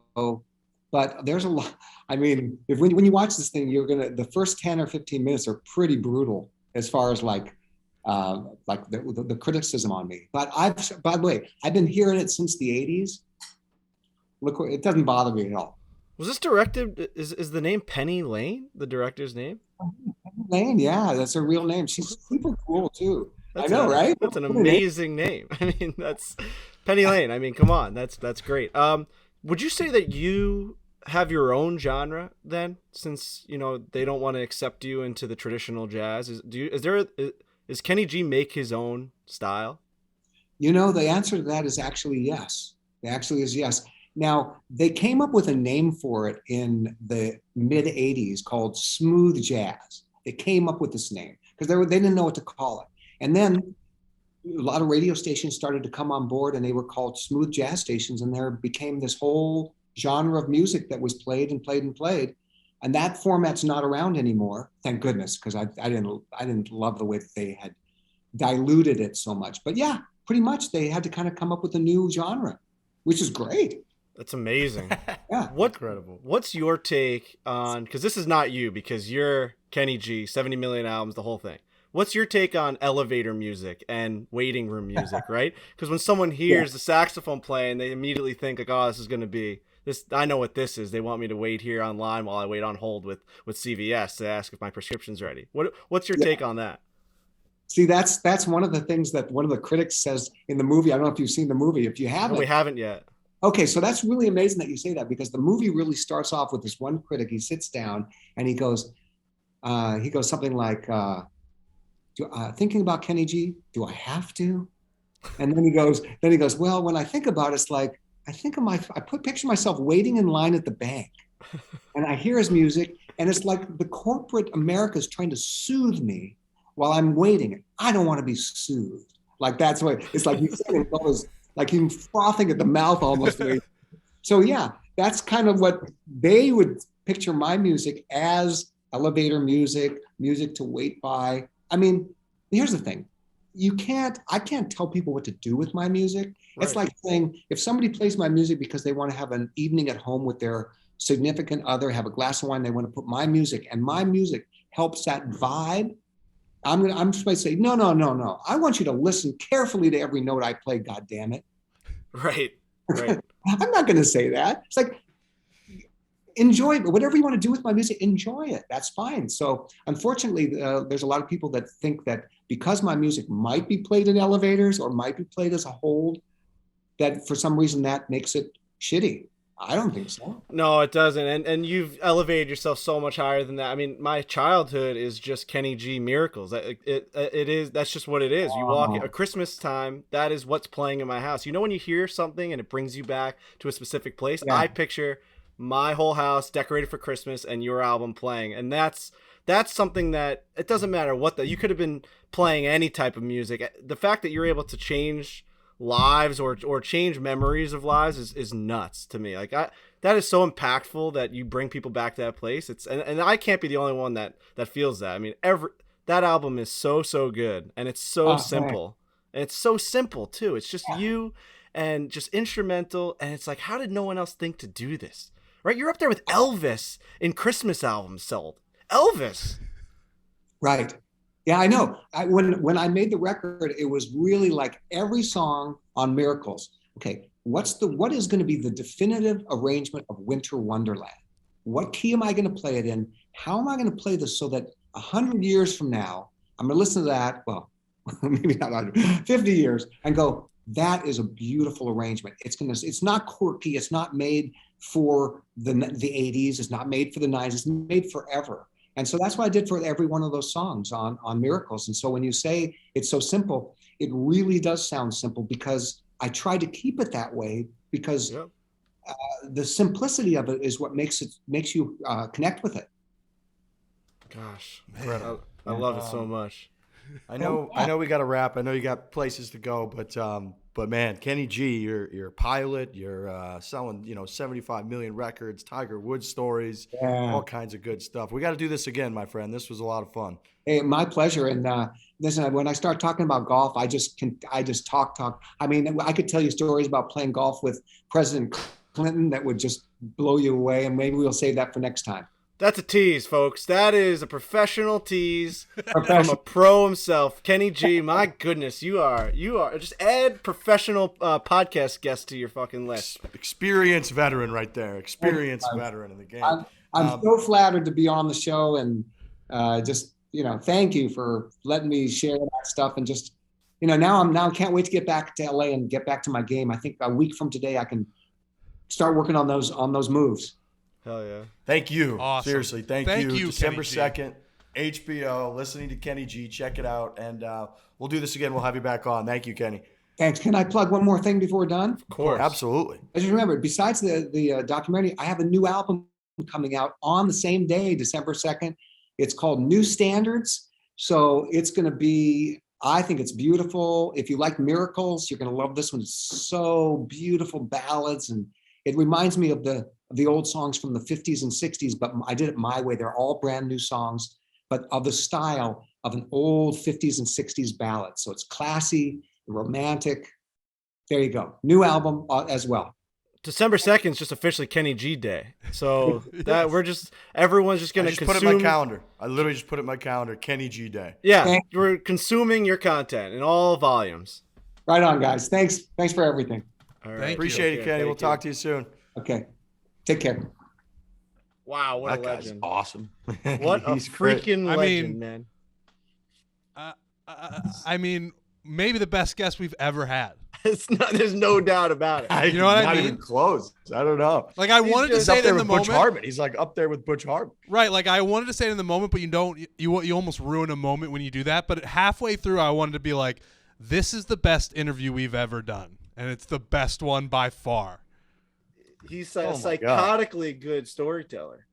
but there's a lot. I mean, when you watch this thing, the first 10 or 15 minutes are pretty brutal as far as like the criticism on me. But by the way, I've been hearing it since the 80s. Look, it doesn't bother me at all. Was this directed? Is the name Penny Lane the director's name? Penny Lane, yeah, that's her real name. She's super cool too. I know, right? That's an amazing name. I mean, that's Penny Lane. I mean, come on, that's great. Would you say that you have your own genre then, since they don't want to accept you into the traditional jazz? Is Kenny G make his own style? The answer to that is actually yes. It actually is yes. Now, they came up with a name for it in the mid 80s called smooth jazz. They came up with this name because they didn't know what to call it. And then a lot of radio stations started to come on board, and they were called smooth jazz stations. And there became this whole genre of music that was played and played and played. And that format's not around anymore, thank goodness, because I didn't love the way that they had diluted it so much. But yeah, pretty much they had to kind of come up with a new genre, which is great. That's amazing. Yeah. Incredible. What's your take on, because this is not you, because you're Kenny G, 70 million albums, the whole thing. What's your take on elevator music and waiting room music, right? Because when someone hears the saxophone playing, they immediately think like, oh, this is going to be this. I know what this is. They want me to wait here online while I wait on hold with CVS to ask if my prescription's ready. What's your take on that? See, that's one of the things that one of the critics says in the movie. I don't know if you've seen the movie. If you No, haven't, we haven't yet. okay, so that's really amazing that you say that, because the movie really starts off with this one critic. He sits down and he goes something like, thinking about Kenny G, do I have to? And then he goes, well, when I think about it, it's like, picture myself waiting in line at the bank and I hear his music, and it's like the corporate America is trying to soothe me while I'm waiting. I don't want to be soothed. Like, that's what it's like. He's saying, like he's frothing at the mouth almost. So yeah, that's kind of what they would picture my music as: elevator music, music to wait by. I mean, here's the thing. I can't tell people what to do with my music. Right. It's like saying, if somebody plays my music because they want to have an evening at home with their significant other, have a glass of wine, they want to put my music, and my music helps that vibe, I'm supposed to say, no. I want you to listen carefully to every note I play, God damn it. Right. I'm not going to say that. It's like, enjoy it. Whatever you want to do with my music, enjoy it. That's fine. So unfortunately, there's a lot of people that think that because my music might be played in elevators or might be played as a hold, that for some reason that makes it shitty. I don't think so. No, it doesn't. And you've elevated yourself so much higher than that. I mean, my childhood is just Kenny G miracles. It is. That's just what it is. You walk at Christmas time. That is what's playing in my house. You know, when you hear something and it brings you back to a specific place, yeah. I picture my whole house decorated for Christmas and your album playing. And that's something that it doesn't matter you could have been playing any type of music. The fact that you're able to change lives or change memories of lives is nuts to me. Like, that is so impactful that you bring people back to that place. And I can't be the only one that feels that. I mean, that album is so good, and it's so simple. Right. And it's so simple too. It's just you and just instrumental, and it's like, how did no one else think to do this? Right? You're up there with Elvis in Christmas albums sold. Elvis. Right. Yeah, I know. When I made the record, it was really like every song on Miracles. Okay, what is going to be the definitive arrangement of Winter Wonderland? What key am I going to play it in? How am I going to play this so that 100 years from now, I'm going to listen to that, well, maybe not 100, 50 years, and go, that is a beautiful arrangement. It's not quirky. It's not made for the 80s. It's not made for the 90s. It's made forever. And so that's what I did for every one of those songs on Miracles. And so when you say it's so simple, it really does sound simple, because I try to keep it that way, because the simplicity of it is what makes you connect with it. Gosh, I love it so much. I know we got to wrap. I know you got places to go, but man, Kenny G, you're a pilot. You're selling 75 million records, Tiger Woods stories, all kinds of good stuff. We got to do this again, my friend. This was a lot of fun. Hey, my pleasure. And listen, when I start talking about golf, I just talk. I mean, I could tell you stories about playing golf with President Clinton that would just blow you away. And maybe we'll save that for next time. That's a tease, folks. That is a professional tease from a pro himself, Kenny G. My goodness, you are. Just add professional podcast guests to your fucking list. Experienced veteran right there. Experienced veteran in the game. I'm so flattered to be on the show, and just thank you for letting me share that stuff. And just now I can't wait to get back to LA and get back to my game. I think a week from today I can start working on those moves. Hell yeah. Thank you. Awesome. Seriously, thank you. December Kenny 2nd, HBO, listening to Kenny G. Check it out. And we'll do this again. We'll have you back on. Thank you, Kenny. Thanks. Can I plug one more thing before we're done? Of course. Absolutely. I just remembered, besides the documentary, I have a new album coming out on the same day, December 2nd. It's called New Standards. So it's going to be, I think it's beautiful. If you like Miracles, you're going to love this one. It's so beautiful ballads, and it reminds me of the old songs from the 50s and 60s, but I did it my way. They're all brand new songs, but of the style of an old 50s and 60s ballad. So it's classy, romantic. There you go. New album as well. December 2nd is just officially Kenny G Day. So that everyone's just going to consume. Put it in my calendar. I literally just put it in my calendar, Kenny G Day. Yeah, we're consuming your content in all volumes. Right on, guys. Thanks for everything. All right. Appreciate it, Kenny. We'll talk to you soon. Okay. Take care. Wow, what that a guy's legend. Awesome. What a freaking legend, man. I mean, maybe the best guest we've ever had. It's not. There's no doubt about it. You know what I Not mean? even close. I don't know. Like I wanted to He's say up it there in the with Butch moment. Hartman. He's like up there with Butch Hartman. Right, like I wanted to say it in the moment, but you almost ruin a moment when you do that. But halfway through, I wanted to be like, this is the best interview we've ever done, and it's the best one by far. He's Oh a my God. psychotically good storyteller.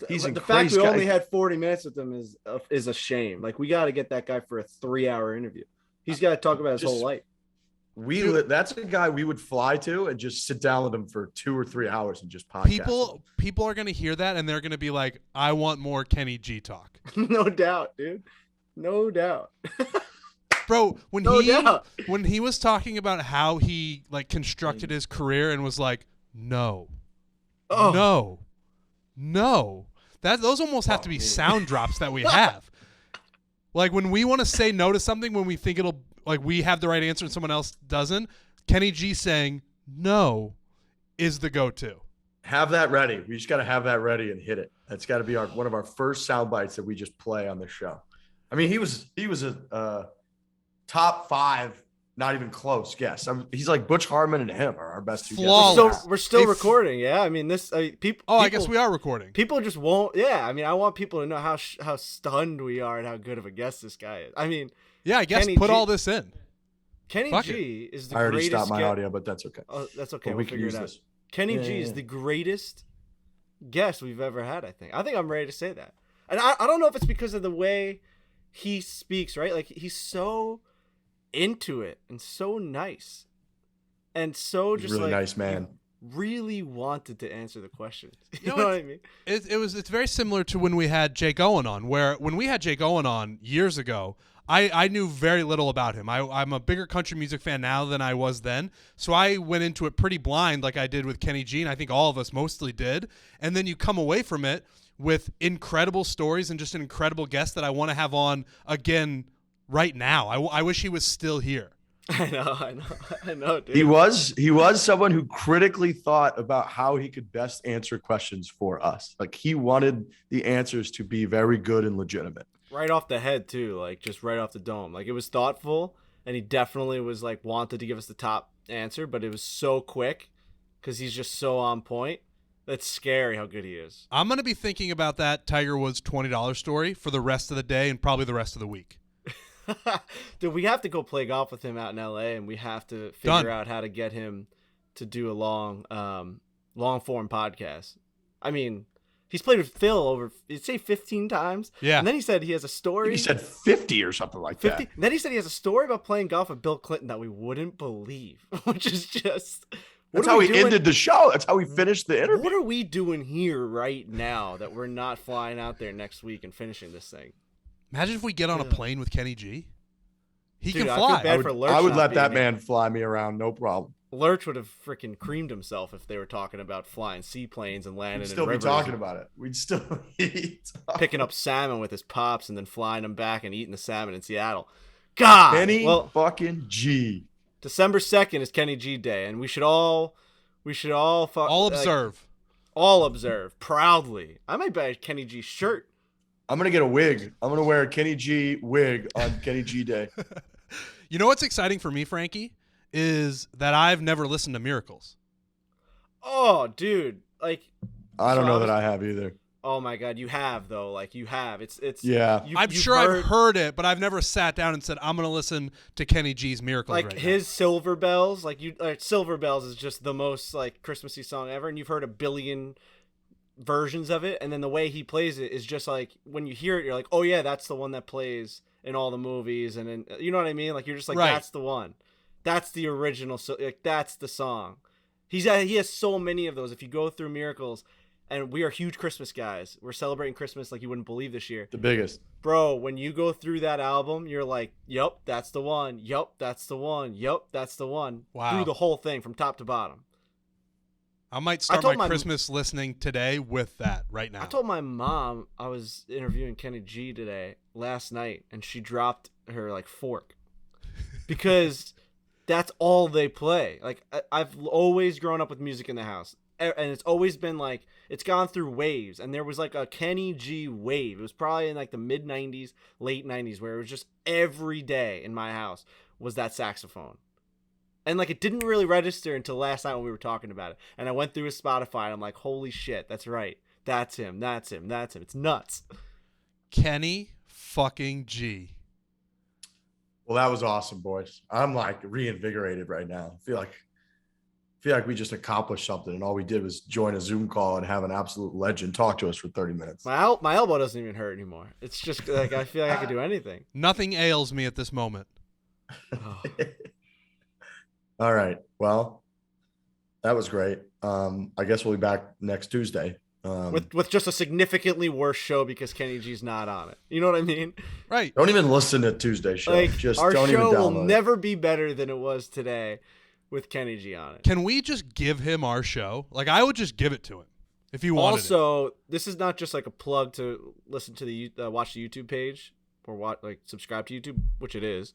He's the a fact crazy we guy. only had 40 minutes with him is a shame. Like we got to get that guy for a 3-hour interview. He's got to talk about his whole life. That's a guy we would fly to and just sit down with him for 2 or 3 hours and just podcast. People are gonna hear that and they're gonna be like, I want more Kenny G talk. No doubt, dude. No doubt. Bro, No doubt. when he was talking about how he like constructed his career and was like, no, Oh. no, those almost have to be sound drops that we have. Like when we want to say no to something, when we think it'll like we have the right answer and someone else doesn't, Kenny G saying no is the go-to. Have that ready. We just got to have that ready and hit it. That's got to be one of our first sound bites that we just play on the show. I mean, he was a top 5, not even close guess. He's like Butch Hartman and him are our best 2 Flawless. guests. We're still If- recording. Yeah. I mean, people. Oh, I guess we are recording. People just won't. Yeah. I mean, I want people to know how stunned we are and how good of a guest this guy is. I mean, Yeah, I guess Kenny put G- all this in. Kenny Fuck G is the I already greatest. stopped my audio, but that's okay. Oh, that's okay. But We'll we can figure use it out. this. Kenny Yeah, G yeah, is yeah. the greatest guest we've ever had, I think. I'm ready to say that. And I don't know if it's because of the way he speaks, right? Like, he's so into it and so nice. And so He's just really like, nice man. really wanted to answer the questions. You know, know what I mean? It's very similar to when we had Jake Owen on, where when we had Jake Owen on years ago, I knew very little about him. I'm a bigger country music fan now than I was then, so I went into it pretty blind like I did with Kenny G, and I think all of us mostly did. And then you come away from it with incredible stories and just an incredible guest that I want to have on again right now. I wish he was still here. I know, dude. He was someone who critically thought about how he could best answer questions for us. Like he wanted the answers to be very good and legitimate. Right off the head too, like just right off the dome. Like it was thoughtful, and he definitely was like wanted to give us the top answer, but it was so quick because he's just so on point. That's scary how good he is. I'm going to be thinking about that Tiger Woods $20 story for the rest of the day and probably the rest of the week. Dude, we have to go play golf with him out in LA, and we have to figure out how to get him to do a long form podcast. I mean, he's played with Phil over, you'd say 15 times. Yeah. And then he said he has a story. He said 50 or something like 50. that. And then he said he has a story about playing golf with Bill Clinton that we wouldn't believe, which is just. That's how he ended the show. That's how he finished the interview. What are we doing here right now that we're not flying out there next week and finishing this thing? Imagine if we get on a plane with Kenny G. He Dude, can I feel fly. bad for Lurch I would not let that being here. man fly me around, no problem. Lurch would have freaking creamed himself if they were talking about flying seaplanes and landing We'd in still be rivers talking and about it. We'd still be talking. picking up salmon with his pops and then flying them back and eating the salmon in Seattle. God, Kenny well, fucking G. December 2nd is Kenny G Day, and we should all observe. all observe proudly. I might buy a Kenny G shirt. I'm going to get a wig. I'm going to wear a Kenny G wig on Kenny G Day. You know what's exciting for me, Frankie, is that I've never listened to Miracles. Oh, dude, like I don't So know I that was- I have either. oh my God, you have though. Like you have. It's Yeah. I'm you've sure I've heard it, but I've never sat down and said, I'm going to listen to Kenny G's Miracles like right his Silver Bells. Like Silver Bells is just the most like Christmassy song ever, and you've heard a billion versions of it, and then the way he plays it is just like when you hear it, you're like, oh yeah, that's the one that plays in all the movies, and in, you know what I mean? Like you're just like, Right. that's the one, that's the original. So like that's the song. He has so many of those. If you go through Miracles, and we are huge Christmas guys, we're celebrating Christmas like you wouldn't believe this year, The biggest. bro. When you go through that album, you're like, yup, that's the one. Yup, that's the one. Yup, that's the one. Wow. Through the whole thing from top to bottom. I might start told my my- Christmas listening today with that right now. I told my mom I was interviewing Kenny G today last night, and she dropped her like fork because that's all they play. Like I've always grown up with music in the house. and it's always been like it's gone through waves, and there was like a Kenny G wave. It was probably in like the mid 90s, late 90s, where it was just every day in my house was that saxophone. And like it didn't really register until last night when we were talking about it. And I went through his Spotify and I'm like, holy shit, that's right. That's him. That's him. That's him. It's nuts. Kenny fucking G. Well, that was awesome, boys. I'm like reinvigorated right now. I feel like we just accomplished something, and all we did was join a Zoom call and have an absolute legend talk to us for 30 minutes. My elbow doesn't even hurt anymore. It's just like I feel like I could do anything. Nothing ails me at this moment. Oh. All right. Well, that was great. I guess we'll be back next Tuesday. With just a significantly worse show because Kenny G's not on it. You know what I mean? Right. Don't even listen to Tuesday's show. Like Just our don't show even will download it. never be better than it was today with Kenny G on it. Can we just give him our show? Like, I would just give it to him if he wanted it. Also, this is not just like a plug to listen to the watch the YouTube page or subscribe to YouTube, which it is.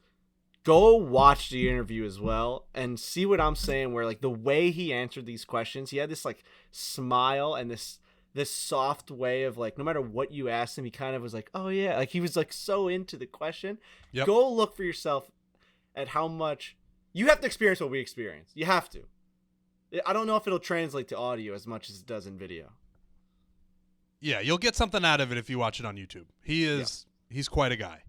Go watch the interview as well and see what I'm saying. Where like the way he answered these questions, he had this like smile and this soft way of like no matter what you asked him, he kind of was like, oh yeah, like he was like so into the question. Yep. Go look for yourself at how much you have to experience what we experienced. You have to. I don't know if it'll translate to audio as much as it does in video. Yeah, you'll get something out of it if you watch it on YouTube. He's quite a guy.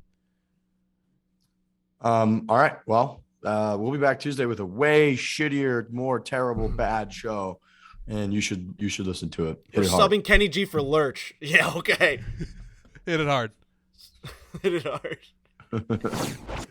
All right. Well, we'll be back Tuesday with a way shittier, more terrible, bad show, and you should listen to it. You're Pretty hard. subbing Kenny G for Lurch. Yeah, okay. Hit it hard. Hit it hard.